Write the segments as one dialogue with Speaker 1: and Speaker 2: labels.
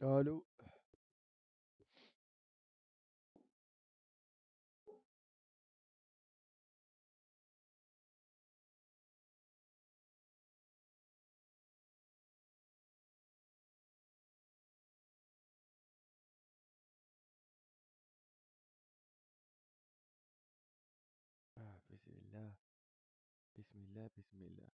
Speaker 1: الو. بسم الله، بسم الله، بسم الله.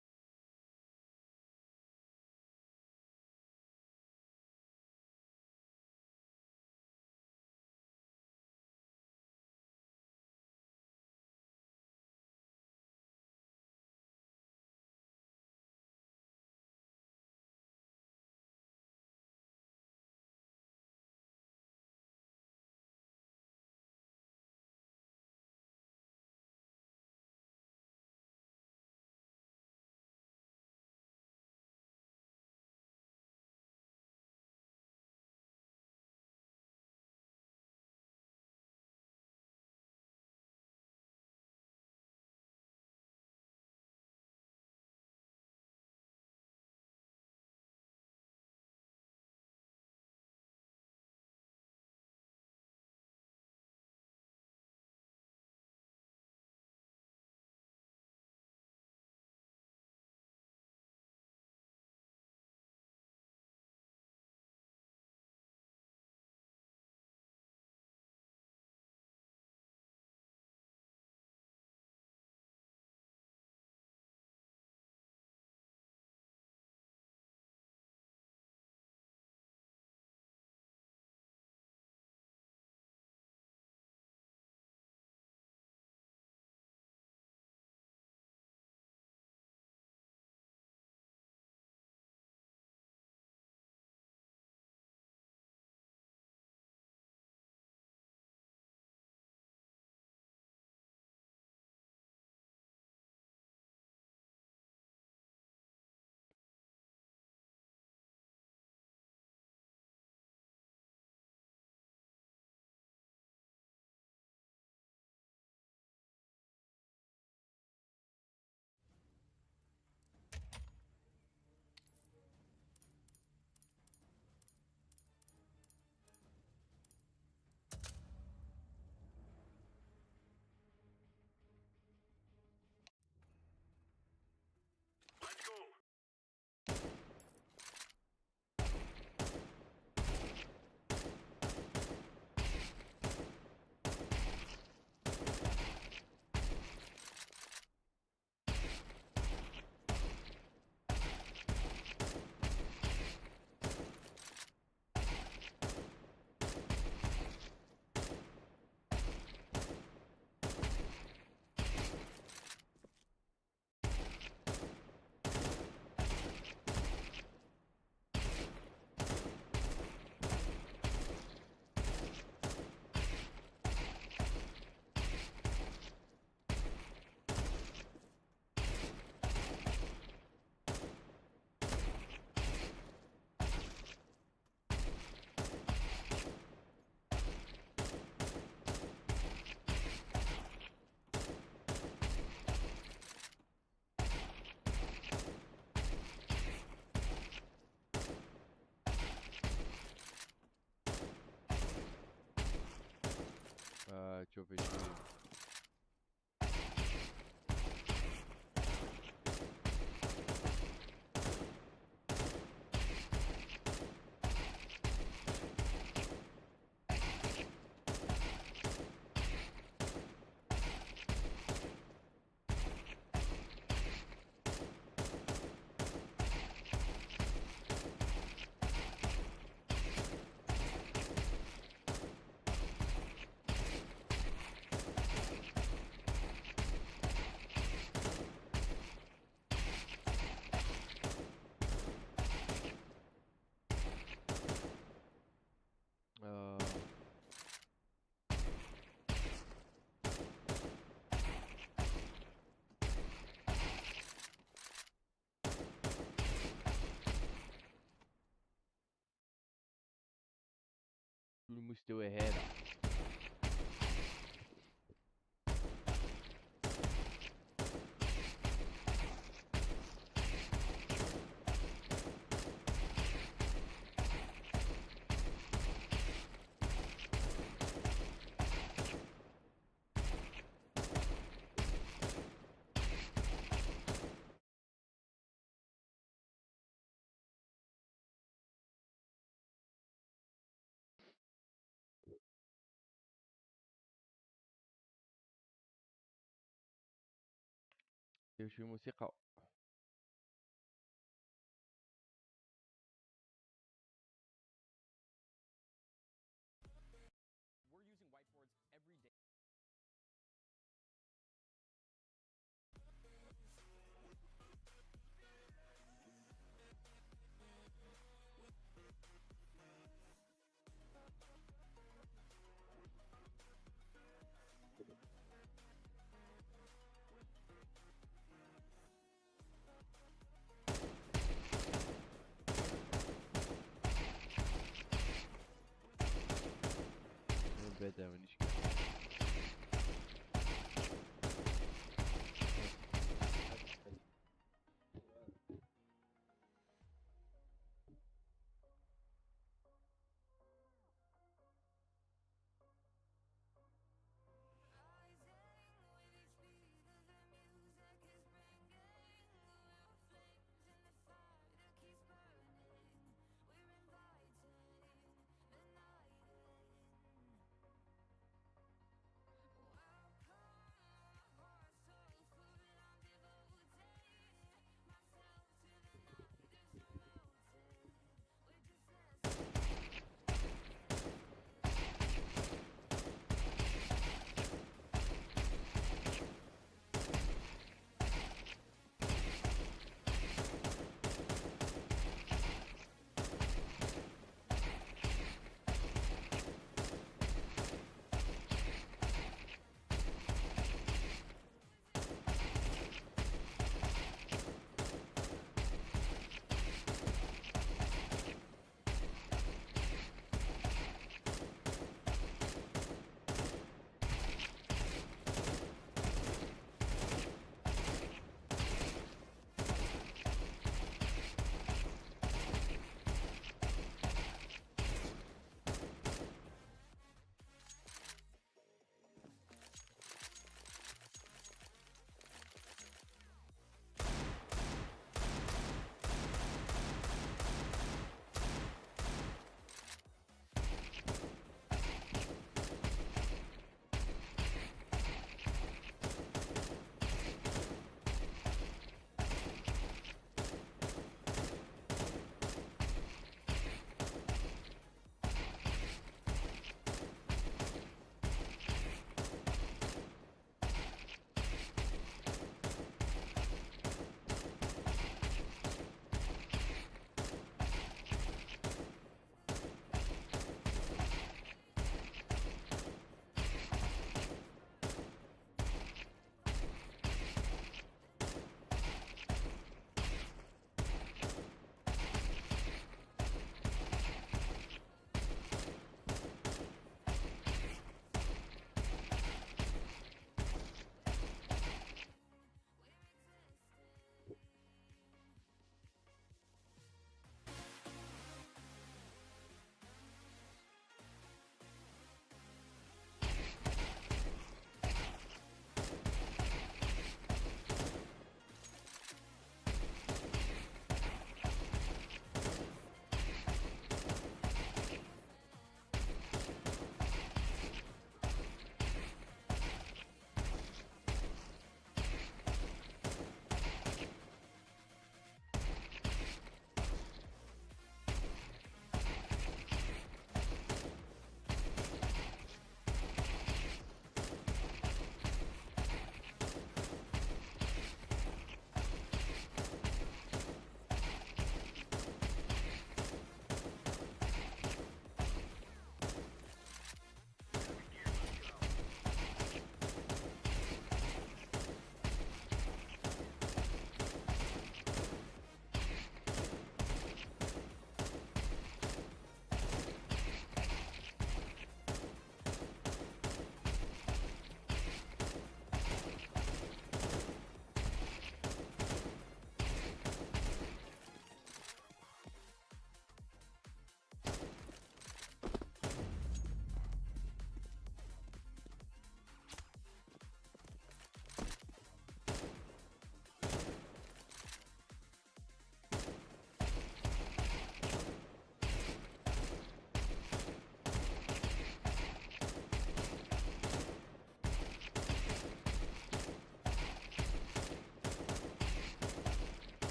Speaker 1: شوف ايش فيه. آه المستوى هذا. ندير شوية موسيقى.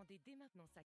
Speaker 2: Commandez dès maintenant sa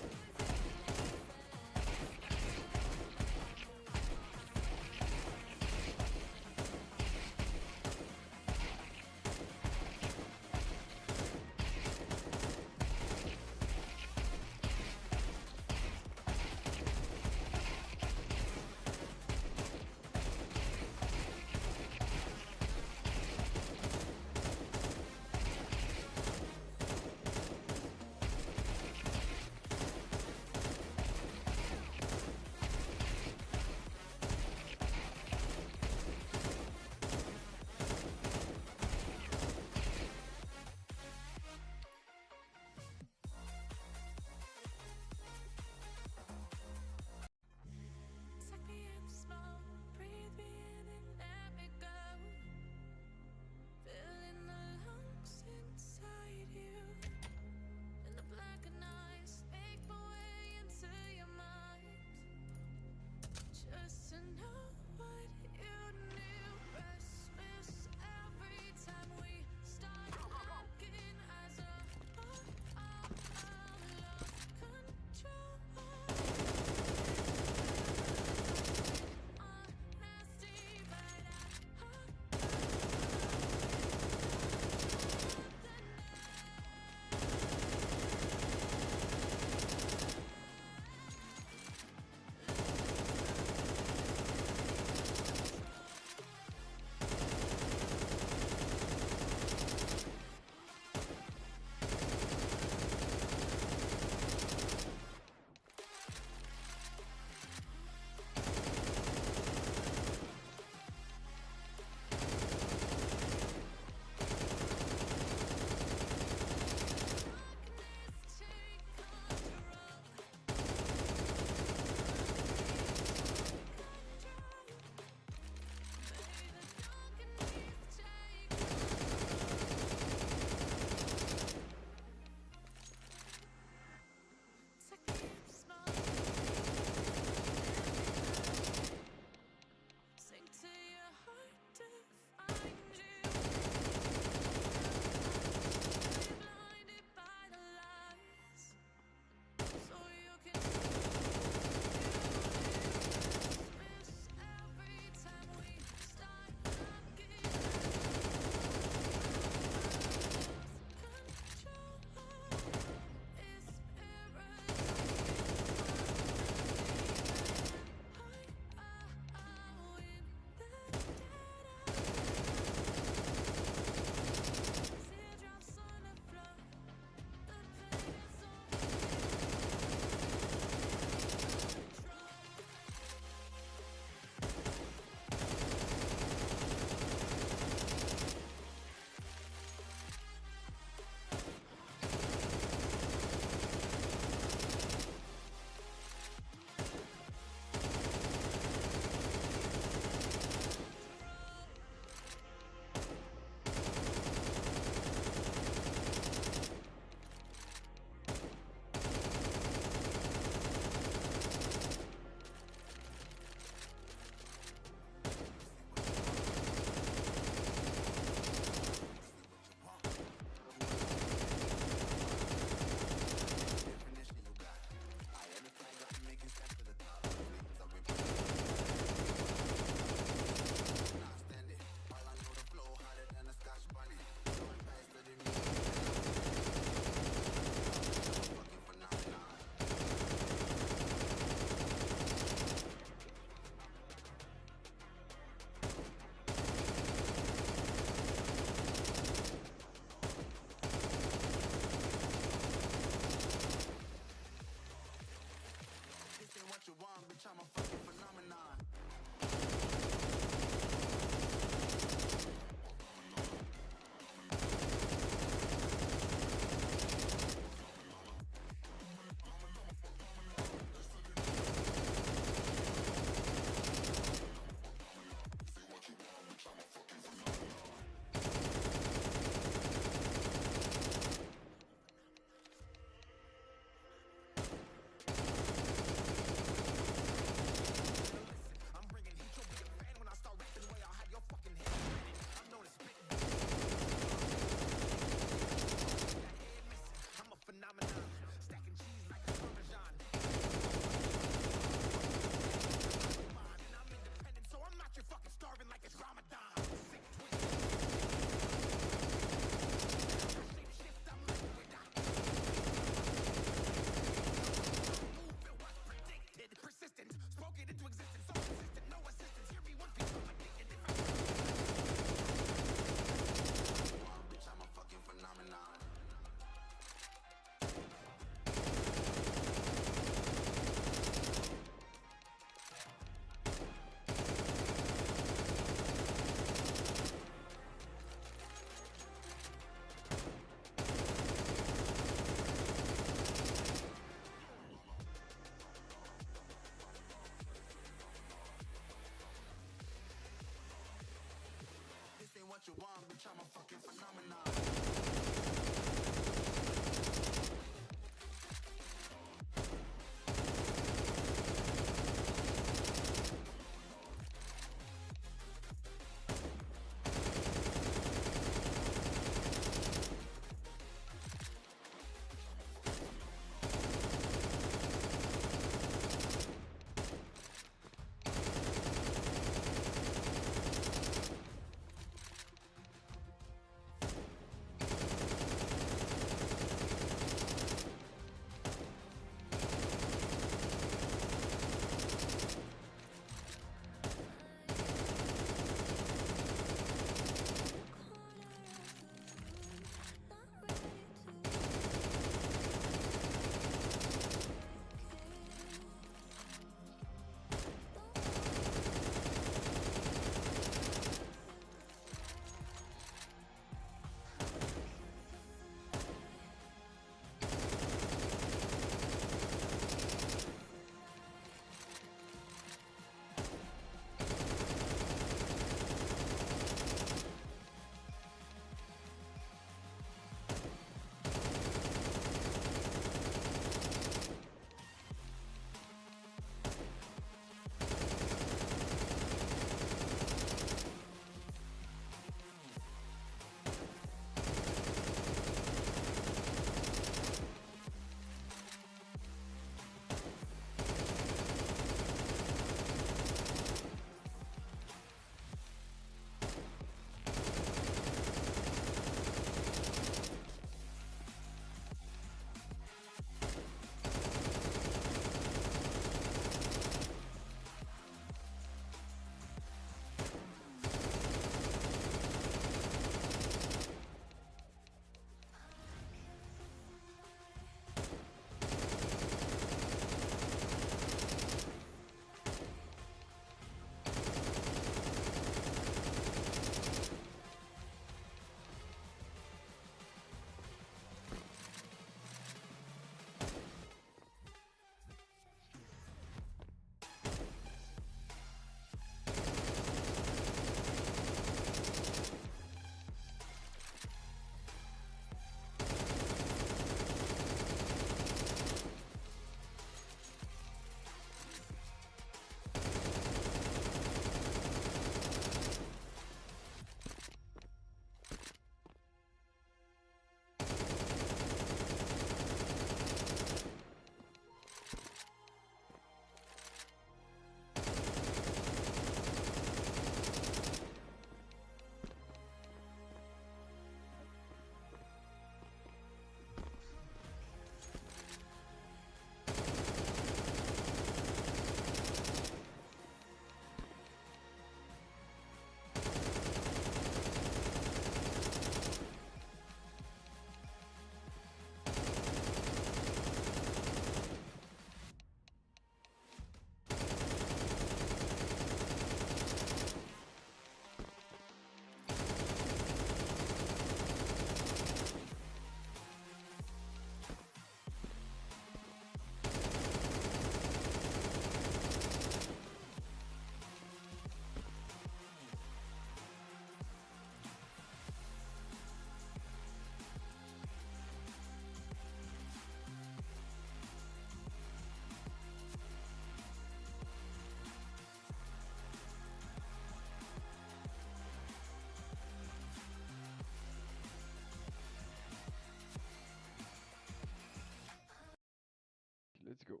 Speaker 1: let's go.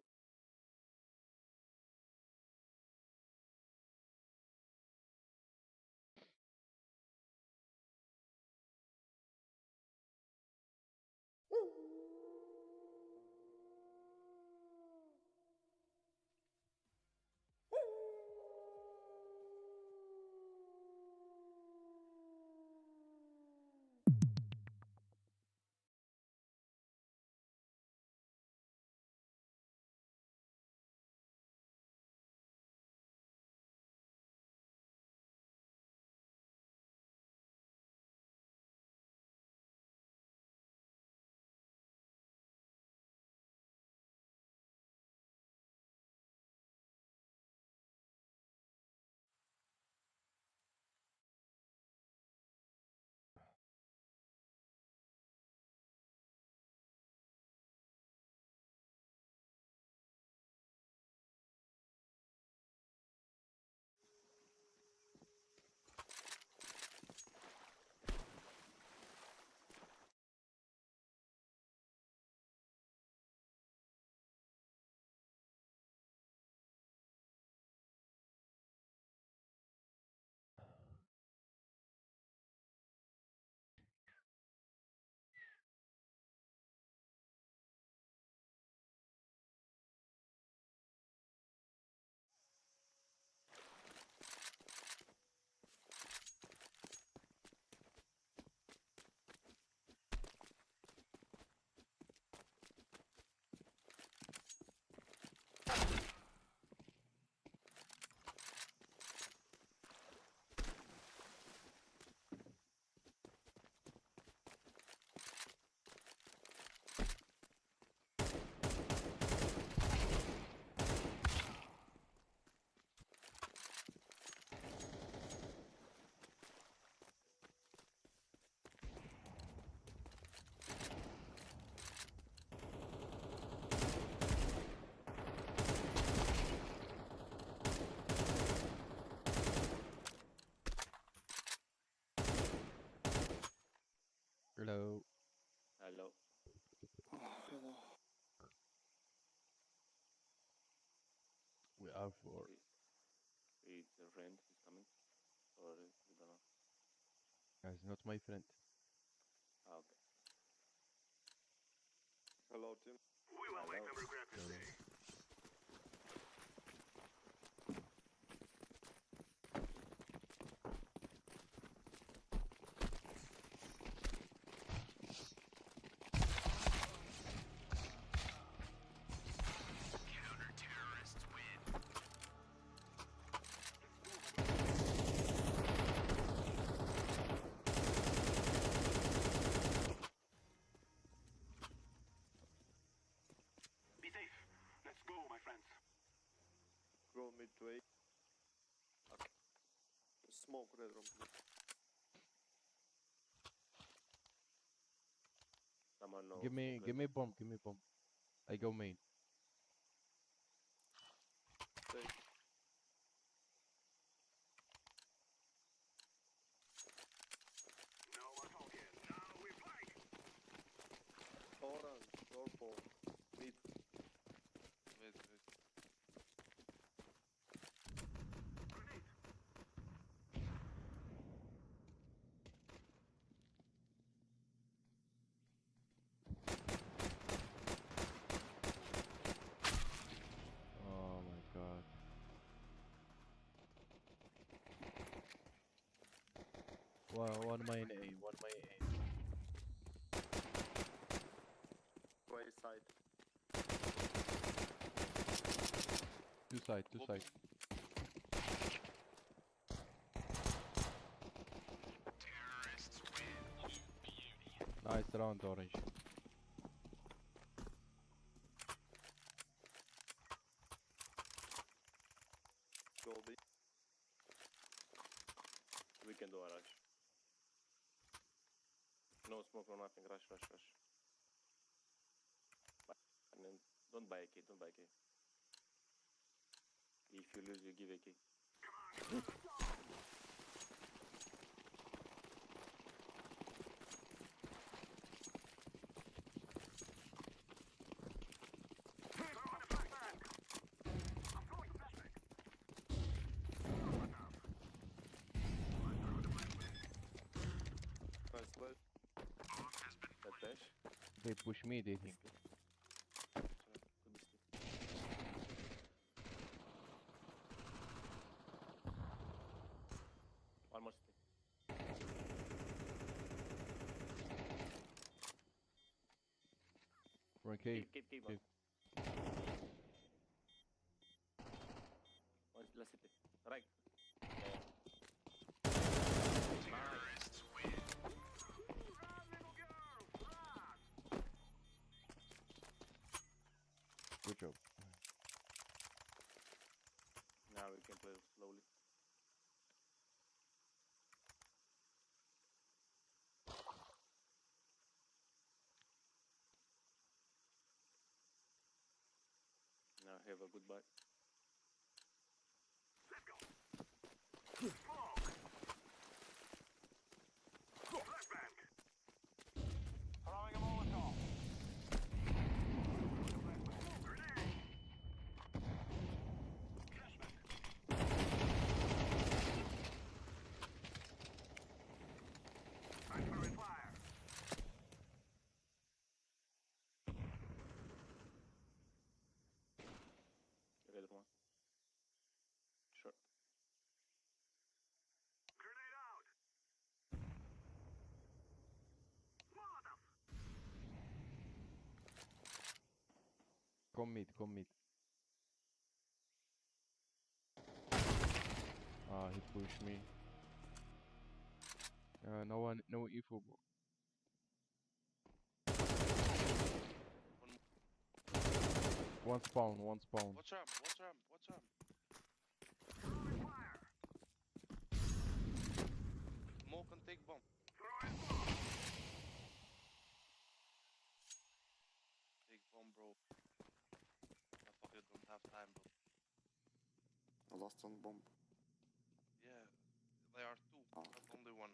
Speaker 1: Hello.
Speaker 2: Hello.
Speaker 3: Hello.
Speaker 1: We are for.
Speaker 2: Is your friend is coming? Or you don't know?
Speaker 1: That's not my friend.
Speaker 2: Ah, okay.
Speaker 3: Hello, Tim.
Speaker 4: We will make them regret this
Speaker 1: Hello.
Speaker 4: day. Counter-terrorists win. Be safe. Let's go, my friends.
Speaker 3: Go mid to 8.
Speaker 2: Okay.
Speaker 3: Smoke red room, please.
Speaker 2: Someone knows.
Speaker 1: Give me bomb. Give me bomb. I go main.
Speaker 3: Stay.
Speaker 4: No more talking. Now we fight.
Speaker 3: Orange, purple, mid.
Speaker 2: Wait.
Speaker 4: Grenade.
Speaker 1: Oh my god. One main A. One main A.
Speaker 3: Right side.
Speaker 1: Two side. Two side.
Speaker 4: Terrorists win. Beauty.
Speaker 1: Nice round, orange.
Speaker 3: Go B.
Speaker 2: We can do a rush. No smoke, no nothing. Rush. And then don't buy a key. Don't buy a key. If you lose, you give a key.
Speaker 4: Throw in a
Speaker 1: They push me, they think.
Speaker 2: Could be still. One more stick.
Speaker 1: We're in cave.
Speaker 2: Keep
Speaker 1: Cave.
Speaker 2: One last city. Right.
Speaker 4: Terrorists win. Run, little girl, run!
Speaker 1: Good job.
Speaker 2: Now we can play slowly. Now have a good bite.
Speaker 4: Let's go. Smoke. Flashbang. Throwing a Molotov. Grenade. Flashbang. I'm throwing fire.
Speaker 2: Red one. Short.
Speaker 4: Grenade out. Molotov.
Speaker 1: Come mid, come mid. Ah, he pushed me. No info. One spawn.
Speaker 5: Watch ramp.
Speaker 4: Throwing fire.
Speaker 5: Smoke and take bomb.
Speaker 4: Throwing smoke.
Speaker 5: Take bomb, bro. I fucking don't have time, bro.
Speaker 3: I lost on bomb.
Speaker 5: Yeah, there are two,
Speaker 3: Oh.
Speaker 5: not only one.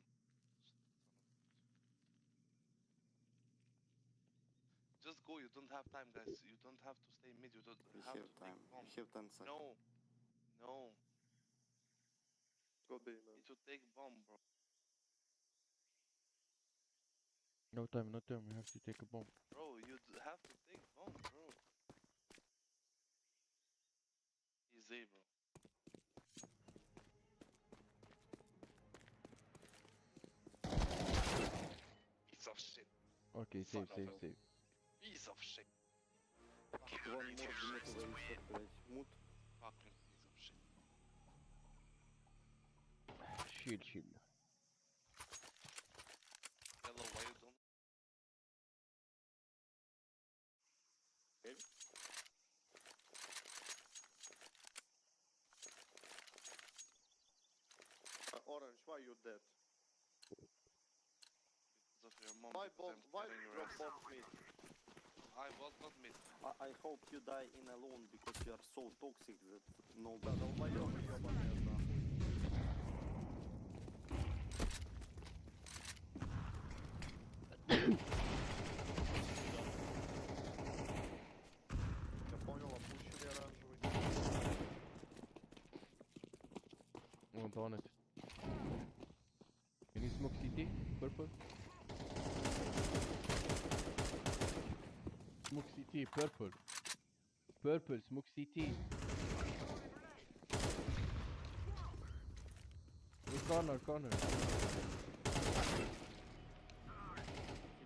Speaker 5: Just go, you don't have time, guys. You don't have to stay mid, you don't
Speaker 3: We
Speaker 5: have
Speaker 3: have
Speaker 5: to
Speaker 3: time.
Speaker 5: take bomb.
Speaker 3: We have 10 seconds.
Speaker 5: No.
Speaker 3: Go B, man.
Speaker 5: Need to take bomb, bro.
Speaker 1: No time. We have to take a bomb.
Speaker 5: Bro, you have to take bomb, bro. Easy, bro. Piece of shit.
Speaker 1: Okay,
Speaker 5: Son
Speaker 1: save.
Speaker 5: of a- Piece of shit.
Speaker 3: One more minute away, блядь. Мут.
Speaker 5: Fucking piece of shit.
Speaker 1: Chill.
Speaker 5: Hello, why you don't?
Speaker 2: Maybe?
Speaker 3: Orange, why you dead?
Speaker 5: Because of your mom.
Speaker 3: Why
Speaker 5: because I'm
Speaker 3: why
Speaker 5: carrying your
Speaker 3: drop
Speaker 5: ass.
Speaker 3: bomb mid?
Speaker 5: I was not mid.
Speaker 3: I hope you die in alone because you are so toxic that no. Да, долбоёбы ёбаные, нахуй. Я понял, опущенный оранжевый.
Speaker 1: One's on it. Can you smoke CT? Purple? Smoke CT, purple. Purple, smoke CT. Corner.
Speaker 2: Keep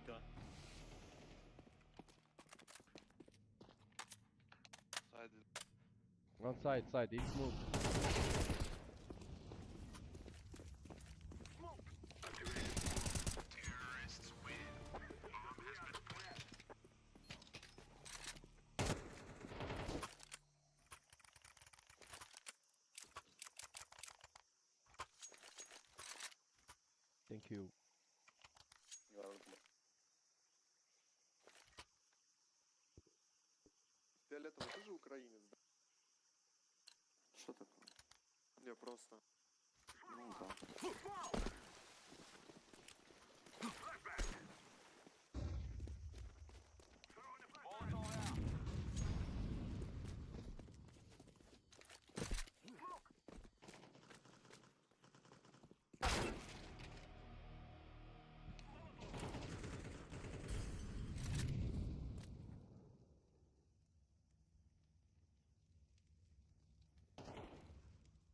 Speaker 2: going.
Speaker 5: Side.
Speaker 1: One side, he moved.
Speaker 4: Terrorists win. Bomb has been planted.
Speaker 1: Thank you.
Speaker 2: You are welcome.
Speaker 3: Фиолетовый, ты же украинец, да? Что такое? Не, просто. Ну да.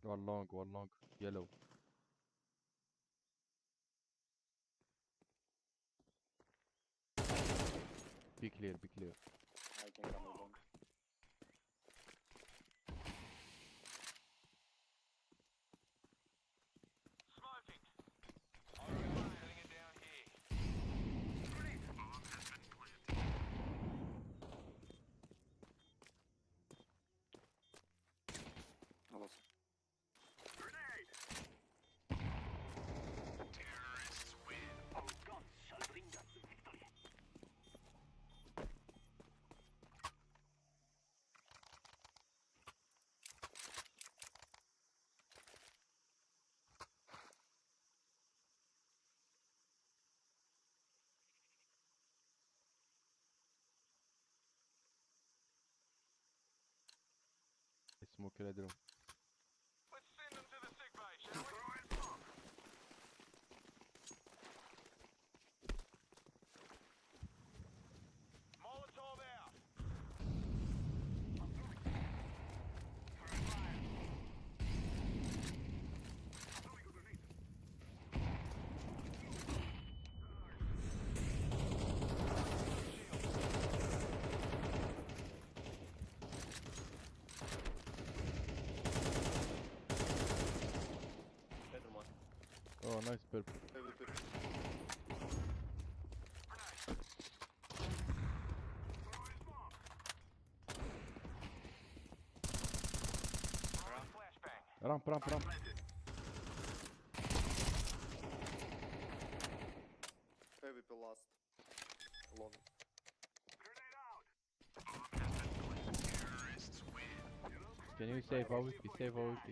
Speaker 1: One long, yellow. Be clear, be clear.
Speaker 2: I can come along.
Speaker 4: Smoking. Alright, setting it down here. Grenade. Bomb has been planted.
Speaker 3: خلاص.
Speaker 4: Grenade. Terrorists win. Our guns shall bring us victory.
Speaker 1: Smoke red room.
Speaker 4: Let's send them to the sick bay, shall we? Throwing smoke. Molotov out. Throwing fire. Throwing a grenade.
Speaker 2: Better one.
Speaker 1: Oh, nice purple.
Speaker 3: Heavy pip.
Speaker 4: Throwing smoke. Throwing flashbang.
Speaker 1: Ramp.
Speaker 4: Planted.
Speaker 3: Heavy pip last. Long.
Speaker 4: Grenade out. Bomb has been planted. Terrorists win.
Speaker 1: Can you save AWP? Save AWP.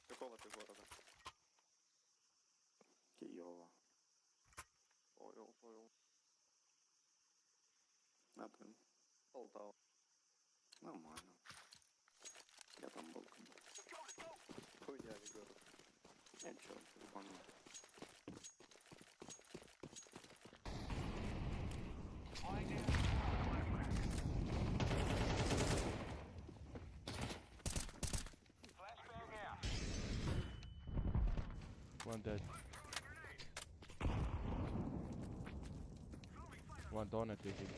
Speaker 3: Какого ты города?
Speaker 6: Киева.
Speaker 3: Понял.
Speaker 6: А ты?
Speaker 3: Полтава.
Speaker 6: Нормально. Я там был когда.
Speaker 3: Хуйня, не город.
Speaker 6: Я чё, понял.
Speaker 4: Flying down. Flashbang out.
Speaker 1: One dead. One donut taking.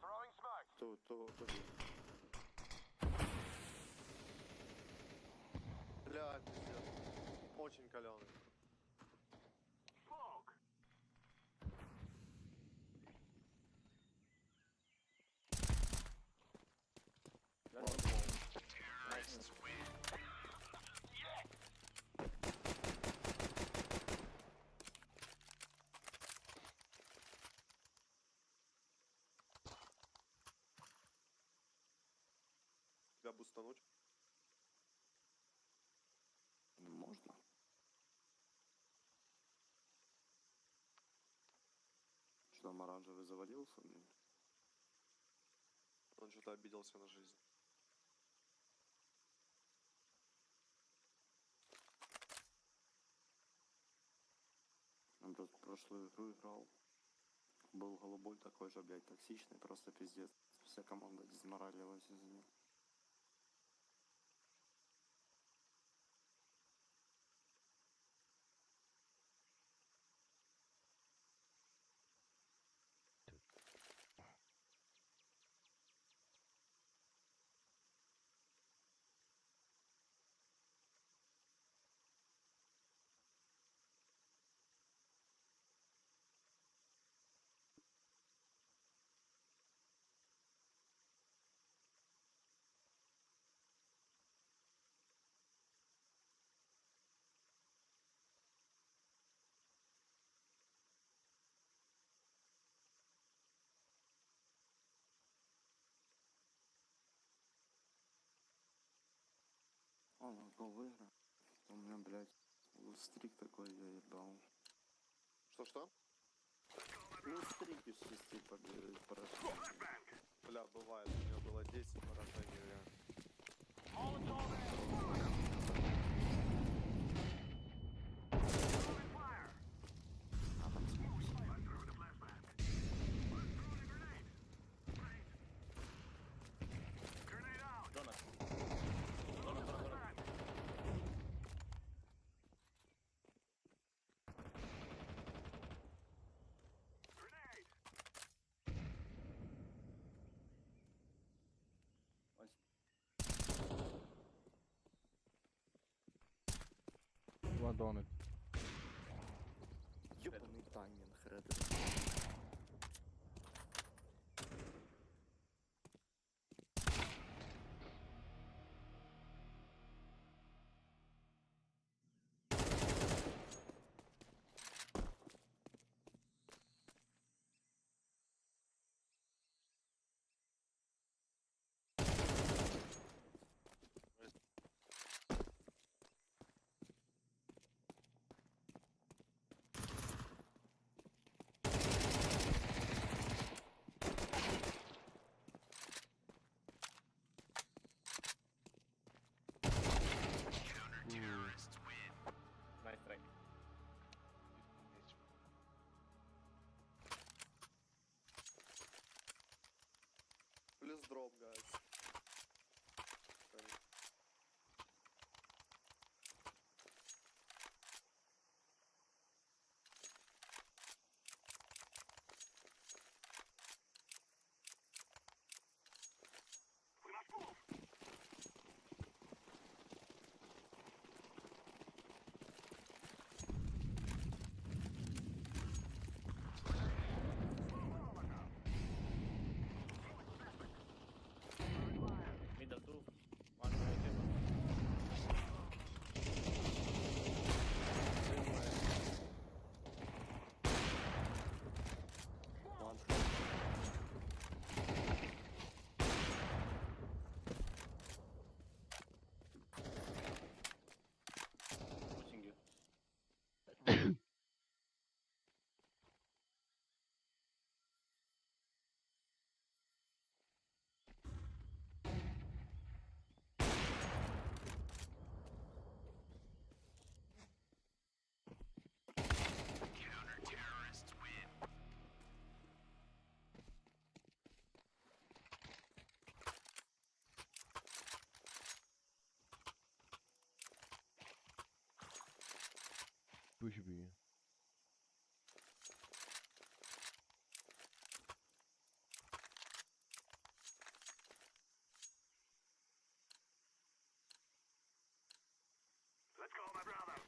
Speaker 4: Throwing smoke.
Speaker 6: Тут.
Speaker 3: Бля, пиздец. Очень каленый.
Speaker 4: Smoke. Terrorists win. Yes.
Speaker 3: Тебя бустануть?
Speaker 6: Можно. Что там оранжевый завалился, блин?
Speaker 3: Он что-то обиделся на жизнь.
Speaker 6: Он просто прошлую игру играл. Был голубой такой же, блядь, токсичный, просто пиздец. Вся команда дезморалилась из-за него. Гол выиграл. У меня, блядь, стрик такой, я ебал.
Speaker 3: Что?
Speaker 6: Ну, стрик из 6 поражений.
Speaker 3: Бля, бывает. У меня было 10 поражений, реально.
Speaker 4: Molotov out.
Speaker 1: دونت.
Speaker 6: Ёбаный тайминг, Red.
Speaker 2: Nice try.
Speaker 5: 15 HP.
Speaker 3: Please drop, guys.
Speaker 2: Middle two. One more table.
Speaker 6: One.
Speaker 2: Pushing you.
Speaker 1: Push B.
Speaker 4: Let's go, my brother.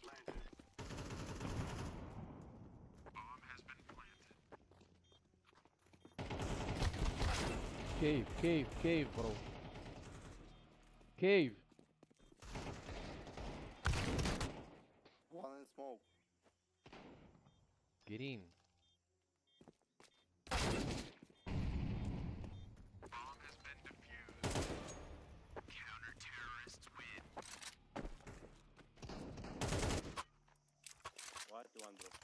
Speaker 4: Planted. Bomb has been planted.
Speaker 1: Cave, bro. Cave.
Speaker 6: One in smoke.
Speaker 1: Green.
Speaker 4: Bomb has been defused. Counter-terrorists win.
Speaker 2: What? One drop.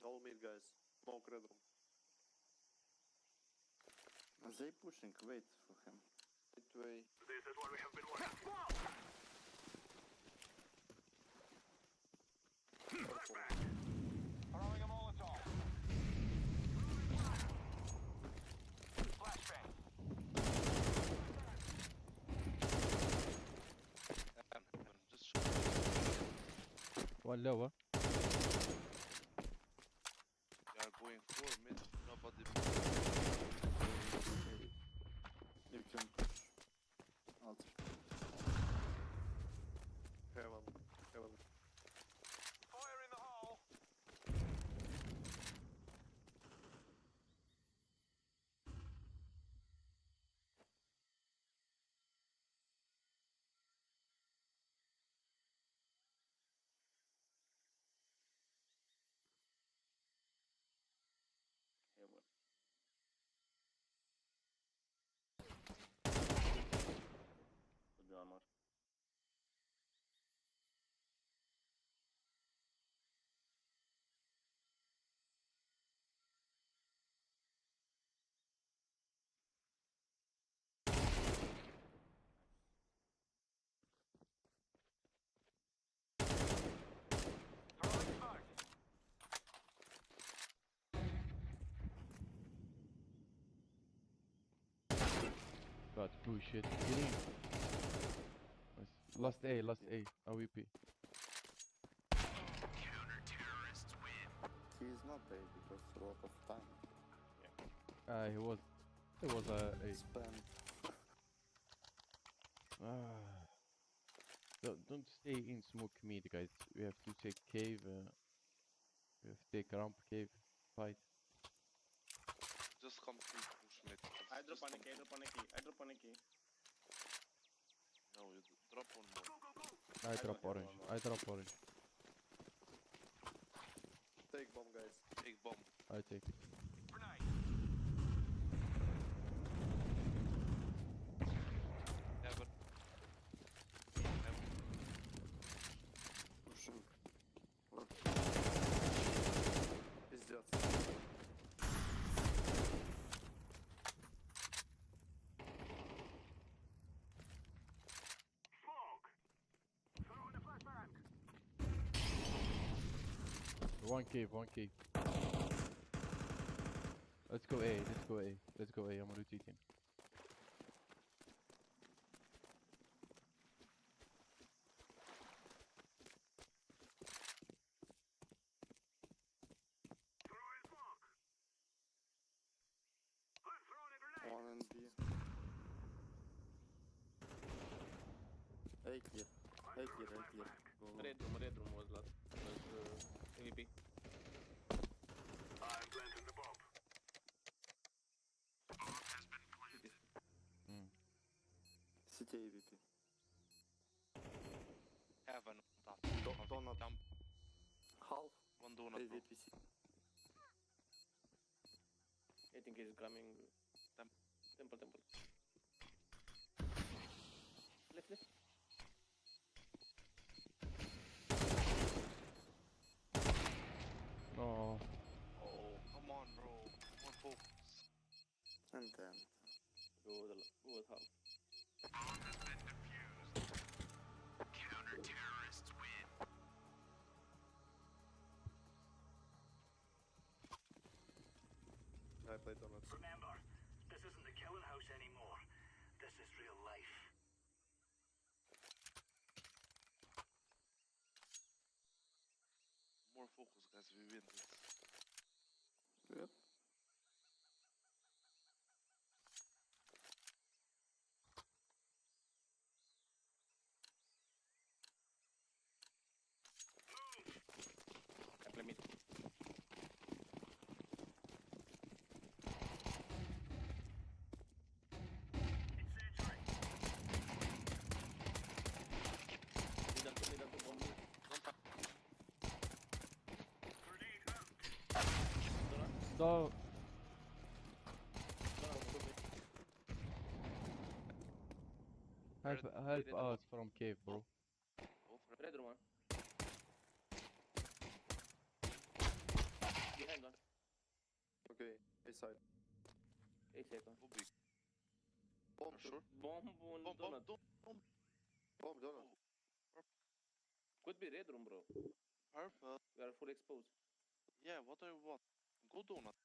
Speaker 3: All mid, guys. Smoke red room.
Speaker 6: They pushing, wait for him.
Speaker 3: Midway.
Speaker 4: This is what we have been working for. Flashback. Throwing a Molotov. Flashbang.
Speaker 5: Just shoot.
Speaker 1: One lower.
Speaker 5: They are going for mid. Nobody.
Speaker 6: You can push. Out.
Speaker 3: Heaven. Heaven.
Speaker 4: Fire in the hole.
Speaker 2: Heaven.
Speaker 1: Oh shit. Get in. Nice. Last A, AWP.
Speaker 6: He is not A because a lot of time
Speaker 1: He was a
Speaker 6: spent.
Speaker 1: don't stay in smoke mid, guys. We have to take cave. We have to take ramp, cave, fight.
Speaker 5: Just come to push mid.
Speaker 2: I drop
Speaker 5: Just
Speaker 2: on a
Speaker 5: come
Speaker 2: key, I drop on a key, I drop on a key.
Speaker 5: No, you drop one more.
Speaker 1: I
Speaker 2: don't
Speaker 1: drop
Speaker 2: have
Speaker 1: orange.
Speaker 2: one more.
Speaker 1: I drop orange.
Speaker 3: Take bomb, guys.
Speaker 5: Take bomb.
Speaker 1: I take.
Speaker 4: Grenade.
Speaker 5: Heaven.
Speaker 6: Pushing. Look,
Speaker 3: Пиздец.
Speaker 4: Smoke. Throwing a flashbang.
Speaker 1: One cave. Let's go A. I'm rotating.
Speaker 4: Throwing smoke. I'm throwing a grenade.
Speaker 6: one and B. A clear. A clear. Go.
Speaker 2: Red room was last. Was AVP.
Speaker 4: I'm planting the bomb. Bomb has been planted.
Speaker 6: City AVP.
Speaker 5: Heaven. Top.
Speaker 6: Donut.
Speaker 5: Dump.
Speaker 6: Half
Speaker 5: One donut. Bro.
Speaker 6: AVP.
Speaker 2: I think he's coming.
Speaker 5: Temple.
Speaker 2: Temple. Left.
Speaker 1: No.
Speaker 5: Oh, come on, bro. More focus.
Speaker 6: And then.
Speaker 2: Go with half.
Speaker 4: Bomb has been defused. Counter-terrorists win.
Speaker 3: I played donuts.
Speaker 4: Remember, this isn't the killing house anymore. This is real life.
Speaker 5: More focus, guys. We win this.
Speaker 6: Yep.
Speaker 2: I play mid.
Speaker 4: Incendiary.
Speaker 2: Middle to bomb.
Speaker 4: Grenade out.
Speaker 1: No. Help us from cave, bro.
Speaker 5: Go for it.
Speaker 2: Red room one. Behind one.
Speaker 3: Okay, A side.
Speaker 2: 8 seconds.
Speaker 5: Go big.
Speaker 3: Bomb,
Speaker 5: Are sure?
Speaker 2: Bomb one
Speaker 5: Bomb,
Speaker 2: donut.
Speaker 3: bomb, donut.
Speaker 2: Could be red room, bro.
Speaker 5: Purple.
Speaker 2: We are full exposed.
Speaker 5: Yeah, what do you want? Go donut.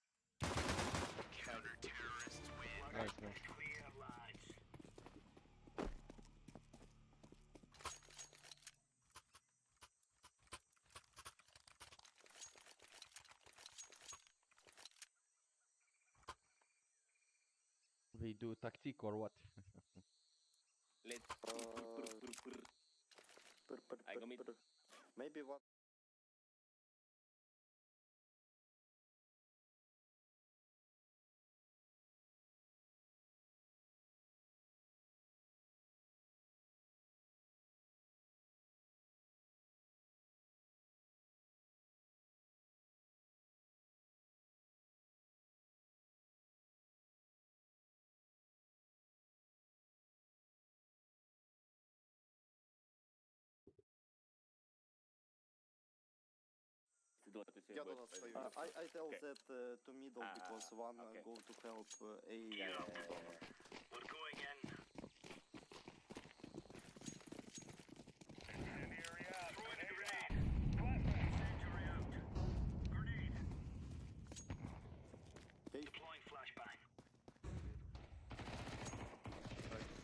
Speaker 4: Counter-terrorists win.
Speaker 1: Nice.
Speaker 4: Clear, lads.
Speaker 1: We do tactic or what?
Speaker 2: Let's. I go mid.
Speaker 6: Maybe what?
Speaker 3: Я donut стою.
Speaker 6: I tell
Speaker 2: Okay.
Speaker 6: that to middle because one
Speaker 2: okay.
Speaker 6: go to help A.
Speaker 4: We're going in. Incendiary out. Throwing a grenade. Incendiary out. Grenade.
Speaker 6: Okay.
Speaker 4: Deploying flashbang.
Speaker 3: Right.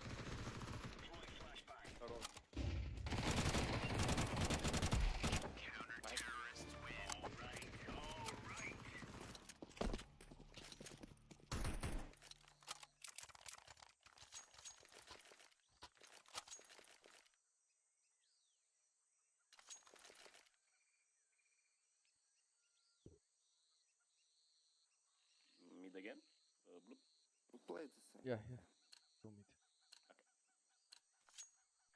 Speaker 2: again? Blue?
Speaker 6: We played the same.
Speaker 1: Yeah, yeah. 2 mid.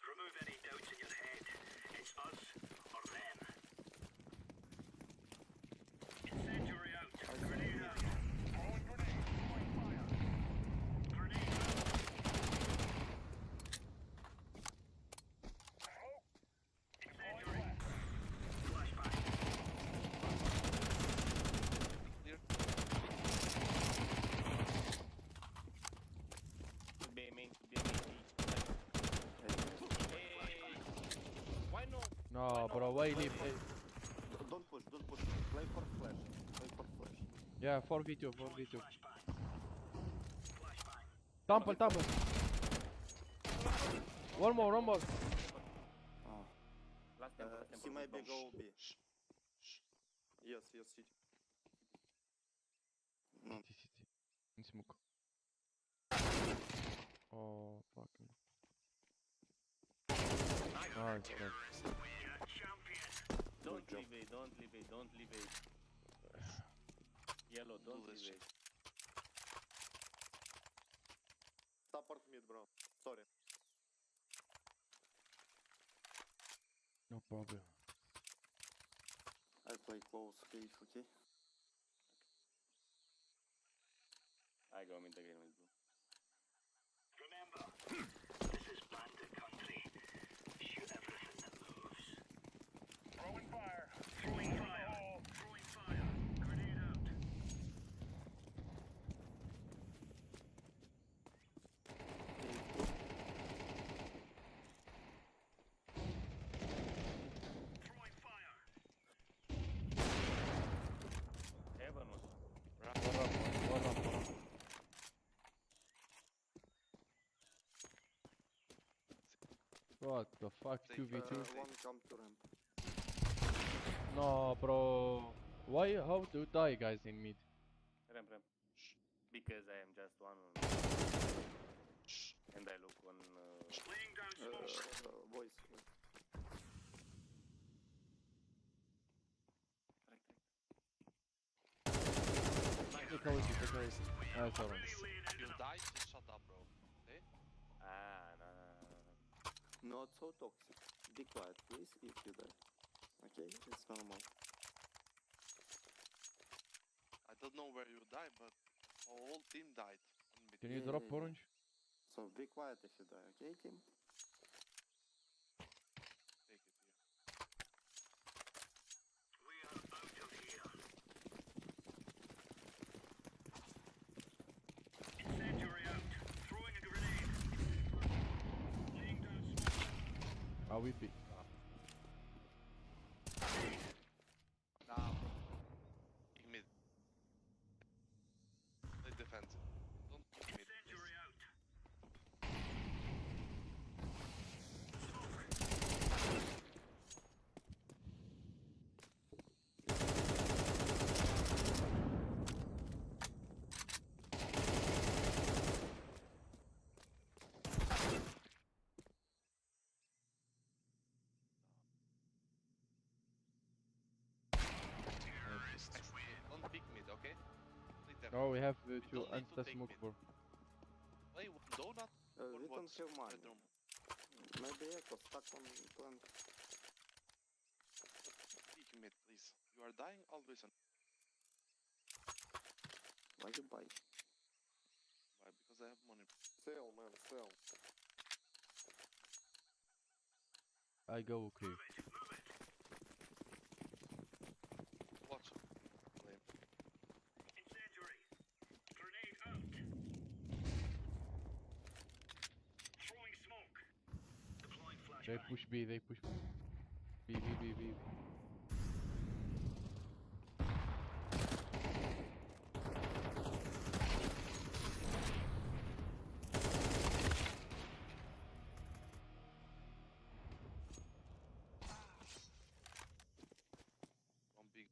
Speaker 4: Remove any doubts in your head. It's us or them. Incendiary out. Grenade out. Throwing grenade. Throwing fire. Grenade out. Incendiary. Flashbang.
Speaker 5: Clear.
Speaker 2: Could be a main, could be a main. Hey! Why not?
Speaker 1: No, bro, why leave?
Speaker 6: Don't push, don't push. Play for flash. Play for flash.
Speaker 1: Yeah, 4v2, 4v2.
Speaker 4: Flashbang. Flashbang.
Speaker 1: Tumble, tumble. One more, one more.
Speaker 6: Oh.
Speaker 2: Last time, last time.
Speaker 6: He might be go B.
Speaker 3: Yes, yes, city.
Speaker 6: No.
Speaker 1: City. In smoke. Oh, fucking. Nice, nice.
Speaker 4: Champion.
Speaker 2: Don't leave it, don't leave it, don't leave it. Yellow, don't
Speaker 5: this
Speaker 2: leave it.
Speaker 3: Support mid, bro. Sorry.
Speaker 1: No problem.
Speaker 6: I play close cave, okay?
Speaker 2: I go mid again with blue.
Speaker 4: Remember, this is bandit country. Shoot everything that moves. Throwing fire. Throwing fire. Throwing fire. Grenade out. Throwing fire.
Speaker 2: Heaven was.
Speaker 1: One ramp, one ramp, one ramp. What the fuck, 2v2?
Speaker 6: One come to ramp.
Speaker 1: No, bro. Why, how do you die, guys, in mid?
Speaker 2: Ramp, ramp. Because I am just one. And I look on.
Speaker 4: Laying down smoke.
Speaker 6: Voice.
Speaker 1: Take away, take away. Nice, Orange.
Speaker 5: You died, just shut up, bro. Okay?
Speaker 2: Ah, no, no, no, no.
Speaker 6: Not so toxic. Be quiet, please, if you die. Okay? It's normal.
Speaker 5: I don't know where you died, but our whole team died. On mid.
Speaker 1: Can you
Speaker 6: Yeah,
Speaker 1: drop
Speaker 6: yeah, yeah.
Speaker 1: Orange?
Speaker 6: So be quiet if you die, okay, team?
Speaker 5: Take it here.
Speaker 4: We are out of here. Incendiary out. Throwing a grenade. Laying down smoke.
Speaker 1: Ah, we pick.
Speaker 5: Now. Pick mid. Play defensive. Don't pick mid, please.
Speaker 4: Incendiary out.
Speaker 5: Don't pick mid, okay? Play defensive.
Speaker 1: No, we have
Speaker 5: We
Speaker 1: to
Speaker 5: don't need to
Speaker 1: anta
Speaker 5: take
Speaker 1: smoke,
Speaker 5: mid.
Speaker 1: bro.
Speaker 5: Play one donut or
Speaker 6: We
Speaker 5: what?
Speaker 6: don't have money.
Speaker 5: Bedroom.
Speaker 6: Maybe Echo stuck on plant.
Speaker 5: Pick mid, please. You are dying always on.
Speaker 6: Why you buy?
Speaker 5: Why? Because I have money.
Speaker 3: Sell, man, sell.
Speaker 1: I go okay.
Speaker 5: Watch. Play.
Speaker 4: Incendiary. Grenade out. Throwing smoke. Deploying
Speaker 1: They
Speaker 4: flashbang.
Speaker 1: push B, they push B. B, B, B, B.
Speaker 5: One big.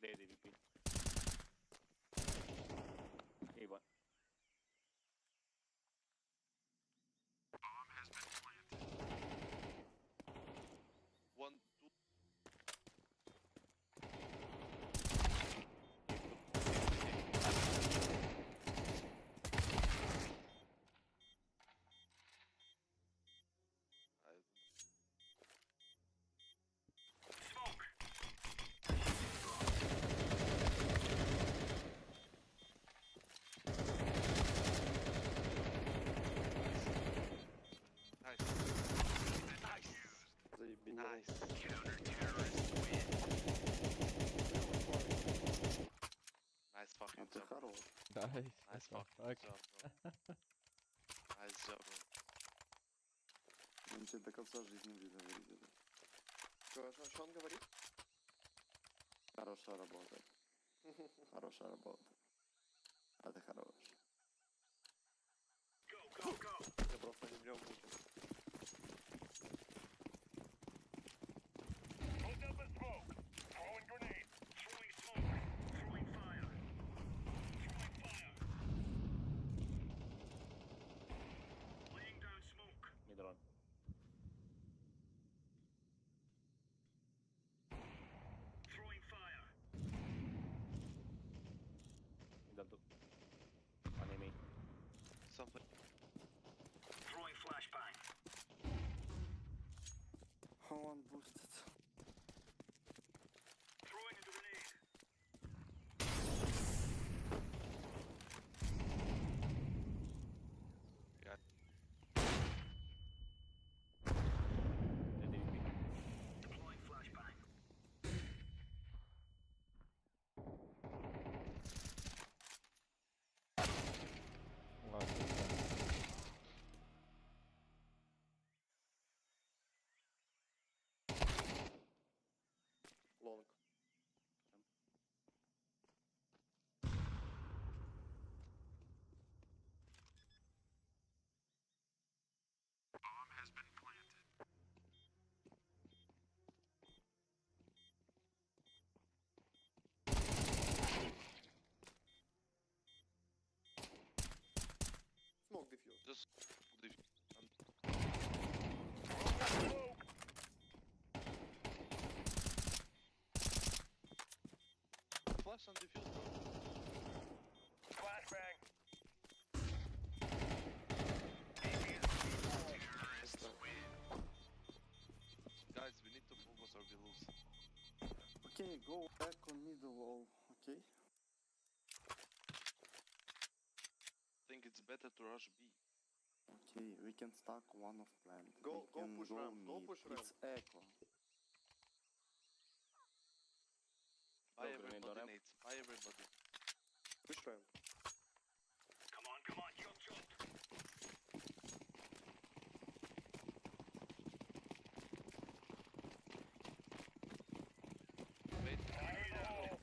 Speaker 2: Dead AVP. A1.
Speaker 1: Nice.
Speaker 5: Nice
Speaker 1: What
Speaker 5: fucking
Speaker 1: the
Speaker 5: job, bro. Nice job, bro.
Speaker 6: Он тебе до конца жизни видно выглядит.
Speaker 3: Что он говорит?
Speaker 6: Хорошая работа. Хорошая работа. А ты хорош.
Speaker 3: Я просто не мрём мучаюсь.
Speaker 4: Hold up a smoke. Throwing grenade. Throwing smoke. Throwing fire. Throwing fire. Laying down smoke.
Speaker 2: Middle on.
Speaker 4: Throwing fire.
Speaker 2: Middle two. One enemy.
Speaker 5: Something.
Speaker 4: Throwing flashbang.
Speaker 6: Он бустит.
Speaker 4: Throwing a grenade.
Speaker 5: Yeah.
Speaker 2: Dead enemy.
Speaker 4: Deploying flashbang.
Speaker 1: Ладно.
Speaker 3: Лонг. Smoke defuse.
Speaker 5: Just flash and defuse, bro.
Speaker 4: Flashbang.
Speaker 5: Guys, we need to focus or we lose.
Speaker 6: Okay, go back on middle wall. Okay.
Speaker 5: I think it's better to rush B.
Speaker 6: Okay, we can stack one of plant.
Speaker 3: Go-
Speaker 6: We
Speaker 3: go
Speaker 6: can
Speaker 3: push
Speaker 6: go
Speaker 3: ramp, go
Speaker 6: mid.
Speaker 3: push
Speaker 6: It's echo.
Speaker 5: Buy
Speaker 2: Go grenade on
Speaker 5: everybody
Speaker 2: ramp.
Speaker 5: nades. Buy everybody.
Speaker 3: Push ramp.
Speaker 4: Come on, jump shot.
Speaker 5: Wait.
Speaker 4: Fire in the hole.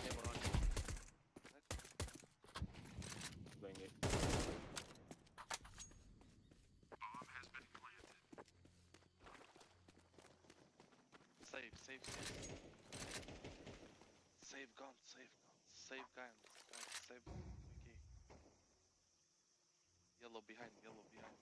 Speaker 2: Neighbor on. Going A.
Speaker 5: Save, save, save. Save guns, save guns. Save guns, guys, save guns. Okay. Yellow behind, yellow behind.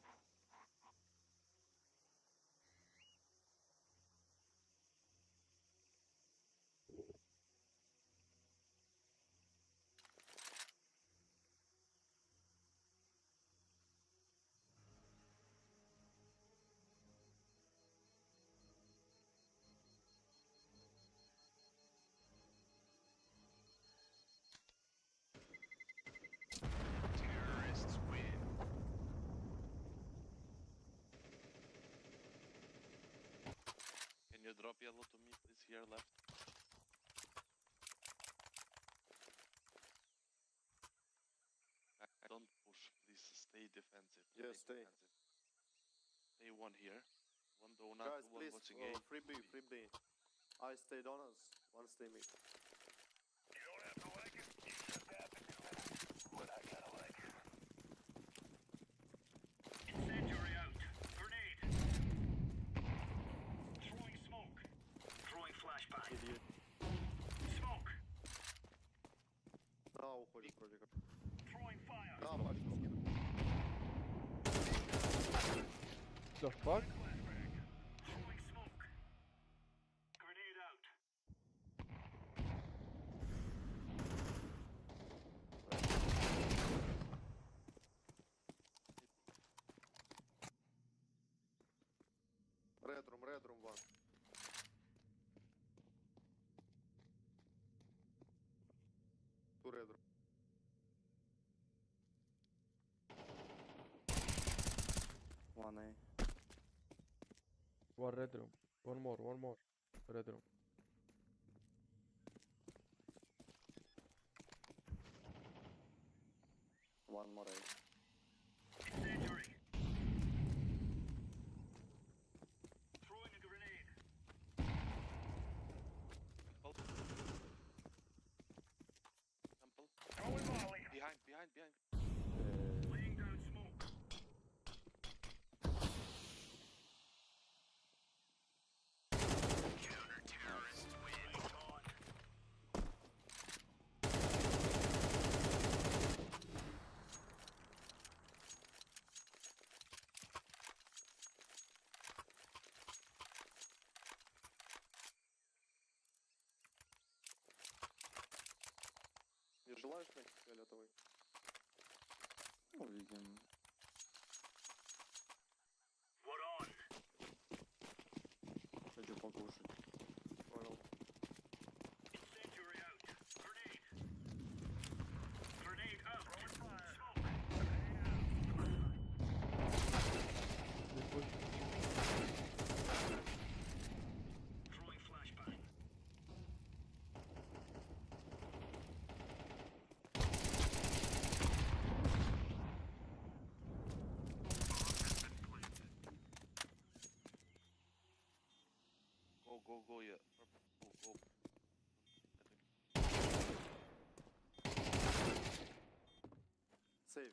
Speaker 4: Terrorists win.
Speaker 5: Can you drop yellow to me, please? Here left. Don't push, please. Stay defensive.
Speaker 3: Yes, stay.
Speaker 5: defensive. Stay one here. One donut,
Speaker 3: Guys,
Speaker 5: one
Speaker 3: please,
Speaker 5: watching A.
Speaker 3: free B, free B. I stay donuts, one stay mid.
Speaker 4: You don't have to like it. You just have to do it. But I gotta like it. Incendiary out. Grenade. Throwing smoke. Throwing flashbang.
Speaker 3: Idiot.
Speaker 4: Smoke.
Speaker 3: Да, уходит вроде как.
Speaker 4: Throwing fire.
Speaker 3: Да, пачку скину.
Speaker 1: The fuck?
Speaker 4: Flashbang. Throwing smoke. Grenade out.
Speaker 3: Red room one.
Speaker 6: One A.
Speaker 1: One red room. One more. Red room.
Speaker 6: One more A.
Speaker 4: Incendiary. Throwing a grenade.
Speaker 5: Temple.
Speaker 4: Throwing volley.
Speaker 5: Behind.
Speaker 4: Laying down smoke. Counter-terrorist win. Gone.
Speaker 3: Не желаешь мать фиолетовый?
Speaker 6: Увидим.
Speaker 4: We're on.
Speaker 6: Хочу покушать.
Speaker 3: Понял.
Speaker 4: Incendiary out. Grenade. Grenade out. Throwing fire. Smoke.
Speaker 1: They push.
Speaker 4: Throwing flashbang.
Speaker 5: Go, yeah. Go.
Speaker 3: Сейв.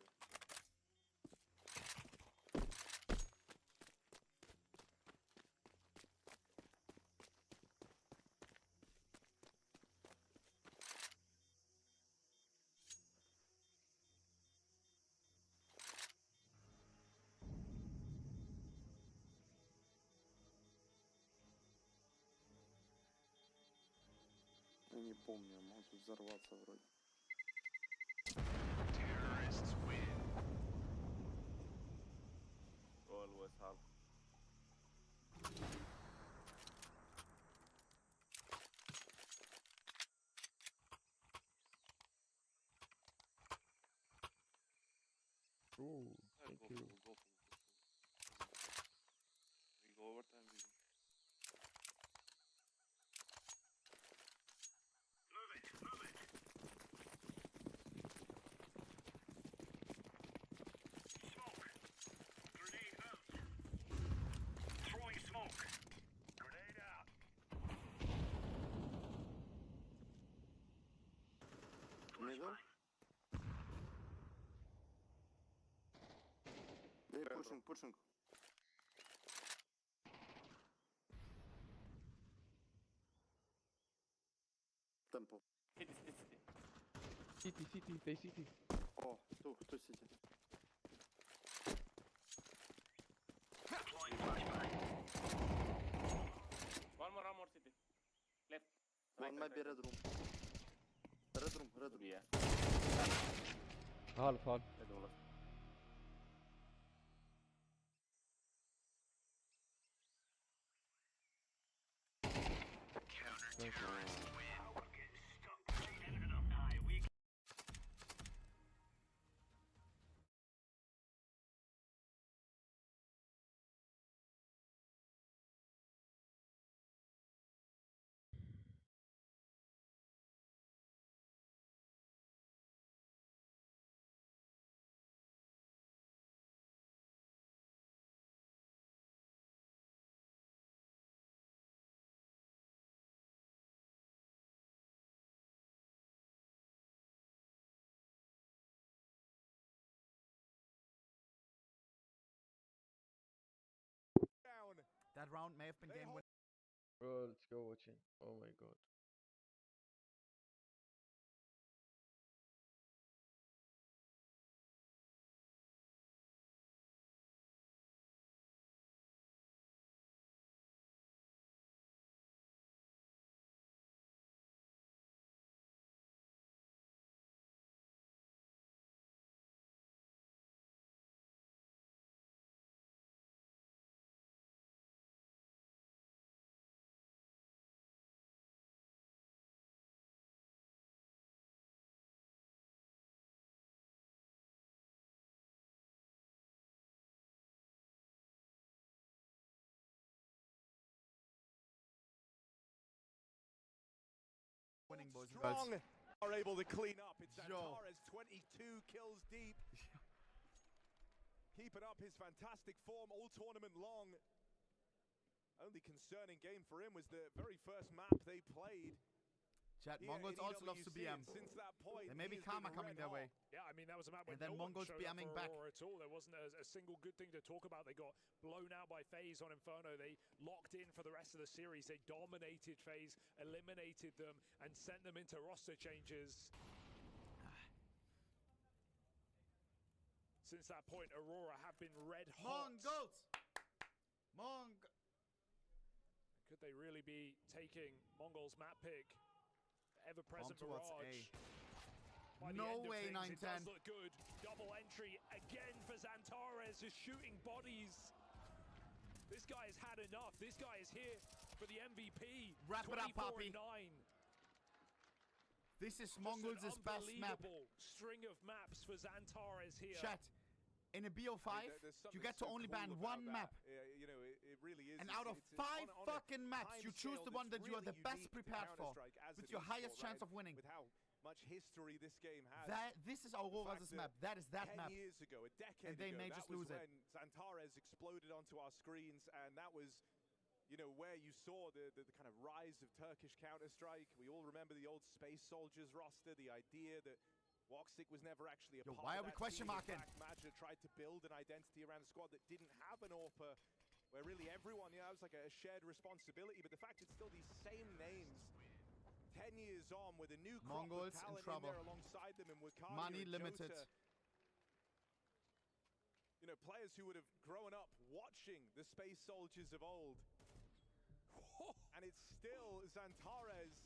Speaker 6: Я не помню, может взорваться вроде.
Speaker 4: Terrorists win.
Speaker 2: Always half.
Speaker 1: Ooh,
Speaker 5: Yeah,
Speaker 1: thank
Speaker 5: go
Speaker 1: you.
Speaker 5: full. We go overtime.
Speaker 4: Move it. Smoke. Grenade out. Throwing smoke. Grenade out.
Speaker 6: Middle? They pushing. Temple.
Speaker 1: City, they city.
Speaker 6: О, two city.
Speaker 4: Deploying flashbang.
Speaker 2: One more city. Left.
Speaker 6: One maybe red room. Red room.
Speaker 2: Yeah.
Speaker 1: Half.
Speaker 2: Red room left.
Speaker 4: Counter-terrorist win. We're getting stuck. Ended it up high. We
Speaker 7: That round may have been game winning.
Speaker 1: Bro, let's go watching. Oh my god.
Speaker 7: boys and girls.
Speaker 8: Strong are able to clean up. It's Antares 22 kills deep. Keeping up his fantastic form all tournament long. Only concerning game for him was the very first map they played.
Speaker 7: Chat, MONGOLZ also loves to BM.
Speaker 8: Since that point,
Speaker 7: there may be karma coming their way.
Speaker 9: Yeah, I mean, that was a map where
Speaker 7: and then
Speaker 9: no one
Speaker 7: MONGOLZ
Speaker 9: showed up
Speaker 7: BMing
Speaker 9: for
Speaker 7: back.
Speaker 9: Aurora at all. There wasn't a single good thing to talk about. They got blown out by FaZe on Inferno. They locked in for the rest of the series. They dominated FaZe, eliminated them, and sent them into roster changes. Since that point, Aurora have been red hot.
Speaker 7: MONGOLZ!
Speaker 9: Could they really be taking MONGOLZ map pick? Ever-present Mirage.
Speaker 7: No way, 9-10.
Speaker 9: It does look good. Double entry again for Xantares, just shooting bodies. This guy has had enough. This guy is here for the MVP.
Speaker 7: Wrap it up, Poppy. This is MONGOLZ's best map.
Speaker 9: String of maps for Xantares here.
Speaker 7: Chat. In a BO5, you get to only ban one map.
Speaker 8: You know, it really is.
Speaker 7: And out of 5 fucking maps, you choose the one that you are the best prepared for, with your highest chance of winning.
Speaker 8: With how much history this game has.
Speaker 7: This is Aurora's map. That is that map.
Speaker 8: 10 years ago, a decade
Speaker 7: and they
Speaker 8: ago,
Speaker 7: may just lose it.
Speaker 8: When Xantares exploded onto our screens, and that was, you know, where you saw the kind of rise of Turkish Counter-Strike. We all remember the old Space Soldiers roster, the idea that Woxic was never actually a part
Speaker 7: why
Speaker 8: of
Speaker 7: are we
Speaker 8: that
Speaker 7: question
Speaker 8: team.
Speaker 7: marking?
Speaker 8: Madja tried to build an identity around a squad that didn't have an AWPer, where really everyone, it was like a shared responsibility. But the fact it's still these same names, 10 years on, with a new crop of talent in there alongside them, and Wakani
Speaker 7: Money
Speaker 8: and
Speaker 7: limited.
Speaker 8: Jota, you know, players who would have grown up watching the Space Soldiers of old. And it's still Xantares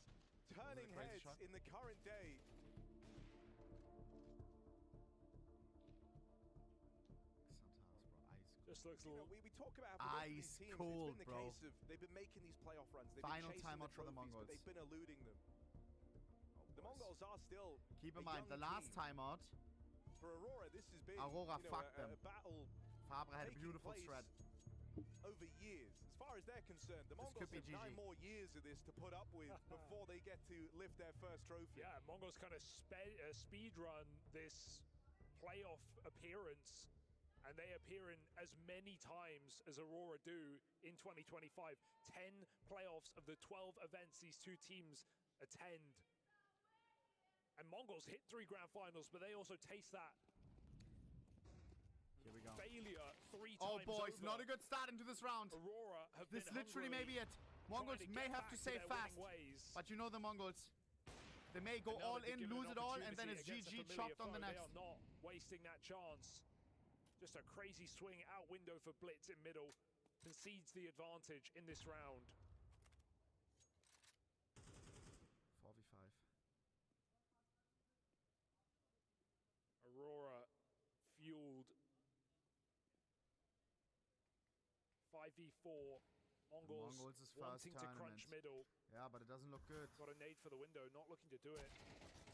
Speaker 8: turning heads in the current day.
Speaker 9: Just looks
Speaker 8: we talk about ice teams,
Speaker 7: cold,
Speaker 8: it's been the case of they've been making these playoff runs. They've
Speaker 7: Final
Speaker 8: been chasing
Speaker 7: timeout
Speaker 8: the
Speaker 7: for the
Speaker 8: trophies, but
Speaker 7: MONGOLZ.
Speaker 8: they've been eluding them. The MONGOLZ are still.
Speaker 7: Keep in mind, the last timeout,
Speaker 8: for Aurora, this has been
Speaker 7: Aurora fucked them.
Speaker 8: a battle.
Speaker 7: Fabre had a beautiful thread.
Speaker 8: Over years, as far as they're concerned, the MONGOLZ have 9 more years of this to put up with before they get to lift their first trophy.
Speaker 9: Yeah, MONGOLZ kind of speed run this playoff appearance, and they appear in as many times as Aurora do in 2025. 10 playoffs of the 12 events these two teams attend. And MONGOLZ hit 3 grand finals, but they also taste that
Speaker 7: here we go.
Speaker 9: failure 3 times
Speaker 7: Oh boys,
Speaker 9: over.
Speaker 7: not a good start into this round.
Speaker 9: Aurora have
Speaker 7: this
Speaker 9: been
Speaker 7: literally may be it. MONGOLZ may have to save fast, but you know the MONGOLZ. They may go all in, lose it all, and then it's GG chopped on the next.
Speaker 9: They are not wasting that chance. Just a crazy swing out window for Blitz in middle. Concedes the advantage in this round.
Speaker 7: 4v5.
Speaker 9: Aurora fueled 5v4. MONGOLZ wanting to crunch middle.
Speaker 7: Yeah, but it doesn't look good.
Speaker 9: Got a nade for the window, not looking to do it.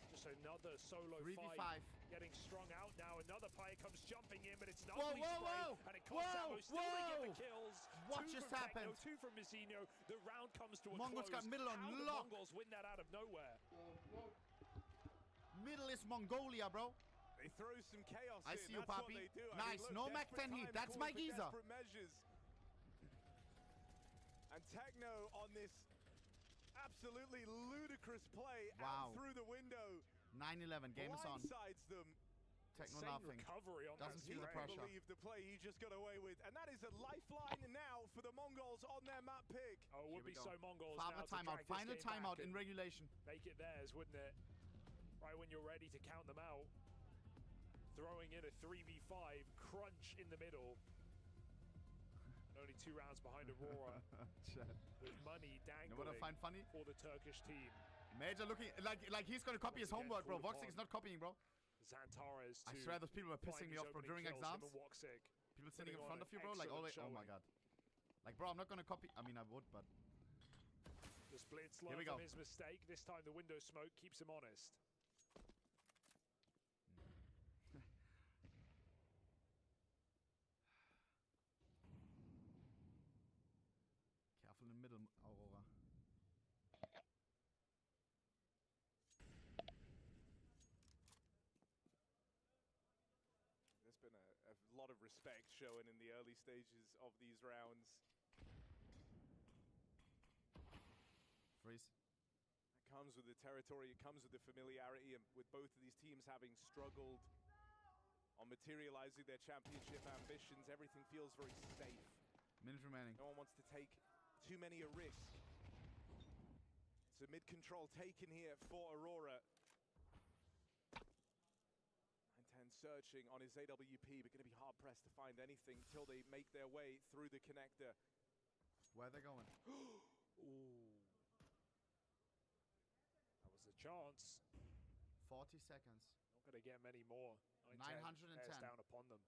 Speaker 9: Just another solo
Speaker 7: 3v5.
Speaker 9: fight. Getting strung out now. Another player comes jumping in, but it's an
Speaker 7: Whoa,
Speaker 9: ugly
Speaker 7: whoa,
Speaker 9: spray.
Speaker 7: whoa!
Speaker 9: And it comes out. Still they get the kills.
Speaker 7: What
Speaker 9: 2
Speaker 7: just
Speaker 9: from
Speaker 7: happened?
Speaker 9: Techno, 2 from Mizzino. The round comes to a
Speaker 7: MONGOLZ
Speaker 9: close.
Speaker 7: got middle on
Speaker 9: How
Speaker 7: lock.
Speaker 9: the MONGOLZ win that out of nowhere?
Speaker 7: Middle is Mongolia, bro.
Speaker 8: They throw some chaos
Speaker 7: I
Speaker 8: in.
Speaker 7: see you,
Speaker 8: That's what
Speaker 7: Papi.
Speaker 8: they do.
Speaker 7: Nice.
Speaker 8: I mean, look,
Speaker 7: No Mac 10 heat. That's my geezer.
Speaker 8: desperate measures. And Techno on this absolutely ludicrous play out through the window.
Speaker 7: 9-11. Game is on.
Speaker 8: Blindsides them.
Speaker 7: Techno nothing.
Speaker 9: Recovery on
Speaker 7: Doesn't feel the pressure.
Speaker 8: Can't believe the play he just got away with, and that is a lifeline now for the MONGOLZ on their map pick.
Speaker 9: Oh, it would be so MONGOLZ
Speaker 7: Fabre
Speaker 9: now to
Speaker 7: timeout.
Speaker 9: drag this
Speaker 7: Final
Speaker 9: game
Speaker 7: timeout
Speaker 9: back
Speaker 7: in regulation.
Speaker 9: Make it theirs, wouldn't it? Right when you're ready to count them out. Throwing in a 3v5 crunch in the middle. And only 2 rounds behind Aurora. With money dangling
Speaker 7: You know what I find funny?
Speaker 9: for the Turkish team.
Speaker 7: Major looking like he's gonna copy his homework, bro. Woxic is not copying, bro.
Speaker 9: Xantares
Speaker 7: I swear those people were pissing me off, bro, during exams. People sitting in front of you, bro, like always. Oh my god. Like, bro, I'm not gonna copy. I mean, I would, but.
Speaker 9: The Blitz learned from his mistake. This time the window smoke keeps him honest.
Speaker 7: Careful in the middle, Aurora.
Speaker 8: respect shown in the early stages of these rounds.
Speaker 7: Freeze.
Speaker 8: It comes with the territory, it comes with the familiarity, and with both of these teams having struggled on materializing their championship ambitions, everything feels very safe.
Speaker 7: Minute remaining.
Speaker 8: No one wants to take too many a risk. It's a mid-control taken here for AURORA. 910 searching on his AWP, but going to be hard-pressed to find anything till they make their way through the connector.
Speaker 7: Where are they going?
Speaker 9: Ooh. That was a chance.
Speaker 7: 40 seconds.
Speaker 9: Not going to get many more.
Speaker 7: 910.
Speaker 9: Bears down upon them.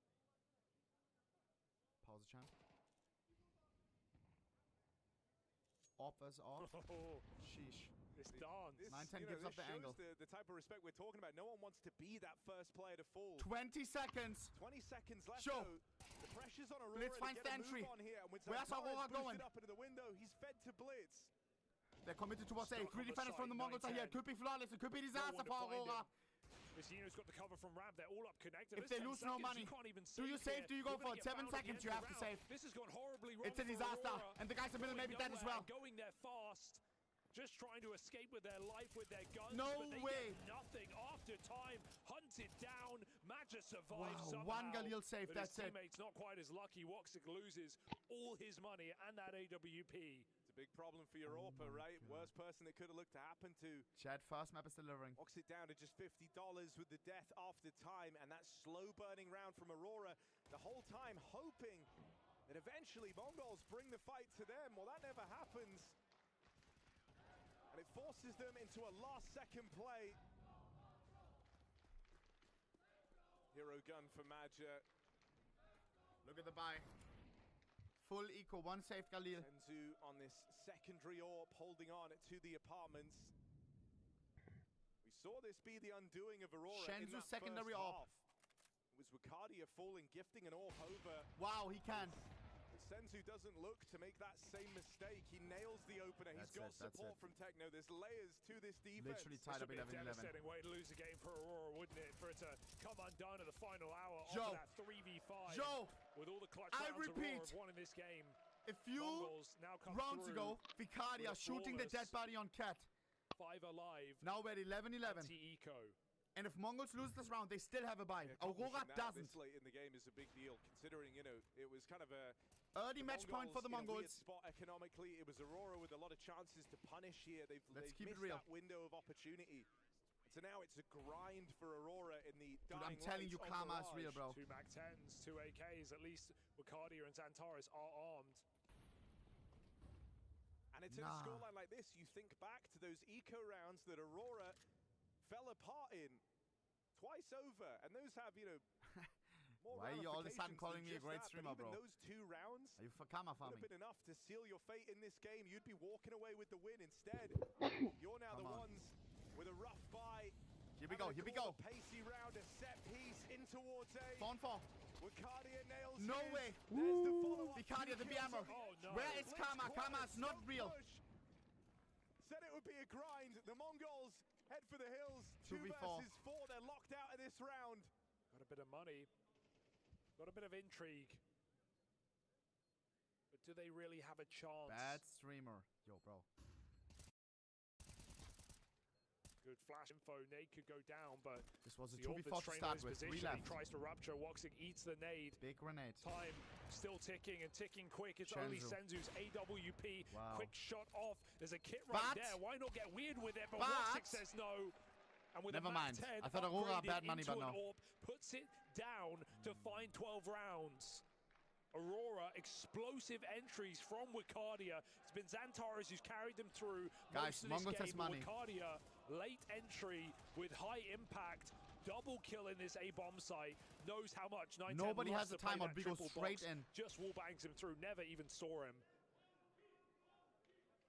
Speaker 7: Pause the champ. Off as off.
Speaker 9: Oh,
Speaker 7: Sheesh.
Speaker 9: this dance.
Speaker 7: 910 gives up the angle.
Speaker 8: The type of respect we're talking about. No one wants to be that first player to fall.
Speaker 7: 20 seconds.
Speaker 8: 20 seconds left.
Speaker 7: Sure.
Speaker 8: The pressure's on AURORA
Speaker 7: Blitz
Speaker 8: to
Speaker 7: finds
Speaker 8: get
Speaker 7: the
Speaker 8: a
Speaker 7: entry.
Speaker 8: move on here. And with
Speaker 7: Where's
Speaker 8: Zantares
Speaker 7: AURORA going?
Speaker 8: boosted up into the window, he's fed to Blitz.
Speaker 7: They're committed towards A.
Speaker 9: Stuck
Speaker 7: 3
Speaker 9: on the
Speaker 7: defenders from the
Speaker 9: side,
Speaker 7: Mongols are here.
Speaker 9: 910.
Speaker 7: It could be flawless. It could be disaster
Speaker 9: No
Speaker 7: for
Speaker 9: one to find
Speaker 7: AURORA.
Speaker 9: him. Vecino's got the cover from Ramp. They're all up connected.
Speaker 7: If
Speaker 9: There's
Speaker 7: they
Speaker 9: 10
Speaker 7: lose no
Speaker 9: seconds,
Speaker 7: money,
Speaker 9: you can't even
Speaker 7: do you save? Do you go for it? 7 seconds, you have to save.
Speaker 9: This has gone horribly wrong.
Speaker 7: It's a
Speaker 9: for
Speaker 7: disaster.
Speaker 9: AURORA.
Speaker 7: And the guys in the middle may be dead as well.
Speaker 9: Going there fast. Just trying to escape with their life, with their guns.
Speaker 7: No
Speaker 9: but they
Speaker 7: way.
Speaker 9: Get nothing after time. Hunted down. Madja survives
Speaker 7: Wow,
Speaker 9: somehow.
Speaker 7: one Galil safe,
Speaker 9: But
Speaker 7: that's
Speaker 9: his
Speaker 7: it.
Speaker 9: teammate's not quite as lucky. Woxic loses all his money and that AWP.
Speaker 8: It's a big problem for Europa, right? Worst person it could have looked to happen to.
Speaker 7: Chad, first map is delivering.
Speaker 8: Walks it down to just $50 with the death after time, and that slow burning round from AURORA the whole time hoping that eventually Mongols bring the fight to them. Well, that never happens. And it forces them into a last second play. Hero gun for Madja.
Speaker 7: Look at the buy. Full eco, one safe Galil.
Speaker 8: Senzu on this secondary AWP holding on to the apartments. We saw this be the undoing of AURORA in
Speaker 7: Shenzu
Speaker 8: that
Speaker 7: secondary
Speaker 8: first
Speaker 7: AWP.
Speaker 8: half. It was Wicardia falling, gifting an AWP over.
Speaker 7: Wow, he can.
Speaker 8: Senzu doesn't look to make that same mistake. He nails the opener. He's got support from Techno. There's layers to this defense.
Speaker 7: Literally tied up 11-11.
Speaker 9: Devastating way to lose a game for AURORA, wouldn't it? For it to come undone at the final hour
Speaker 7: Joe.
Speaker 9: after that 3v5.
Speaker 7: Joe,
Speaker 9: with all the clutch
Speaker 7: I
Speaker 9: rounds
Speaker 7: repeat,
Speaker 9: AURORA have won in this game.
Speaker 7: A few
Speaker 9: Mongols now come
Speaker 7: rounds
Speaker 9: through
Speaker 7: ago, Vicaria
Speaker 9: with a
Speaker 7: shooting the dead
Speaker 9: flawless
Speaker 7: body on Cat.
Speaker 9: 5 alive.
Speaker 7: Now we're at 11-11.
Speaker 9: Anti-eco.
Speaker 7: And if Mongols lose this round, they still have a bye. AURORA doesn't.
Speaker 8: This late in the game is a big deal, considering, you know, it was kind of a
Speaker 7: early match point for the
Speaker 8: in a weird
Speaker 7: Mongols.
Speaker 8: spot economically. It was AURORA with a lot of chances to punish here. They've
Speaker 7: Let's keep it
Speaker 8: missed
Speaker 7: real.
Speaker 8: that window of opportunity. So now it's a grind for AURORA in the
Speaker 7: Dude, I'm
Speaker 8: dying
Speaker 7: telling you,
Speaker 8: lights of
Speaker 7: karma is real,
Speaker 8: Mirage.
Speaker 7: bro.
Speaker 9: 2 MAC-10s, 2 AKs. At least Wicardia and Zantares are armed.
Speaker 8: And it's in a scoreline like this, you think back to those eco rounds that AURORA fell apart in twice over, and those have, you know, more
Speaker 7: Why are you all of a sudden
Speaker 8: ramifications
Speaker 7: calling
Speaker 8: than
Speaker 7: me a
Speaker 8: just
Speaker 7: great
Speaker 8: that,
Speaker 7: streamer,
Speaker 8: but even
Speaker 7: bro?
Speaker 8: those 2 rounds
Speaker 7: Are you for karma
Speaker 8: would
Speaker 7: farming?
Speaker 8: have been enough to seal your fate in this game. You'd be walking away with the win. Instead, you're now the ones with a rough bye.
Speaker 7: Here we go, here we go.
Speaker 8: Pacey round, a set piece in towards A.
Speaker 7: Spawn 4.
Speaker 8: Wicardia nails
Speaker 7: No
Speaker 8: his.
Speaker 7: way.
Speaker 8: There's the follow-up.
Speaker 7: Vicaria, the
Speaker 8: 2 kills
Speaker 7: BMR.
Speaker 8: on
Speaker 9: Oh, no.
Speaker 7: Where is
Speaker 8: Blitz
Speaker 7: karma?
Speaker 8: quad,
Speaker 7: Karma is not
Speaker 8: stump
Speaker 7: real.
Speaker 8: push. Said it would be a grind. The Mongols head for the hills. 2
Speaker 7: 2v4.
Speaker 8: versus 4. They're locked out of this round.
Speaker 9: Got a bit of money. Got a bit of intrigue. But do they really have a chance?
Speaker 7: Bad streamer. Yo, bro.
Speaker 9: Good flash info. Nade could go down, but
Speaker 7: This was a
Speaker 9: the AWP
Speaker 7: 2v4 to
Speaker 9: trained
Speaker 7: start
Speaker 9: his
Speaker 7: with. 3
Speaker 9: position.
Speaker 7: left.
Speaker 9: He tries to rupture. Woxic eats the nade.
Speaker 7: Big grenade.
Speaker 9: Time still ticking and ticking quick. It's only
Speaker 7: Shenzu.
Speaker 9: Senzu's AWP.
Speaker 7: Wow.
Speaker 9: Quick shot off. There's a kit right
Speaker 7: But-
Speaker 9: there. Why not get weird with it? But
Speaker 7: but-
Speaker 9: Woxic says no. And with
Speaker 7: Never
Speaker 9: a
Speaker 7: mind.
Speaker 9: MAC-10
Speaker 7: I thought AURORA had
Speaker 9: upgraded
Speaker 7: bad money,
Speaker 9: into
Speaker 7: but
Speaker 9: an
Speaker 7: no.
Speaker 9: AWP, puts it down to find 12 rounds. AURORA, explosive entries from Wicardia. It's been Zantares who's carried them through
Speaker 7: Guys,
Speaker 9: most of
Speaker 7: Mongols
Speaker 9: this
Speaker 7: has
Speaker 9: game.
Speaker 7: money.
Speaker 9: Wicardia, late entry with high impact. Double kill in this A-bomb site. Knows how much. 9-10
Speaker 7: Nobody
Speaker 9: loves
Speaker 7: has the
Speaker 9: to play
Speaker 7: timeout.
Speaker 9: that
Speaker 7: We go
Speaker 9: triple
Speaker 7: straight
Speaker 9: box.
Speaker 7: in.
Speaker 9: Just wall bangs him through. Never even saw him.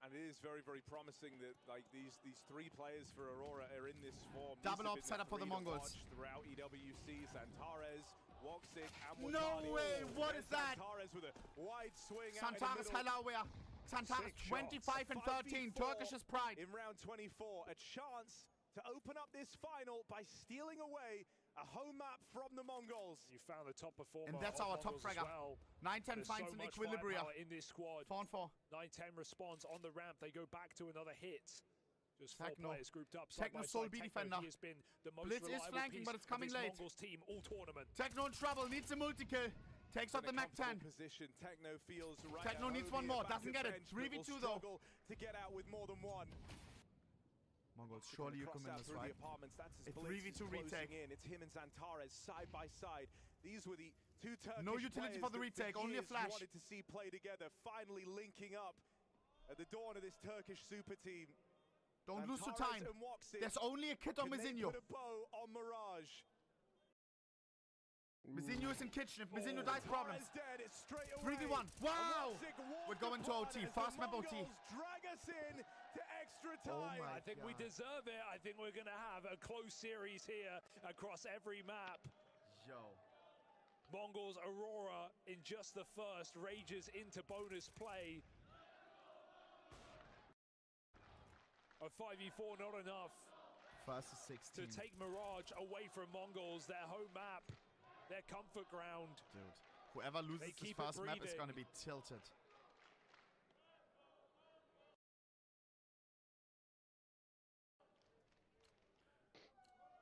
Speaker 8: And it is very, very promising that like these 3 players for AURORA are in this form.
Speaker 7: Double
Speaker 8: These have
Speaker 7: up
Speaker 8: been
Speaker 7: setup for the
Speaker 8: 3 to
Speaker 7: Mongols.
Speaker 8: watch throughout EWC. Zantares, Woxic, and
Speaker 7: No
Speaker 8: Wicardia.
Speaker 7: way, what
Speaker 8: There's
Speaker 7: is that?
Speaker 8: Zantares with a wide swing out in the
Speaker 7: Santaris
Speaker 8: middle.
Speaker 7: hella aware. Santaris
Speaker 9: Six
Speaker 7: 25 and 13.
Speaker 8: 5v4
Speaker 7: Turkish's pride.
Speaker 8: in round 24. A chance to open up this final by stealing away A home map from the Mongols.
Speaker 9: You found the top performer.
Speaker 7: And that's our top fragger.
Speaker 9: Well.
Speaker 7: 9-10 finds an equilibrium
Speaker 9: in this squad.
Speaker 7: 4-4.
Speaker 9: 9-10 responds on the ramp. They go back to another hit. Just four
Speaker 7: Techno.
Speaker 9: players grouped up.
Speaker 7: Techno Soul B defender.
Speaker 9: He has been the most
Speaker 7: Blitz is
Speaker 9: reliable
Speaker 7: flanking,
Speaker 9: piece
Speaker 7: but it's coming
Speaker 9: of this
Speaker 7: late.
Speaker 9: Mongols team all tournament.
Speaker 7: Techno in trouble, needs a multi-kill. Takes out the Mac 10.
Speaker 8: Position. Techno feels right.
Speaker 7: Techno needs one more, doesn't get it. 3v2 though.
Speaker 8: To get out with more than one.
Speaker 7: Mongols, surely you come in this right. It's 3v2 retake.
Speaker 8: It's him and Zantares side by side. These were the two Turkish
Speaker 7: no utility for the retake, only a flash.
Speaker 8: Wanted to see play together, finally linking up at the dawn of this Turkish super team.
Speaker 7: Don't lose to time. There's only a kit on Mizinho.
Speaker 8: Put a bow on Mirage.
Speaker 7: Mizinho is in kitchen. If Mizinho dies, problems. 3v1. Wow! We're going to OT. Fast map OT.
Speaker 8: Drag us in to extra time.
Speaker 9: I think we deserve it. I think we're going to have a close series here across every map.
Speaker 7: Yo.
Speaker 9: Mongols Aurora in just the first rages into bonus play. A 5v4 not enough.
Speaker 7: First is 16.
Speaker 9: To take Mirage away from Mongols, their home map, their comfort ground.
Speaker 7: Dude, whoever loses this first map is going to be tilted.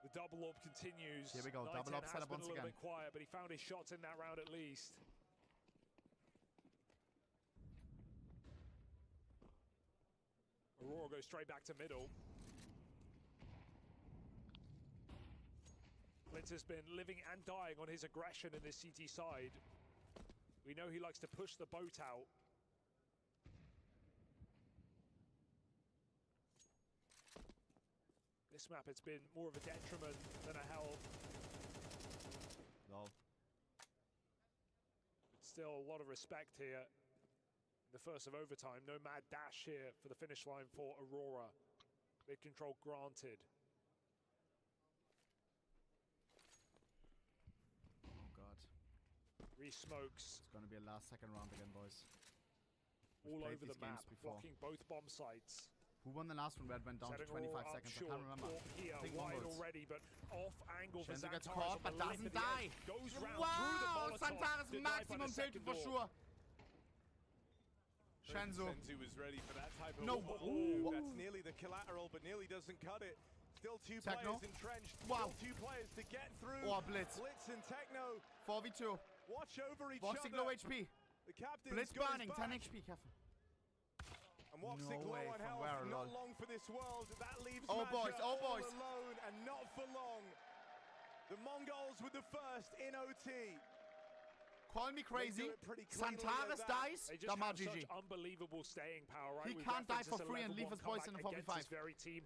Speaker 9: The double orb continues.
Speaker 7: Here we go, double orb set up once again.
Speaker 9: A little bit quiet, but he found his shots in that round at least. Aurora goes straight back to middle. Blitz has been living and dying on his aggression in this CT side. We know he likes to push the boat out. This map, it's been more of a detriment than a help.
Speaker 7: No.
Speaker 9: But still a lot of respect here. The first of overtime, no mad dash here for the finish line for Aurora. Mid control granted.
Speaker 7: Oh god.
Speaker 9: Re-smokes.
Speaker 7: It's gonna be a last second round again, boys.
Speaker 9: All over the map, blocking both bomb sites.
Speaker 7: Who won the last one where it went down to 25 seconds? I can't remember.
Speaker 9: Here,
Speaker 7: I think
Speaker 9: wide already, but off angle for
Speaker 7: Shenzu gets
Speaker 9: Zantares
Speaker 7: caught, but doesn't die.
Speaker 9: Goes round
Speaker 7: wow!
Speaker 9: through the Molotov,
Speaker 7: Zantares
Speaker 9: denied by
Speaker 7: maximum
Speaker 9: the
Speaker 7: tilted for
Speaker 9: second
Speaker 7: sure. Shenzu.
Speaker 8: Shenzu was ready for that type of That's nearly the collateral, but nearly doesn't cut it. Still two
Speaker 7: Techno.
Speaker 8: players entrenched.
Speaker 7: Wow.
Speaker 8: Still two players to get through.
Speaker 7: Oh, Blitz.
Speaker 8: Blitz and Techno.
Speaker 7: 4v2.
Speaker 8: Watch over each
Speaker 7: Voxic
Speaker 8: other.
Speaker 7: low HP.
Speaker 8: The captain's
Speaker 7: Blitz
Speaker 8: got
Speaker 7: burning,
Speaker 8: his
Speaker 7: 10
Speaker 8: back.
Speaker 7: HP, careful.
Speaker 8: And Woxic
Speaker 7: No
Speaker 8: low
Speaker 7: way,
Speaker 8: on
Speaker 7: from
Speaker 8: health,
Speaker 7: where,
Speaker 8: not
Speaker 7: lol.
Speaker 8: long for this world. That leaves
Speaker 7: Oh,
Speaker 8: Masha
Speaker 7: boys, oh,
Speaker 8: all
Speaker 7: boys.
Speaker 8: alone, and not for long. The Mongols with the first in OT.
Speaker 7: Call me crazy. Zantares dies,
Speaker 9: They just
Speaker 7: Damar
Speaker 9: have such
Speaker 7: GG.
Speaker 9: unbelievable staying power, right?
Speaker 7: He
Speaker 9: We've
Speaker 7: can't die
Speaker 9: referenced
Speaker 7: for
Speaker 9: this
Speaker 7: free and
Speaker 9: 11-1
Speaker 7: leave his boys in the
Speaker 9: comeback
Speaker 7: 4v5.
Speaker 9: against this very team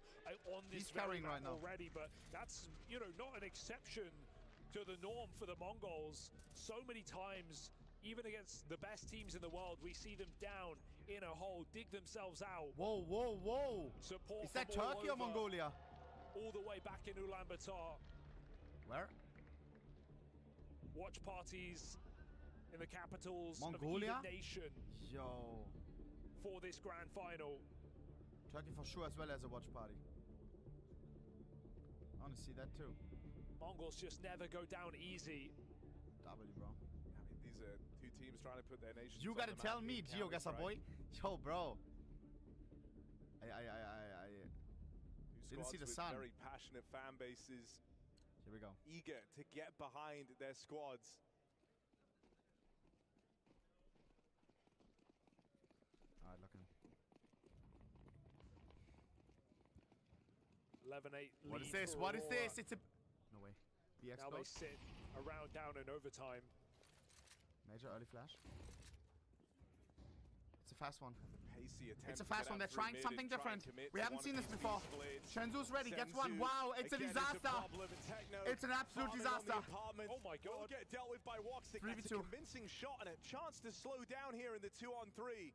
Speaker 9: on this
Speaker 7: He's carrying
Speaker 9: very
Speaker 7: right
Speaker 9: map
Speaker 7: now.
Speaker 9: already, but that's, you know, not an exception to the norm for the Mongols. So many times, even against the best teams in the world, we see them down in a hole, dig themselves out.
Speaker 7: Whoa, whoa, whoa.
Speaker 9: Support
Speaker 7: Is that
Speaker 9: from all
Speaker 7: Turkey or
Speaker 9: over,
Speaker 7: Mongolia?
Speaker 9: all the way back in Ulaanbaatar.
Speaker 7: Where?
Speaker 9: Watch parties in the capitals
Speaker 7: Mongolia?
Speaker 9: of either nation
Speaker 7: Yo.
Speaker 9: for this grand final.
Speaker 7: Turkey for sure as well as a watch party. I want to see that too.
Speaker 9: Mongols just never go down easy.
Speaker 7: W, bro.
Speaker 8: I mean, these are two teams trying to put their nations
Speaker 7: You
Speaker 8: on
Speaker 7: gotta
Speaker 8: the
Speaker 7: tell
Speaker 8: map
Speaker 7: me,
Speaker 8: in
Speaker 7: Gio Gassa boy.
Speaker 8: Counter-Strike.
Speaker 7: Yo, bro. I
Speaker 8: Two
Speaker 7: didn't see
Speaker 8: squads
Speaker 7: the
Speaker 8: with
Speaker 7: sun.
Speaker 8: very passionate fan bases,
Speaker 7: Here we go.
Speaker 8: eager to get behind their squads.
Speaker 7: Alright, looking.
Speaker 9: 11-8
Speaker 7: What is
Speaker 9: lead
Speaker 7: this?
Speaker 9: for
Speaker 7: What is
Speaker 9: Aurora.
Speaker 7: this? It's a... No way. BX
Speaker 9: Now they
Speaker 7: goes.
Speaker 9: sit around down in overtime.
Speaker 7: Major early flash. It's a fast one.
Speaker 8: Pacey attempt
Speaker 7: It's a
Speaker 8: to
Speaker 7: fast
Speaker 8: get
Speaker 7: one.
Speaker 8: out
Speaker 7: They're
Speaker 8: through
Speaker 7: trying
Speaker 8: mid
Speaker 7: something
Speaker 8: and try and
Speaker 7: different.
Speaker 8: commit
Speaker 7: We
Speaker 8: to
Speaker 7: haven't
Speaker 8: one
Speaker 7: seen
Speaker 8: of
Speaker 7: this
Speaker 8: these
Speaker 7: before.
Speaker 8: splits.
Speaker 7: Shenzu's ready. Gets one.
Speaker 8: Senzu,
Speaker 7: Wow, it's a
Speaker 8: again,
Speaker 7: disaster.
Speaker 8: problem, and Techno
Speaker 7: It's an absolute
Speaker 8: farming on the
Speaker 7: disaster.
Speaker 8: apartment.
Speaker 9: Oh my
Speaker 8: Will
Speaker 9: god.
Speaker 8: get dealt with by Woxic.
Speaker 7: 3v2.
Speaker 8: That's a convincing shot and a chance to slow down here in the 2-on-3.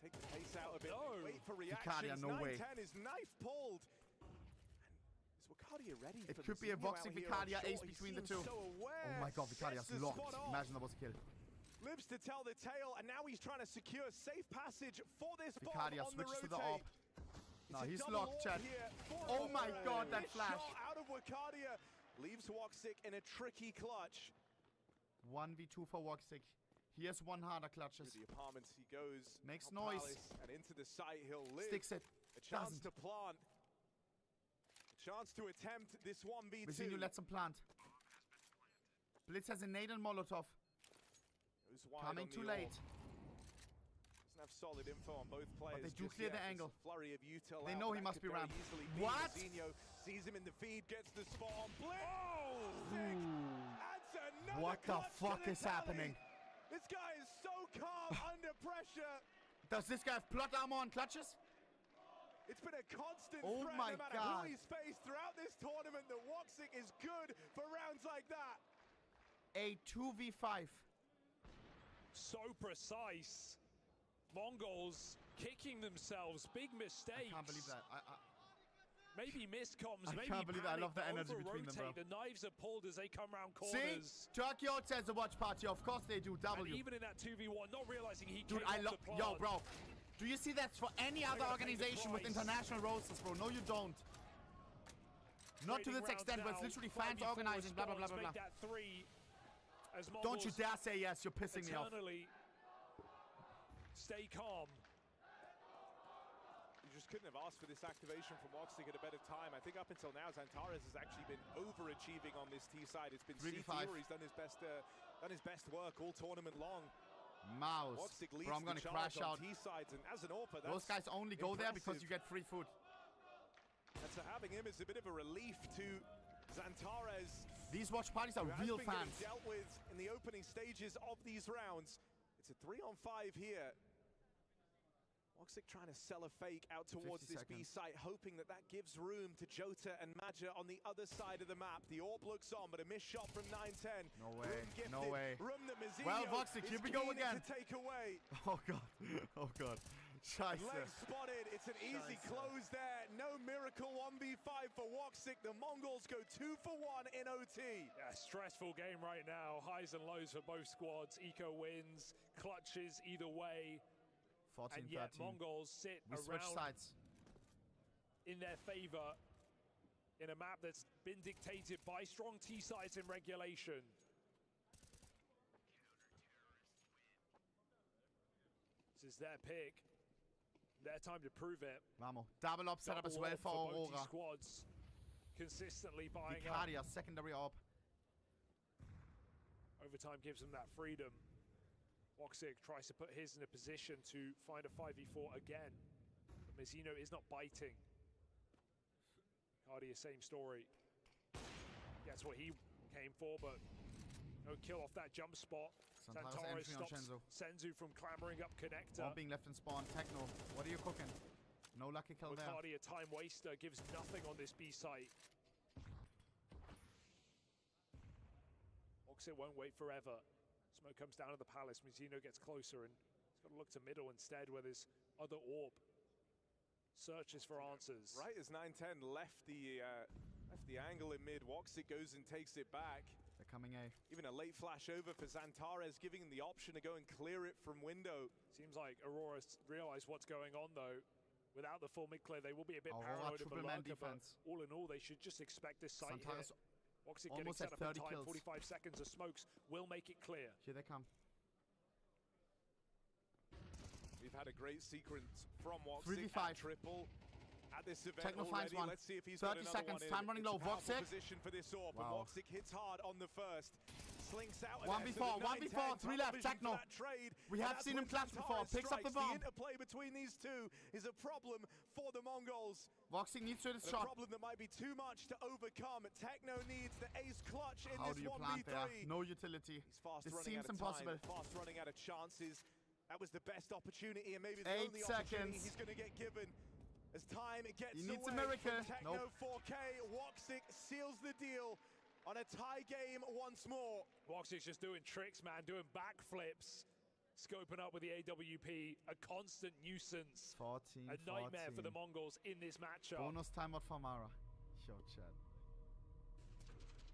Speaker 8: Take the pace out of it.
Speaker 9: No.
Speaker 8: Wait for
Speaker 7: Vicaria,
Speaker 8: reactions.
Speaker 7: no way.
Speaker 8: 9-10 is knife pulled. Is Vicaria ready
Speaker 7: It
Speaker 8: for
Speaker 7: could be a
Speaker 8: Mizinho
Speaker 7: Voxic
Speaker 8: out here on
Speaker 7: Vicaria
Speaker 8: shore?
Speaker 7: ace
Speaker 8: He
Speaker 7: between the
Speaker 8: seems
Speaker 7: two.
Speaker 8: so aware.
Speaker 7: Oh my god,
Speaker 8: Sets
Speaker 7: Vicaria's
Speaker 8: the
Speaker 7: locked.
Speaker 8: spot off.
Speaker 7: Imagine that was a kill.
Speaker 8: Lives to tell the tale, and now he's trying to secure safe passage for this bomb
Speaker 7: Vicaria
Speaker 8: on the
Speaker 7: switches to
Speaker 8: rotate.
Speaker 7: the op. No,
Speaker 8: It's a
Speaker 7: he's
Speaker 8: double
Speaker 7: locked,
Speaker 8: orb
Speaker 7: chat.
Speaker 8: here for
Speaker 7: Oh my
Speaker 8: Aurora.
Speaker 7: god, that
Speaker 8: Big
Speaker 7: flash.
Speaker 8: shot out of Vicaria. leaves Woxic in a tricky clutch.
Speaker 7: 1v2 for Woxic. He has one harder clutches.
Speaker 8: Through the apartments he goes.
Speaker 7: Makes
Speaker 8: Al
Speaker 7: noise.
Speaker 8: Palace, and into the site he'll live.
Speaker 7: Sticks it.
Speaker 8: A chance
Speaker 7: Doesn't.
Speaker 8: to plant. A chance to attempt this 1v2.
Speaker 7: Vizinho lets him plant. Blitz has a nade and Molotov.
Speaker 8: Goes wide
Speaker 7: Coming
Speaker 8: on
Speaker 7: too
Speaker 8: the
Speaker 7: late.
Speaker 8: Doesn't have solid info on both players.
Speaker 7: But they do
Speaker 8: just
Speaker 7: clear
Speaker 8: yet.
Speaker 7: the
Speaker 8: It's
Speaker 7: angle.
Speaker 8: a flurry of util
Speaker 7: They
Speaker 8: out,
Speaker 7: know
Speaker 8: but
Speaker 7: he
Speaker 8: that
Speaker 7: must
Speaker 8: could
Speaker 7: be
Speaker 8: very
Speaker 7: ramp.
Speaker 8: easily be.
Speaker 7: What?
Speaker 8: Vizinho sees him in the feed, gets the spot on Blitz.
Speaker 7: Ooh.
Speaker 8: Adds another
Speaker 7: What the
Speaker 8: clutch to
Speaker 7: fuck
Speaker 8: the
Speaker 7: is
Speaker 8: tally.
Speaker 7: happening?
Speaker 8: This guy is so calm under pressure.
Speaker 7: Does this guy have plot armor and clutches?
Speaker 8: It's been a constant
Speaker 7: Oh
Speaker 8: threat
Speaker 7: my
Speaker 8: no matter
Speaker 7: God.
Speaker 8: who he's faced throughout this tournament that Woxic is good for rounds like that.
Speaker 7: A 2v5.
Speaker 9: So precise. Mongols kicking themselves. Big mistakes.
Speaker 7: I can't believe that.
Speaker 9: Maybe miscoms.
Speaker 7: I
Speaker 9: Maybe
Speaker 7: can't believe that. I love the
Speaker 9: panic,
Speaker 7: energy between them, bro.
Speaker 9: over-rotate. The knives are pulled as they come round
Speaker 7: See?
Speaker 9: corners.
Speaker 7: Turkey out says the watch party. Of course they do.
Speaker 9: And
Speaker 7: W.
Speaker 9: even in that 2v1, not realizing he
Speaker 7: Dude,
Speaker 9: came
Speaker 7: I
Speaker 9: off
Speaker 7: love.
Speaker 9: the plant.
Speaker 7: Yo, bro. Do you see that's for any other
Speaker 9: gotta pay the
Speaker 7: organization with
Speaker 9: price.
Speaker 7: international rosters, bro? No, you don't. Not to
Speaker 9: Trading
Speaker 7: this extent, where
Speaker 9: rounds
Speaker 7: it's literally
Speaker 9: now,
Speaker 7: fans
Speaker 9: 5v4
Speaker 7: organizing, blah, blah, blah,
Speaker 9: response,
Speaker 7: blah,
Speaker 9: make
Speaker 7: blah.
Speaker 9: that 3 as
Speaker 7: Don't you
Speaker 9: Mongols
Speaker 7: dare say yes. You're pissing me off.
Speaker 9: eternally stay calm.
Speaker 8: You just couldn't have asked for this activation from Woxic at a better time. I think up until now, Zantares has actually been overachieving on this T side. It's been
Speaker 7: 3v5.
Speaker 8: CT where he's done his best work all tournament long.
Speaker 7: Mouse.
Speaker 8: Woxic leads
Speaker 7: Bro, I'm gonna
Speaker 8: the
Speaker 7: crash
Speaker 8: charge
Speaker 7: out.
Speaker 8: on T sides, and as an AURORA,
Speaker 7: Those guys only go there because
Speaker 8: impressive.
Speaker 7: you get free food.
Speaker 8: And so having him is a bit of a relief to Zantares.
Speaker 7: These watch parties are
Speaker 8: who has
Speaker 7: real
Speaker 8: been getting
Speaker 7: fans.
Speaker 8: dealt with in the opening stages of these rounds. It's a 3-on-5 here. Woxic trying to sell a fake out towards
Speaker 7: 50
Speaker 8: this B
Speaker 7: seconds.
Speaker 8: site, hoping that that gives room to Jota and Maja on the other side of the map. The AURORA looks on, but a missed shot from 910.
Speaker 7: No way,
Speaker 8: Room gifted,
Speaker 7: no way.
Speaker 8: Room that Mazinho
Speaker 7: Well, Woxic,
Speaker 8: is
Speaker 7: here we go
Speaker 8: keen
Speaker 7: again.
Speaker 8: to take away.
Speaker 7: Oh god. Oh god. Scheiße.
Speaker 8: Leg spotted. It's an easy
Speaker 7: Scheiße.
Speaker 8: close there. No miracle 1v5 for Woxic. The Mongols go 2 for 1 in OT.
Speaker 9: Yeah, stressful game right now. Highs and lows for both squads. Eco wins, clutches either way.
Speaker 7: 14,
Speaker 9: And yet
Speaker 7: 13.
Speaker 9: Mongols sit
Speaker 7: We switch
Speaker 9: around
Speaker 7: sides.
Speaker 9: in their favor in a map that's been dictated by strong T sides in regulation. This is their pick. Their time to prove it.
Speaker 7: Vamos. Double up setup as
Speaker 9: Double
Speaker 7: well
Speaker 9: orb
Speaker 7: for
Speaker 9: both
Speaker 7: AURORA.
Speaker 9: squads. Consistently buying up.
Speaker 7: Vicaria, secondary orb.
Speaker 9: Overtime gives them that freedom. Woxic tries to put his in a position to find a 5v4 again. But Mazinho is not biting. Cardia, same story. That's what he came for, but no kill off that jump spot.
Speaker 7: Zantares
Speaker 9: Zantares
Speaker 7: entry on
Speaker 9: stops
Speaker 7: Shenzo.
Speaker 9: Senzu from clambering up connector.
Speaker 7: Orb being left in spawn. Techno. What are you cooking? No lucky kill there.
Speaker 9: Cardia, time waster, gives nothing on this B site. Woxic won't wait forever. Smoke comes down to the palace. Mazinho gets closer and he's got to look to middle instead where there's other orb. Searches for answers.
Speaker 8: Right as 910 left the angle in mid, Woxic goes and takes it back.
Speaker 7: They're coming A.
Speaker 8: Even a late flash over for Zantares, giving him the option to go and clear it from window.
Speaker 9: Seems like AURORA realize what's going on though. Without the full mid clear, they will be a bit
Speaker 7: AURORA
Speaker 9: paranoid of
Speaker 7: triple man
Speaker 9: Balaka, but
Speaker 7: defense.
Speaker 9: all in all, they should just expect this site
Speaker 7: Zantares
Speaker 9: hit. Woxic getting
Speaker 7: almost
Speaker 9: set
Speaker 7: at
Speaker 9: up in
Speaker 7: 30
Speaker 9: time,
Speaker 7: kills.
Speaker 9: 45 seconds of smokes will make it clear.
Speaker 7: Here they come.
Speaker 8: We've had a great sequence from Woxic
Speaker 7: 3v5.
Speaker 8: at triple at this event
Speaker 7: Techno
Speaker 8: already.
Speaker 7: finds one.
Speaker 8: Let's see if he's
Speaker 7: 30
Speaker 8: got another
Speaker 7: seconds,
Speaker 8: one in.
Speaker 7: time running
Speaker 8: It's
Speaker 7: low.
Speaker 8: a powerful
Speaker 7: Woxic.
Speaker 8: position for this AURORA, but
Speaker 7: Wow.
Speaker 8: Woxic hits hard on the first. Slinks out
Speaker 7: 1v4, 1v4, 3 left, Techno. We have seen him clutch before. Picks up the bomb.
Speaker 8: The interplay between these two is a problem for the Mongols.
Speaker 7: Woxic needs to hit his
Speaker 8: A
Speaker 7: shot.
Speaker 8: problem that might be too much to overcome. Techno needs the ace clutch in
Speaker 7: How
Speaker 8: this
Speaker 7: do you plant there?
Speaker 8: 1v3.
Speaker 7: No utility.
Speaker 8: He's fast
Speaker 7: This
Speaker 8: running
Speaker 7: seems
Speaker 8: out of
Speaker 7: impossible.
Speaker 8: time, fast running out of chances. That was the best opportunity, and maybe the
Speaker 7: 8
Speaker 8: only opportunity
Speaker 7: seconds.
Speaker 8: he's going to get given. As time gets
Speaker 7: He needs a
Speaker 8: away
Speaker 7: miracle.
Speaker 8: from Techno
Speaker 7: Nope.
Speaker 8: 4K, Woxic seals the deal on a tie game once more.
Speaker 9: Woxic's just doing tricks, man, doing backflips. Scoping up with the AWP, a constant nuisance.
Speaker 7: 14,
Speaker 9: A nightmare for the
Speaker 7: 14.
Speaker 9: Mongols in this matchup.
Speaker 7: Bonus timeout for Mara. Yo, chat.